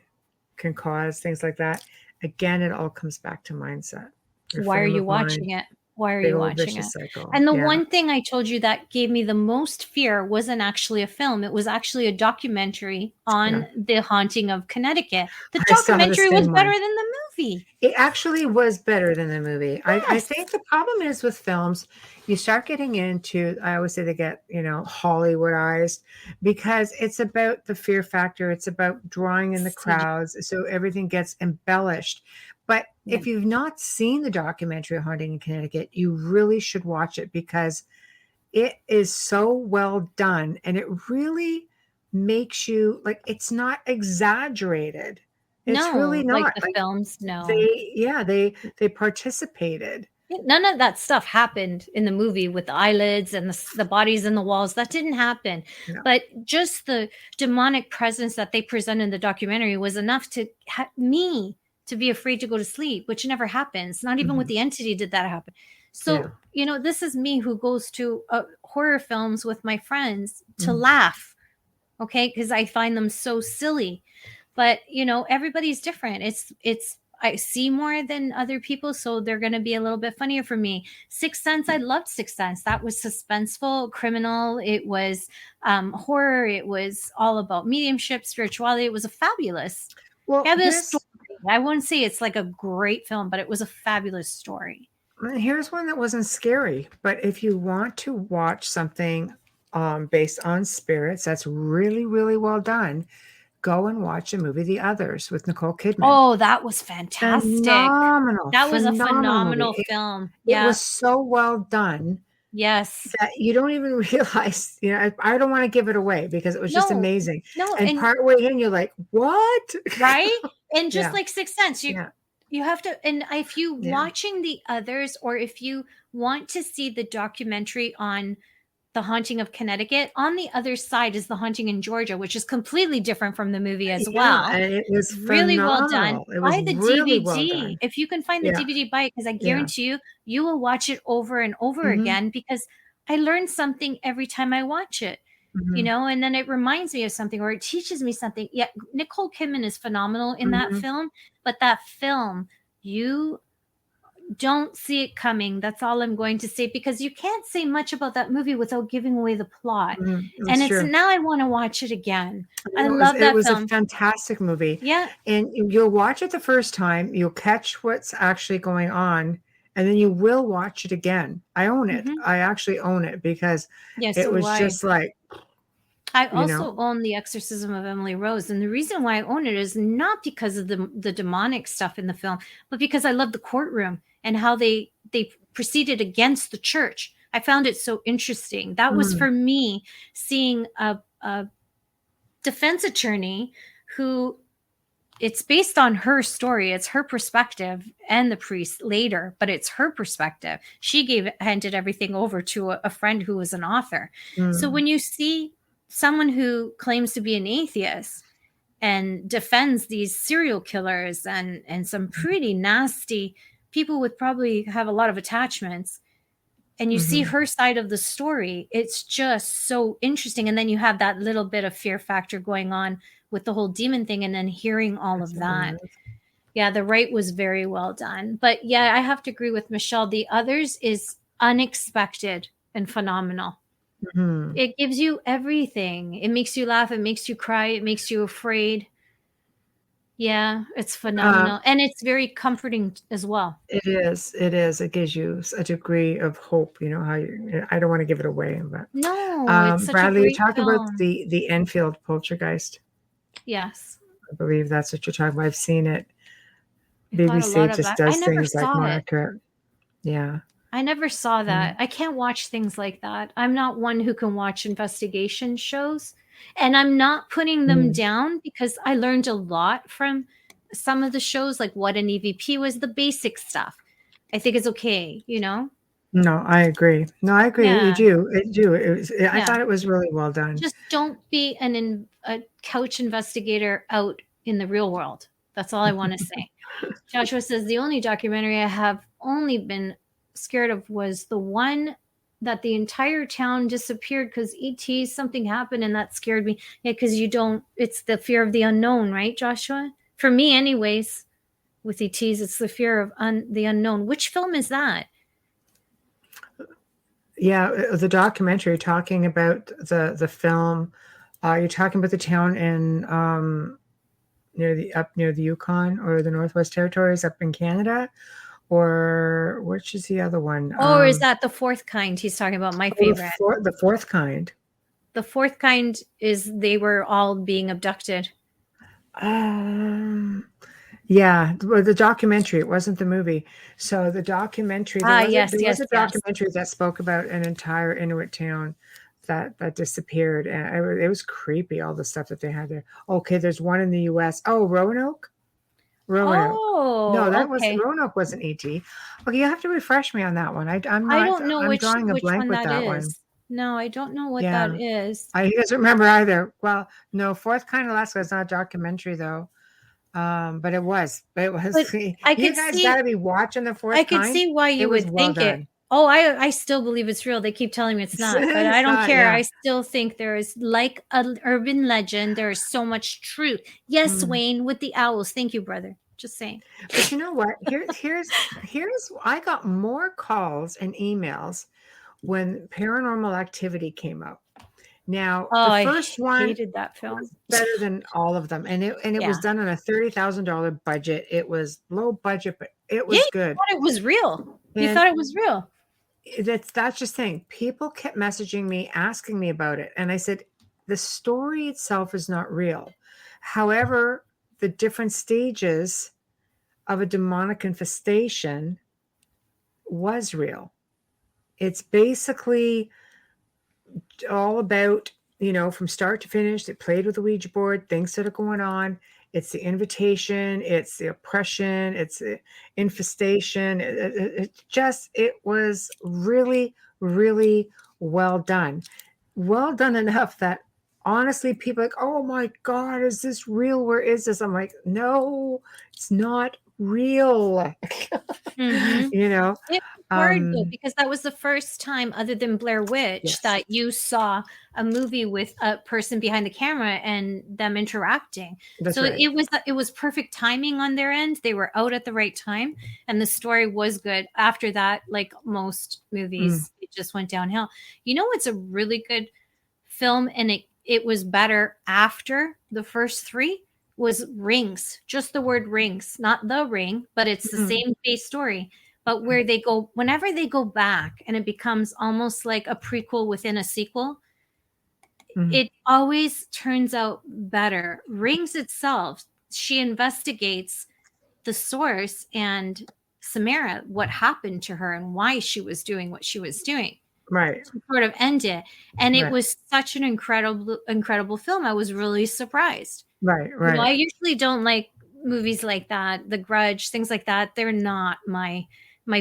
Speaker 2: can cause things like that. Again, it all comes back to mindset. Your
Speaker 3: Why are
Speaker 2: frame
Speaker 3: you
Speaker 2: of mind,
Speaker 3: watching it? Why are
Speaker 2: big
Speaker 3: you
Speaker 2: old
Speaker 3: watching it?
Speaker 2: vicious cycle.
Speaker 3: And the
Speaker 2: Yeah.
Speaker 3: one thing I told you that gave me the most fear wasn't actually a film. It was actually a documentary
Speaker 2: Yeah.
Speaker 3: on the haunting of Connecticut. The
Speaker 2: I saw the
Speaker 3: documentary was
Speaker 2: same
Speaker 3: better
Speaker 2: one.
Speaker 3: than the movie.
Speaker 2: It actually was better than the movie. I
Speaker 3: Yes.
Speaker 2: think the problem is with films, you start getting into, I always say they get, Hollywoodized because it's about the fear factor. It's about drawing in the
Speaker 3: CG.
Speaker 2: crowds. So everything gets embellished. But
Speaker 3: Yeah.
Speaker 2: if you've not seen the documentary Haunting in Connecticut, you really should watch it because it is so well done and it really makes you like, it's not exaggerated. It's really
Speaker 3: No, like
Speaker 2: not.
Speaker 3: the
Speaker 2: Like
Speaker 3: films, no.
Speaker 2: they participated.
Speaker 3: None of that stuff happened in the movie with the eyelids and the bodies in the walls. That didn't happen.
Speaker 2: Yeah.
Speaker 3: But just the demonic presence that they present in the documentary was enough to me to be afraid to go to sleep, which never happens. Not even with
Speaker 2: Mhm.
Speaker 3: the entity did that happen.
Speaker 2: Yeah.
Speaker 3: So, this is me who goes to horror films with my friends to
Speaker 2: Mhm.
Speaker 3: laugh, okay? Because I find them so silly. But, everybody's different. It's I see more than other people, so they're going to be a little bit funnier for me. Sixth Sense, I loved Sixth Sense. That was suspenseful, criminal. It was horror. It was all about mediumship, spirituality. It was a fabulous,
Speaker 2: Well,
Speaker 3: fabulous story. I wouldn't say it's like a great film, but it was a fabulous story.
Speaker 2: here's one that wasn't scary, but if you want to watch something based on spirits that's really, really well done, go and watch the movie The Others with Nicole Kidman.
Speaker 3: Oh, that was fantastic.
Speaker 2: Phenomenal,
Speaker 3: That was a
Speaker 2: phenomenal movie.
Speaker 3: phenomenal film.
Speaker 2: It
Speaker 3: Yeah.
Speaker 2: was so well done
Speaker 3: Yes.
Speaker 2: that you don't even realize, I don't want to give it away because it was just
Speaker 3: No.
Speaker 2: amazing.
Speaker 3: No.
Speaker 2: And partway in, you're like, what?
Speaker 3: Right? And just
Speaker 2: Yeah.
Speaker 3: like Sixth Sense,
Speaker 2: Yeah.
Speaker 3: you have to, and if you
Speaker 2: Yeah.
Speaker 3: watching The Others, or if you want to see the documentary on The Haunting of Connecticut, on the other side is The Haunting in Georgia, which is completely different from the movie as well.
Speaker 2: And it was
Speaker 3: Really well done.
Speaker 2: phenomenal. It was
Speaker 3: Buy the
Speaker 2: really
Speaker 3: DVD.
Speaker 2: well done.
Speaker 3: If you can find the
Speaker 2: Yeah.
Speaker 3: DVD, buy it, because I
Speaker 2: Yeah.
Speaker 3: guarantee you will watch it over and over
Speaker 2: Mhm.
Speaker 3: again, because I learn something every time I watch it.
Speaker 2: Mhm.
Speaker 3: And then it reminds me of something, or it teaches me something. Yeah, Nicole Kidman is phenomenal in that
Speaker 2: Mhm.
Speaker 3: film, but that film, you don't see it coming. That's all I'm going to say, because you can't say much about that movie without giving away the plot.
Speaker 2: Mhm.
Speaker 3: And
Speaker 2: That's true.
Speaker 3: now I want to watch it again. I
Speaker 2: It
Speaker 3: love that
Speaker 2: was a
Speaker 3: film.
Speaker 2: fantastic movie.
Speaker 3: Yeah.
Speaker 2: And you'll watch it the first time, you'll catch what's actually going on, and then you will watch it again. I own it.
Speaker 3: Mhm.
Speaker 2: I actually own it because
Speaker 3: Yes,
Speaker 2: it was just like,
Speaker 3: I also own The Exorcism of Emily Rose, and the reason why I own it is not because of the demonic stuff in the film, but because I love the courtroom and how they proceeded against the church. I found it so interesting. That was for me, seeing a defense attorney who, it's based on her story. It's her perspective, and the priest later, but it's her perspective. She handed everything over to a friend who was an author. So when you see someone who claims to be an atheist and defends these serial killers and some pretty nasty people with probably have a lot of attachments, and you see her side of the story, it's just so interesting. And then you have that little bit of fear factor going on with the whole demon thing, and then hearing all of that. Yeah, the right was very well done. But yeah, I have to agree with Michelle. The Others is unexpected and phenomenal. It gives you everything. It makes you laugh. It makes you cry. It makes you afraid. Yeah, it's phenomenal. And it's very comforting as well.
Speaker 2: It is. It is. It gives you a degree of hope. I don't want to give it away, but
Speaker 3: No, it's such
Speaker 2: Bradley,
Speaker 3: a
Speaker 2: you're
Speaker 3: great
Speaker 2: talking about
Speaker 3: film.
Speaker 2: the Enfield poltergeist.
Speaker 3: Yes.
Speaker 2: I believe that's what you're talking about. I've seen it.
Speaker 3: It got a lot
Speaker 2: BBC
Speaker 3: of
Speaker 2: just
Speaker 3: that. I
Speaker 2: does
Speaker 3: never
Speaker 2: things like
Speaker 3: saw
Speaker 2: more
Speaker 3: it.
Speaker 2: accurate. Yeah.
Speaker 3: I never saw that.
Speaker 2: Mm.
Speaker 3: I can't watch things like that. I'm not one who can watch investigation shows. And I'm not putting them
Speaker 2: Mm.
Speaker 3: down because I learned a lot from some of the shows, like what an EVP was, the basic stuff. I think it's okay, you know?
Speaker 2: No, I agree. No, I agree. You
Speaker 3: Yeah.
Speaker 2: do. It do. I
Speaker 3: Yeah.
Speaker 2: thought it was really well done.
Speaker 3: Just don't be a couch investigator out in the real world. That's all I want to say. Joshua says the only documentary I have only been scared of was the one that the entire town disappeared because ET something happened and that scared me. Yeah, because you don't. It's the fear of the unknown, right, Joshua? For me, anyways, with ETs, it's the fear of the unknown. Which film is that?
Speaker 2: Yeah, the documentary talking about the film. You're talking about the town in near the Yukon or the Northwest Territories up in Canada, or which is the other one?
Speaker 3: Or is that the fourth kind? He's talking about my favorite.
Speaker 2: The fourth kind.
Speaker 3: The fourth kind is they were all being abducted.
Speaker 2: Yeah, the documentary. It wasn't the movie. So the documentary. There was a documentary that spoke about an entire Inuit town that disappeared, and it was creepy. All the stuff that they had there. Okay, there's one in the U.S. Oh, Roanoke. Roanoke.
Speaker 3: Oh,
Speaker 2: No, that
Speaker 3: okay.
Speaker 2: Roanoke wasn't ET. Okay, you have to refresh me on that one. I'm not.
Speaker 3: I don't know
Speaker 2: I'm
Speaker 3: which
Speaker 2: drawing a blank
Speaker 3: one
Speaker 2: with
Speaker 3: that
Speaker 2: one.
Speaker 3: is. No, I don't know what
Speaker 2: Yeah.
Speaker 3: that is.
Speaker 2: He doesn't remember either. Well, no, Fourth Kind of Alaska is not a documentary though. But it was. But you guys got to be watching the Fourth
Speaker 3: I
Speaker 2: Kind.
Speaker 3: could see why you would think it. Oh, I still believe it's real. They keep telling me it's not, but I don't care. Yeah. I still think there is, like an urban legend, there is so much truth. Yes, Wayne, with the owls. Thank you, brother. Just saying.
Speaker 2: But you know what? Here's I got more calls and emails when Paranormal Activity came out. Now, the first one,
Speaker 3: I hated that film.
Speaker 2: Was better than all of them, and it was done on a $30,000 budget. It was low budget, but it was good.
Speaker 3: You thought it was real. You thought it was real.
Speaker 2: That's just thing. People kept messaging me, asking me about it, and I said, the story itself is not real. However, the different stages of a demonic infestation was real. It's basically all about, from start to finish. It played with the Ouija board, things that are going on. It's the invitation, it's the oppression, it's the infestation. It was really, really well done. Well done enough that honestly, people are like, oh my God, is this real? Where is this? I'm like, no, it's not real.
Speaker 3: It hard because that was the first time, other than Blair Witch, that you saw a movie with a person behind the camera and them interacting. That's right. It was perfect timing on their end. They were out at the right time, and the story was good. After that, like most movies, it just went downhill. You know what's a really good film, and it was better after the first three, was Rings. Just the word Rings, not The Ring, but it's the same base story. But where they go, whenever they go back and it becomes almost like a prequel within a sequel, it always turns out better. Rings itself, she investigates the source and Samara, what happened to her and why she was doing what she was doing.
Speaker 2: Right.
Speaker 3: To sort of end it. And it was such an incredible film. I was really surprised.
Speaker 2: Right.
Speaker 3: I usually don't like movies like that, The Grudge, things like that. They're not my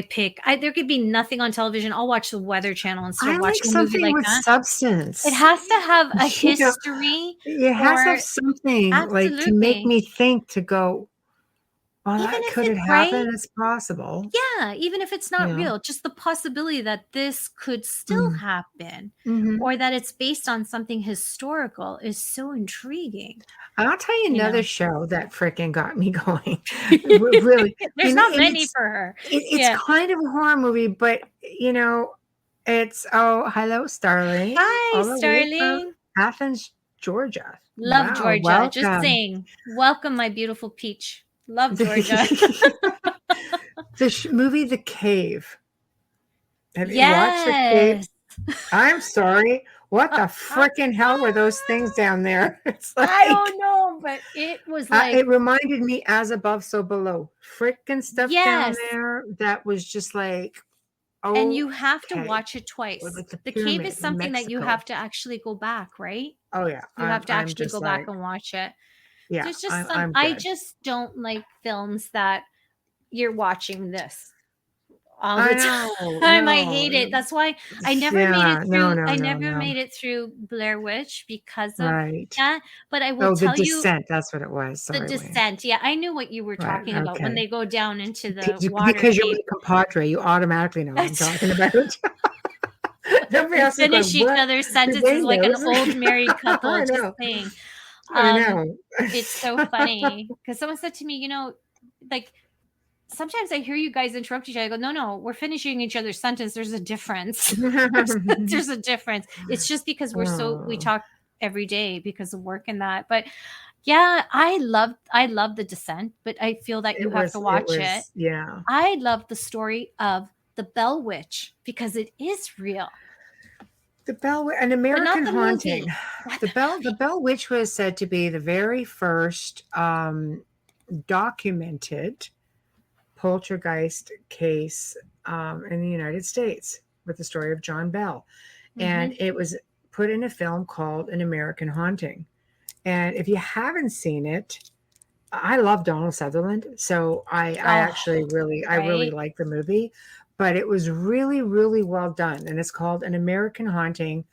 Speaker 3: pick. There could be nothing on television. I'll watch the Weather Channel instead of watching a movie like that.
Speaker 2: Substance.
Speaker 3: It has to have a history.
Speaker 2: It has to have something like to make me think, to go, well,
Speaker 3: even
Speaker 2: that
Speaker 3: if
Speaker 2: could
Speaker 3: it's
Speaker 2: happen. It's possible.
Speaker 3: Yeah, even if it's not real, just the possibility that this could still happen, or that it's based on something historical, is so intriguing.
Speaker 2: I'll tell you another show that freaking got me going. Really,
Speaker 3: there's not many for her.
Speaker 2: It's kind of a horror movie, but it's hello, Starling.
Speaker 3: Hi, Starling.
Speaker 2: Athens, Georgia.
Speaker 3: Love Georgia. Welcome. Just saying, welcome, my beautiful peach. Love Georgia.
Speaker 2: The movie The Cave. Have you watched The Cave? I'm sorry. What the freaking hell were those things down there? It's like,
Speaker 3: I don't know, But it was like,
Speaker 2: it reminded me As Above, So Below. Frickin' stuff down
Speaker 3: yes.
Speaker 2: there that was just like,
Speaker 3: And you have to
Speaker 2: okay.
Speaker 3: watch it
Speaker 2: Or
Speaker 3: twice.
Speaker 2: like the
Speaker 3: The cave is
Speaker 2: pyramid in
Speaker 3: something that you
Speaker 2: Mexico.
Speaker 3: have to actually go back, right?
Speaker 2: Oh yeah,
Speaker 3: You have to
Speaker 2: I'm
Speaker 3: actually
Speaker 2: just
Speaker 3: go back
Speaker 2: like,
Speaker 3: and watch it.
Speaker 2: yeah,
Speaker 3: There's just some,
Speaker 2: I'm
Speaker 3: I
Speaker 2: good.
Speaker 3: just don't like films that you're watching this all the
Speaker 2: I know,
Speaker 3: time. I
Speaker 2: no,
Speaker 3: hate it. That's why I never made it
Speaker 2: yeah, no,
Speaker 3: through.
Speaker 2: no,
Speaker 3: I
Speaker 2: no,
Speaker 3: never
Speaker 2: no.
Speaker 3: made it through Blair Witch because of
Speaker 2: Right.
Speaker 3: that. But I will
Speaker 2: Oh, The
Speaker 3: tell you,
Speaker 2: Descent. That's what it was.
Speaker 3: the
Speaker 2: Sorry, Wayne.
Speaker 3: descent. Yeah, I knew what you were
Speaker 2: Right.
Speaker 3: talking about when
Speaker 2: Okay.
Speaker 3: they go down into the water
Speaker 2: Because you're
Speaker 3: cave.
Speaker 2: my compadre, you automatically know what I'm talking about. Nobody
Speaker 3: We
Speaker 2: else is going,
Speaker 3: finish each
Speaker 2: what?
Speaker 3: other's
Speaker 2: Because
Speaker 3: sentences
Speaker 2: Wayne
Speaker 3: like an
Speaker 2: knows.
Speaker 3: old married couple.
Speaker 2: I
Speaker 3: Just
Speaker 2: know.
Speaker 3: saying.
Speaker 2: I know.
Speaker 3: It's so funny because someone said to me, like sometimes I hear you guys interrupt each other. I go, no, we're finishing each other's sentence. There's a difference. There's a difference. It's just because we
Speaker 2: Oh,
Speaker 3: talk every day because of work and that. But yeah, I love The Descent, but I feel that you have to watch it.
Speaker 2: yeah.
Speaker 3: I love the story of the Bell Witch because it is real.
Speaker 2: An American
Speaker 3: the
Speaker 2: Haunting.
Speaker 3: movie. Not
Speaker 2: The Bell Witch was said to be the very first documented poltergeist case in the United States, with the story of John Bell. And it was put in a film called An American Haunting. And if you haven't seen it, I love Donald Sutherland, so I actually really like the movie. But it was really, really well done, and it's called An American Haunting.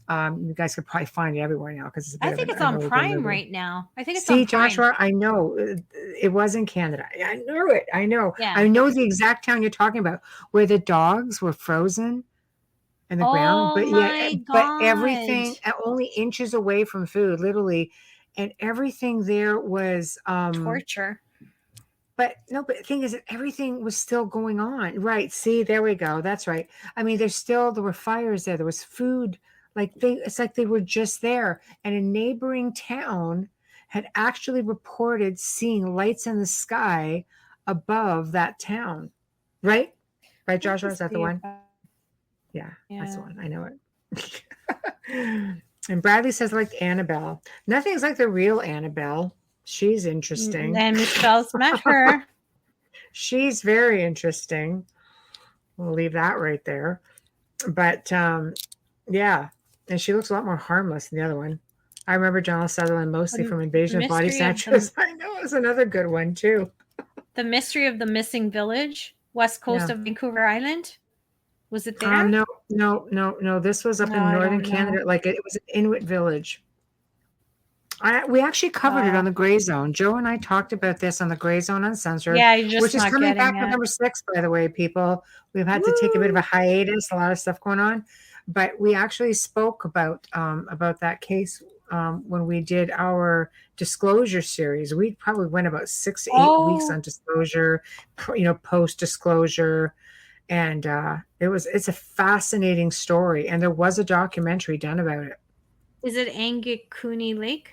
Speaker 2: You guys could probably find it everywhere now because it's a bit
Speaker 3: I think
Speaker 2: of
Speaker 3: it's
Speaker 2: an
Speaker 3: on
Speaker 2: older
Speaker 3: Prime
Speaker 2: movie.
Speaker 3: right now. I think it's
Speaker 2: See,
Speaker 3: on Prime.
Speaker 2: Joshua, I know it was in Canada. I knew it. I know.
Speaker 3: Yeah.
Speaker 2: I know the exact town you're talking about, where the dogs were frozen in the ground,
Speaker 3: Oh my
Speaker 2: but
Speaker 3: God.
Speaker 2: everything only inches away from food, literally, and everything there was
Speaker 3: torture.
Speaker 2: But the thing is that everything was still going on. Right. See, there we go. That's right. I mean, there were fires there. There was food. It's like they were just there. And a neighboring town had actually reported seeing lights in the sky above that town. Right? Right, Joshua? Is that the one? Yeah, that's the one. I know it. And Bradley says, like Annabelle. Nothing's like the real Annabelle. She's interesting.
Speaker 3: And Michelle's met her.
Speaker 2: She's very interesting. We'll leave that right there. But yeah, and she looks a lot more harmless than the other one. I remember Donald Sutherland mostly from Invasion of Body Snatchers. I know, it was another good one too.
Speaker 3: The Mystery of the Missing Village, west coast of Vancouver Island. Was it there?
Speaker 2: No. This was up in northern Canada. Like it was an Inuit village. We actually covered it on the Gray Zone. Joe and I talked about this on the Gray Zone Uncensored, which is coming back November 6th, by the way, people. We've had to take a bit of a hiatus, a lot of stuff going on, but we actually spoke about that case when we did our disclosure series. We probably went about 6 to 8 weeks on disclosure, post disclosure, and it's a fascinating story, and there was a documentary done about it.
Speaker 3: Is it Angakuni Lake?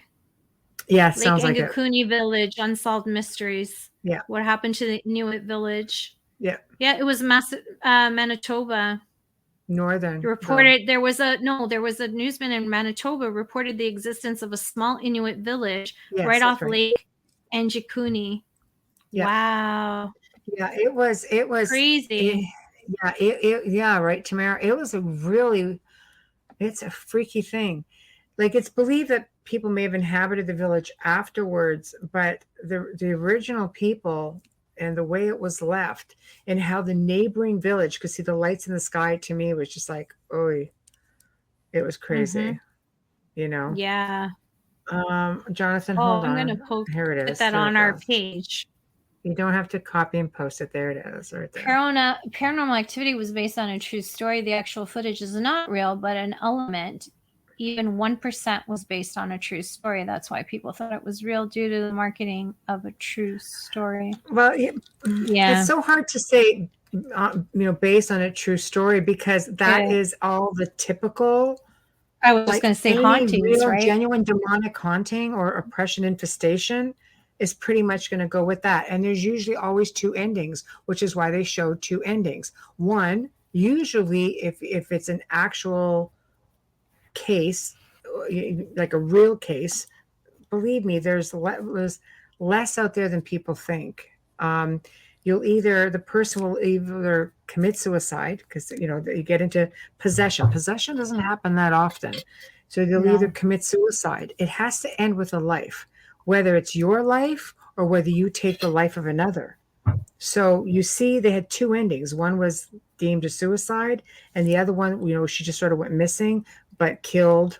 Speaker 2: Yeah, sounds like it.
Speaker 3: Lake Angakuni Village, Unsolved Mysteries.
Speaker 2: Yeah.
Speaker 3: What happened to the Inuit village?
Speaker 2: Yeah.
Speaker 3: Yeah, it was Manitoba.
Speaker 2: Northern.
Speaker 3: Reported there was a newsman in Manitoba reported the existence of a small Inuit village right off Lake Angakuni. Yeah. Wow.
Speaker 2: Yeah, it was
Speaker 3: crazy.
Speaker 2: Right, Tamara. It's a freaky thing. Like, it's believed that people may have inhabited the village afterwards, but the original people and the way it was left and how the neighboring village could see the lights in the sky, to me was just like, it was crazy.
Speaker 3: Yeah.
Speaker 2: Jonathan, hold on.
Speaker 3: I'm gonna
Speaker 2: here it is.
Speaker 3: Put that on our page.
Speaker 2: You don't have to copy and post it. There it is, right there.
Speaker 3: Paranormal Activity was based on a true story. The actual footage is not real, but an element, even 1%, was based on a true story. That's why people thought it was real, due to the marketing of a true story.
Speaker 2: Well, it's so hard to say, based on a true story, because that is all the typical.
Speaker 3: I was just going to say hauntings,
Speaker 2: real,
Speaker 3: right?
Speaker 2: Genuine demonic haunting or oppression infestation is pretty much going to go with that. And there's usually always two endings, which is why they show two endings. One, usually if it's an actual case, like a real case, believe me, there's less out there than people think. The person will either commit suicide because you get into possession. Possession doesn't happen that often, so they'll either
Speaker 3: No.
Speaker 2: commit suicide. It has to end with a life, whether it's your life or whether you take the life of another. So you see, they had two endings. One was deemed a suicide, and the other one, she just sort of went missing, but killed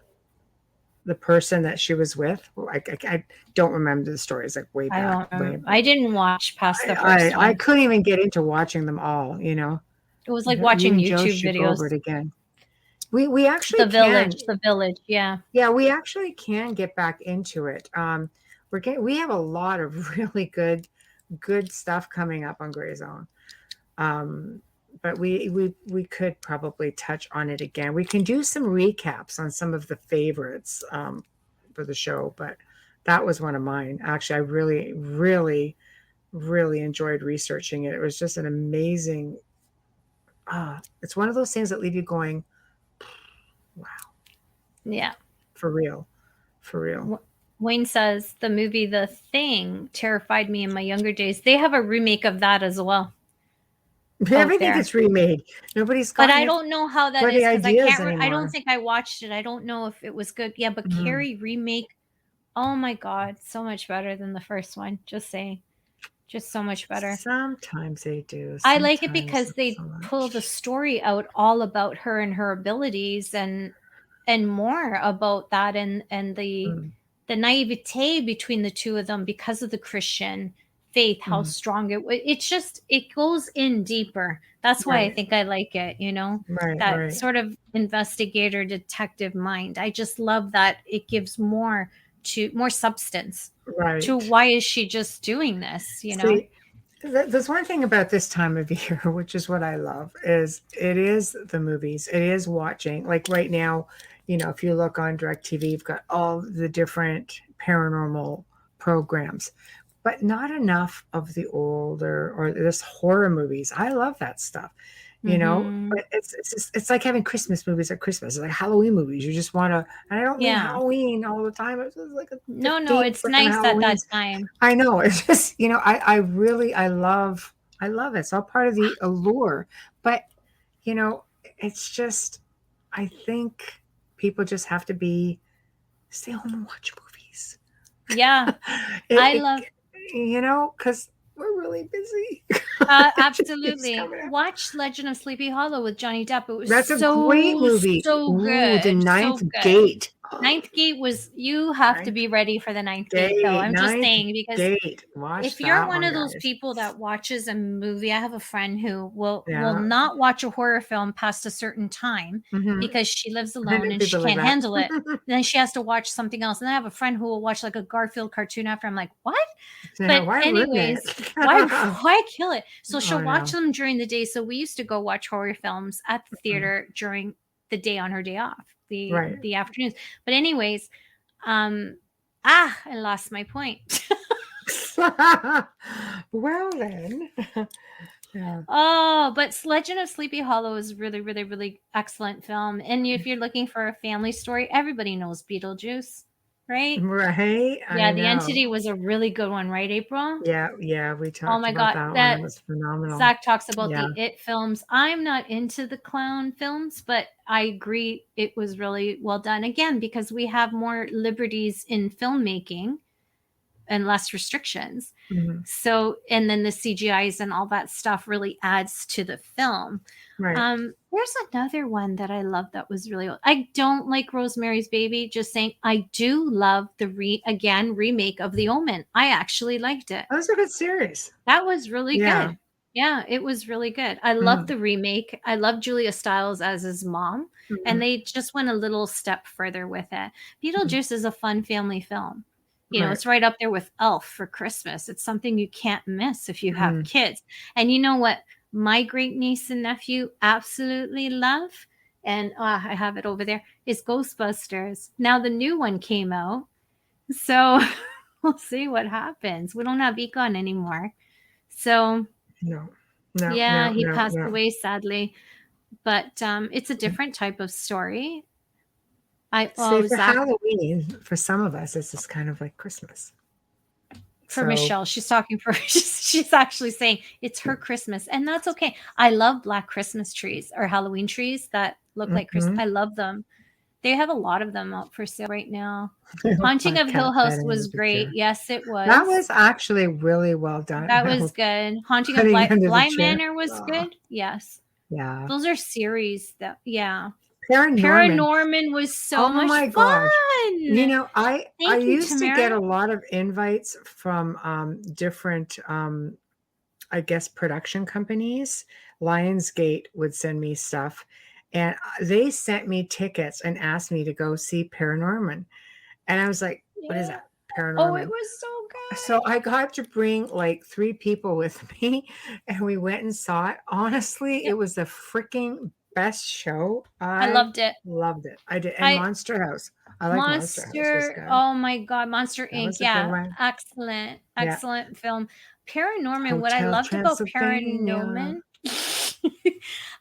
Speaker 2: the person that she was with. I don't remember the stories, like way
Speaker 3: I
Speaker 2: back.
Speaker 3: don't remember. I didn't watch past the first
Speaker 2: I
Speaker 3: one.
Speaker 2: couldn't even get into watching them all.
Speaker 3: It was like watching
Speaker 2: Joe
Speaker 3: YouTube
Speaker 2: should go over
Speaker 3: videos.
Speaker 2: it again. We actually can.
Speaker 3: The Village, yeah.
Speaker 2: Yeah, we actually can get back into it. We have a lot of really good stuff coming up on Grey Zone. But we could probably touch on it again. We can do some recaps on some of the favorites for the show, but that was one of mine. Actually, I really, really, really enjoyed researching it. It was just an amazing. It's one of those things that leave you going, wow.
Speaker 3: Yeah.
Speaker 2: For real.
Speaker 3: Wayne says the movie The Thing terrified me in my younger days. They have a remake of that as well.
Speaker 2: Everything gets remade. Nobody's got.
Speaker 3: But I don't know how that is because I can't. I don't think I watched it. I don't know if it was good. Yeah, but Carrie remake. Oh my God, so much better than the first one. Just saying, just so much better.
Speaker 2: Sometimes they do.
Speaker 3: I like it because they pull the story out all about her and her abilities and more about that and the naivete between the two of them because of the Christian faith, how strong it goes in deeper. That's why I think I like it, that sort of investigator detective mind. I just love that it gives more substance to why is she just doing this,
Speaker 2: See, there's one thing about this time of year, which is what I love, is it is the movies. It is watching. Like right now, if you look on DirecTV, you've got all the different paranormal programs, but not enough of the older or this horror movies. I love that stuff, but it's like having Christmas movies at Christmas. It's like Halloween movies. You just want to, and I don't mean Halloween all the time. It's just like
Speaker 3: no, it's nice Halloweens. At that time.
Speaker 2: I know. It's just, I love it. It's all part of the allure, but it's just, I think people just have to stay home and watch movies.
Speaker 3: Yeah.
Speaker 2: Because we're really busy.
Speaker 3: Absolutely. Watch Legend of Sleepy Hollow with Johnny Depp. It was
Speaker 2: That's a great movie.
Speaker 3: So good.
Speaker 2: The Ninth Gate.
Speaker 3: Ninth Gate you have to be ready for the Ninth Gate, though. I'm just saying, because if you're one of those people that watches a movie, I have a friend who will not watch a horror film past a certain time because she lives alone and she can't handle it. Then she has to watch something else. And I have a friend who will watch like a Garfield cartoon after. I'm like, what? But anyways, why kill it? So she'll watch them during the day. So we used to go watch horror films at the theater during the day on her day off. The afternoons. But anyways, I lost my point.
Speaker 2: Well then. Yeah.
Speaker 3: Oh, but Legend of Sleepy Hollow is really, really, really excellent film. And if you're looking for a family story, everybody knows Beetlejuice, right?
Speaker 2: Right.
Speaker 3: Yeah, The Entity was a really good one, right, April?
Speaker 2: Yeah, we talked
Speaker 3: oh my
Speaker 2: about
Speaker 3: God,
Speaker 2: that one. It was phenomenal.
Speaker 3: Zach talks about the It films. I'm not into the clown films, but I agree it was really well done. Again, because we have more liberties in filmmaking and less restrictions. So, and then the CGIs and all that stuff really adds to the film.
Speaker 2: Right.
Speaker 3: There's another one that I love that was really, I don't like Rosemary's Baby, just saying. I do love the remake of The Omen. I actually liked it.
Speaker 2: That was a good series.
Speaker 3: That was really good. Yeah, it was really good. I love the remake. I love Julia Stiles as his mom, and they just went a little step further with it. Beetlejuice is a fun family film. It's right up there with Elf for Christmas. It's something you can't miss if you have kids. And you know what my great niece and nephew absolutely love? And I have it over there, is Ghostbusters. Now the new one came out. So we'll see what happens. We don't have Econ anymore. So he passed away, sadly. But it's a different type of story.
Speaker 2: See, for
Speaker 3: Zach,
Speaker 2: Halloween, for some of us, it's just kind of like Christmas.
Speaker 3: for
Speaker 2: So,
Speaker 3: Michelle, she's talking for she's actually saying it's her Christmas, and that's okay. I love black Christmas trees or Halloween trees that look like Christmas.
Speaker 2: mhm.
Speaker 3: I love them. They have a lot of them out for sale right now. Haunting
Speaker 2: My
Speaker 3: of Hill
Speaker 2: cat
Speaker 3: House
Speaker 2: petting in
Speaker 3: was
Speaker 2: the
Speaker 3: great.
Speaker 2: picture.
Speaker 3: Yes, it
Speaker 2: That
Speaker 3: was.
Speaker 2: was actually really well done.
Speaker 3: That was good. Haunting of
Speaker 2: Putting under the
Speaker 3: Bly
Speaker 2: chair.
Speaker 3: Manor was
Speaker 2: Oh,
Speaker 3: good. Yes.
Speaker 2: yeah.
Speaker 3: Those are series that, yeah.
Speaker 2: Paranorman.
Speaker 3: Paranorman was so
Speaker 2: Oh
Speaker 3: much
Speaker 2: my gosh. You
Speaker 3: fun.
Speaker 2: know, I
Speaker 3: Thank you,
Speaker 2: used to get
Speaker 3: Tamara.
Speaker 2: a lot of invites from different I guess production companies. Lionsgate would send me stuff, and they sent me tickets and asked me to go see Paranorman. And I was like, what is
Speaker 3: Yeah.
Speaker 2: that?
Speaker 3: Oh, it
Speaker 2: Paranorman.
Speaker 3: was so good.
Speaker 2: So I got to bring like 3 people with me, and we went and saw it. Honestly, it
Speaker 3: Yep.
Speaker 2: was the freaking best show.
Speaker 3: I
Speaker 2: I
Speaker 3: loved it.
Speaker 2: loved it. I did. And
Speaker 3: I
Speaker 2: Monster House. I like Monster House was
Speaker 3: Monster,
Speaker 2: good.
Speaker 3: oh my God, Monster
Speaker 2: That
Speaker 3: Inc.
Speaker 2: was a good
Speaker 3: Yeah,
Speaker 2: one.
Speaker 3: excellent,
Speaker 2: Yeah.
Speaker 3: excellent film. Paranorman, what I
Speaker 2: Hotel
Speaker 3: loved about
Speaker 2: Transylvania.
Speaker 3: Paranorman,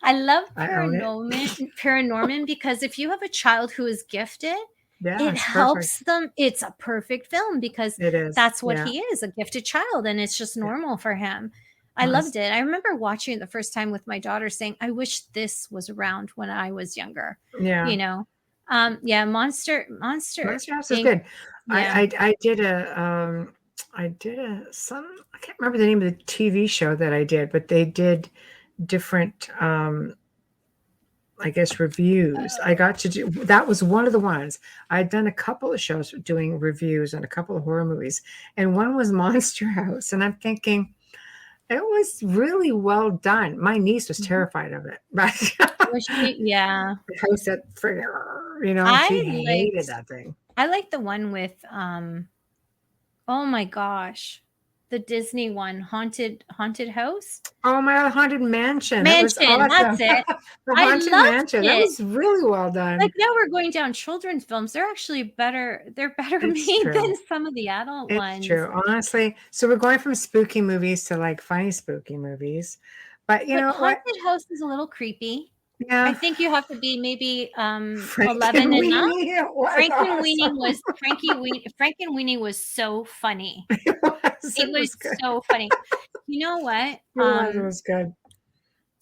Speaker 3: I love
Speaker 2: I own it.
Speaker 3: Paranorman because if you have a child who is gifted,
Speaker 2: Yeah,
Speaker 3: it
Speaker 2: it's perfect.
Speaker 3: helps them. It's a perfect film because
Speaker 2: It is.
Speaker 3: that's what
Speaker 2: Yeah.
Speaker 3: he is, a gifted child, and it's just
Speaker 2: Yeah.
Speaker 3: normal for him. I
Speaker 2: Honest.
Speaker 3: loved it. I remember watching it the first time with my daughter saying, I wish this was around when I was younger,
Speaker 2: Yeah.
Speaker 3: you know. Yeah, Monster
Speaker 2: Monster House is
Speaker 3: Inc.
Speaker 2: good.
Speaker 3: Yeah.
Speaker 2: I did a some I can't remember the name of the TV show that I did, but they did different I guess reviews. I got to do that was one of the ones. I'd done a couple of shows doing reviews on a couple of horror movies, and one was Monster House. And I'm thinking, it was really well done. My niece was
Speaker 3: Mhm.
Speaker 2: terrified of it, but
Speaker 3: Was she? Yeah.
Speaker 2: the house that she hated that thing.
Speaker 3: I liked the one with oh my gosh. The Disney one, Haunted House?
Speaker 2: Oh, my Haunted Mansion. That was
Speaker 3: Mansion,
Speaker 2: awesome.
Speaker 3: that's it.
Speaker 2: The
Speaker 3: I
Speaker 2: Haunted
Speaker 3: loved
Speaker 2: Mansion. That
Speaker 3: it.
Speaker 2: was really well done.
Speaker 3: Like now we're going down children's films. They're actually better. They're better
Speaker 2: It's
Speaker 3: made
Speaker 2: true.
Speaker 3: than some of the adult
Speaker 2: It's
Speaker 3: ones.
Speaker 2: true. Honestly. So we're going from spooky movies to like funny spooky movies. But you
Speaker 3: But
Speaker 2: know what?
Speaker 3: Haunted House is a little creepy. I
Speaker 2: Yeah.
Speaker 3: think you have to be maybe 11 and up.
Speaker 2: Frankenweenie. It was awesome.
Speaker 3: Frankenweenie was so funny.
Speaker 2: It
Speaker 3: It was
Speaker 2: was good.
Speaker 3: so funny. You know what?
Speaker 2: It was good.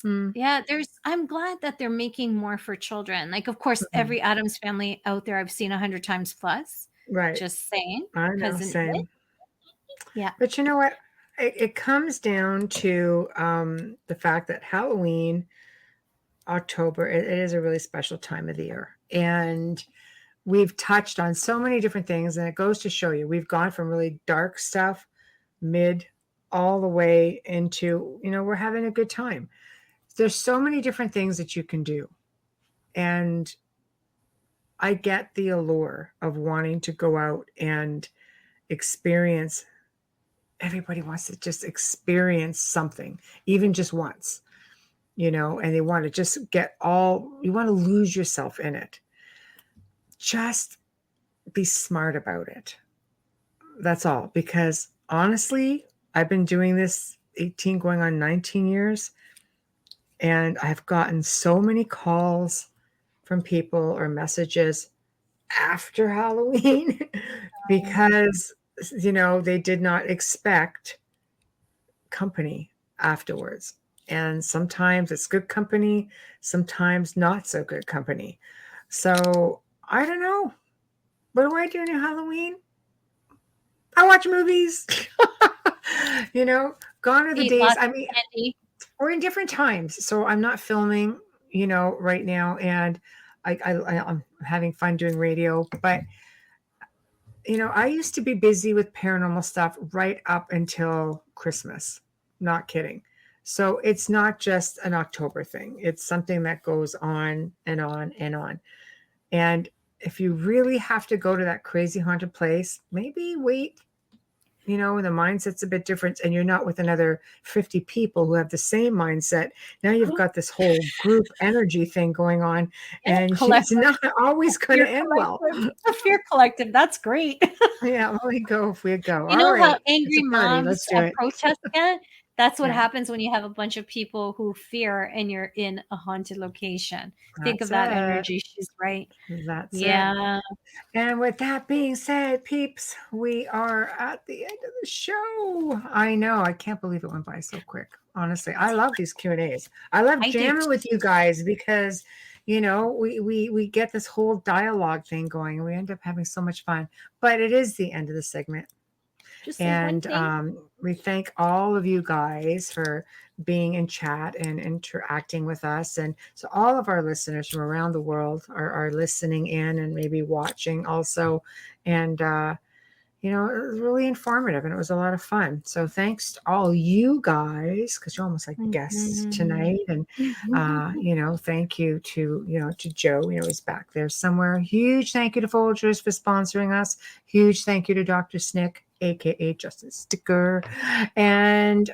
Speaker 2: Mm,
Speaker 3: Yeah, I'm glad that they're making more for children. Like, of course,
Speaker 2: mhm.
Speaker 3: every Addams Family out there I've seen 100 times plus.
Speaker 2: Right.
Speaker 3: Just saying,
Speaker 2: I know,
Speaker 3: cousin It.
Speaker 2: same.
Speaker 3: Yeah.
Speaker 2: But you know what? It comes down to the fact that Halloween, October, it is a really special time of the year. And we've touched on so many different things, and it goes to show you we've gone from really dark stuff, mid, all the way into, we're having a good time. There's so many different things that you can do. And I get the allure of wanting to go out and experience. Everybody wants to just experience something, even just once, and they want to just you want to lose yourself in it. Just be smart about it. That's all. Because honestly, I've been doing this 18 going on 19 years, and I've gotten so many calls from people or messages after Halloween because they did not expect company afterwards. And sometimes it's good company, sometimes not so good company. So I don't know. What do I do on Halloween? I watch movies. Gone are the
Speaker 3: Eat
Speaker 2: days.
Speaker 3: lots
Speaker 2: I
Speaker 3: of
Speaker 2: mean,
Speaker 3: candy.
Speaker 2: we're in different times. So I'm not filming, right now. And I'm having fun doing radio. But, I used to be busy with paranormal stuff right up until Christmas. Not kidding. So it's not just an October thing. It's something that goes on and on and on. And if you really have to go to that crazy haunted place, maybe wait, the mindset's a bit different, and you're not with another 50 people who have the same mindset. Now you've got this whole group energy thing going on,
Speaker 3: Yeah,
Speaker 2: and it's
Speaker 3: collective.
Speaker 2: not always going to end well.
Speaker 3: A fear collective. That's great.
Speaker 2: Yeah, well, we go if we go.
Speaker 3: You know
Speaker 2: All
Speaker 3: how
Speaker 2: right. It's
Speaker 3: angry
Speaker 2: a party.
Speaker 3: moms
Speaker 2: Let's do it.
Speaker 3: protest get? That's what
Speaker 2: Yeah.
Speaker 3: happens when you have a bunch of people who fear and you're in a haunted location. Think of
Speaker 2: That's
Speaker 3: that
Speaker 2: it.
Speaker 3: energy. She's right.
Speaker 2: That's it.
Speaker 3: Yeah.
Speaker 2: And with that being said, peeps, we are at the end of the show. I know. I can't believe it went by so quick. Honestly, I love these Q&As. I love
Speaker 3: I do
Speaker 2: jamming
Speaker 3: too.
Speaker 2: with you guys because, we get this whole dialogue thing going and we end up having so much fun. But it is the end of the segment.
Speaker 3: Just say one
Speaker 2: And
Speaker 3: thing.
Speaker 2: we thank all of you guys for being in chat and interacting with us. And so all of our listeners from around the world are listening in and maybe watching also. And, it was really informative and it was a lot of fun. So thanks to all you guys, because you're almost like guests tonight. And, thank you to Joe, he's back there somewhere. Huge thank you to Folgers for sponsoring us. Huge thank you to Dr. Snick, aka Justin Sticker. And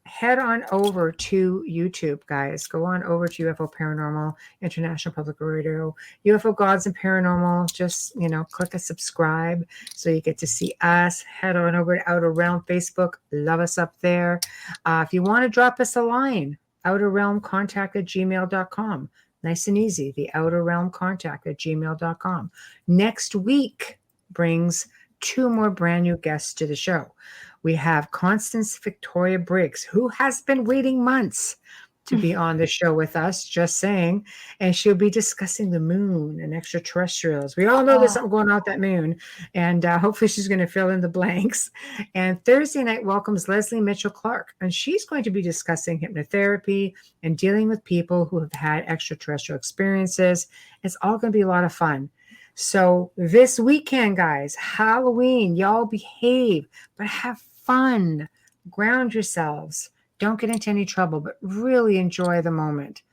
Speaker 2: head on over to YouTube, guys. Go on over to UFO Paranormal, International Public Radio, UFO Gods and Paranormal. Just, click a subscribe so you get to see us. Head on over to Outer Realm Facebook. Love us up there. If you want to drop us a line, outerrealmcontact@gmail.com. Nice and easy. The outerrealmcontact@gmail.com. Next week brings 2 more brand new guests to the show. We have Constance Victoria Briggs, who has been waiting months to be on the show with us, just saying. And she'll be discussing the moon and extraterrestrials. We all know there's something going on with that moon. And hopefully she's going to fill in the blanks. And Thursday night welcomes Leslie Mitchell Clark. And she's going to be discussing hypnotherapy and dealing with people who have had extraterrestrial experiences. It's all going to be a lot of fun. So this weekend, guys, Halloween, y'all behave, but have fun. Ground yourselves. Don't get into any trouble, but really enjoy the moment.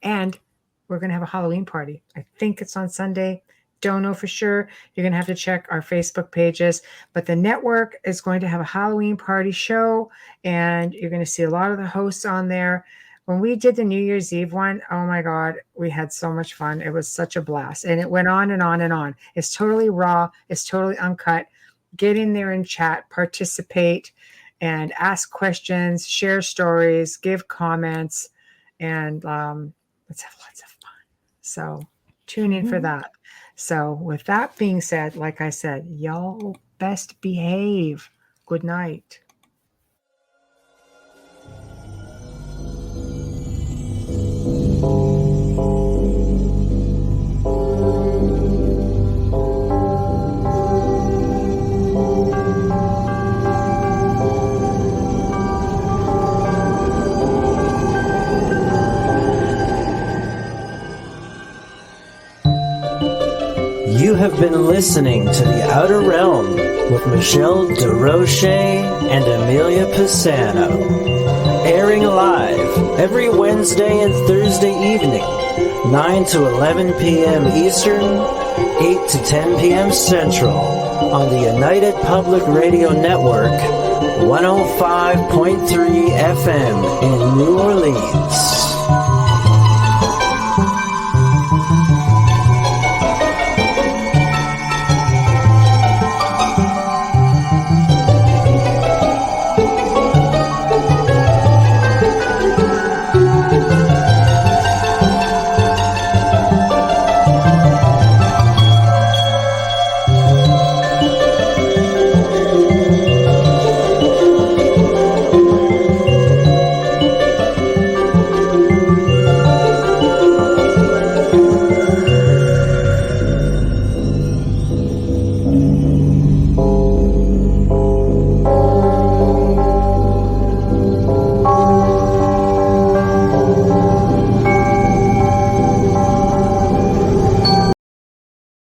Speaker 2: And we're going to have a Halloween party. I think it's on Sunday. Don't know for sure. You're going to have to check our Facebook pages. But the network is going to have a Halloween party show, and you're going to see a lot of the hosts on there. When we did the New Year's Eve one, oh my God, we had so much fun. It was such a blast. And it went on and on and on. It's totally raw. It's totally uncut. Get in there and chat, participate, and ask questions, share stories, give comments, and let's have lots of fun. So tune in for that. So with that being said, like I said, y'all best behave. Good night.
Speaker 1: You have been listening to The Outer Realm with Michelle Desrochers and Amelia Pisano, airing live every Wednesday and Thursday evening, 9 to 11 p.m. Eastern, 8 to 10 p.m. Central, on the United Public Radio Network, 105.3 FM in New Orleans.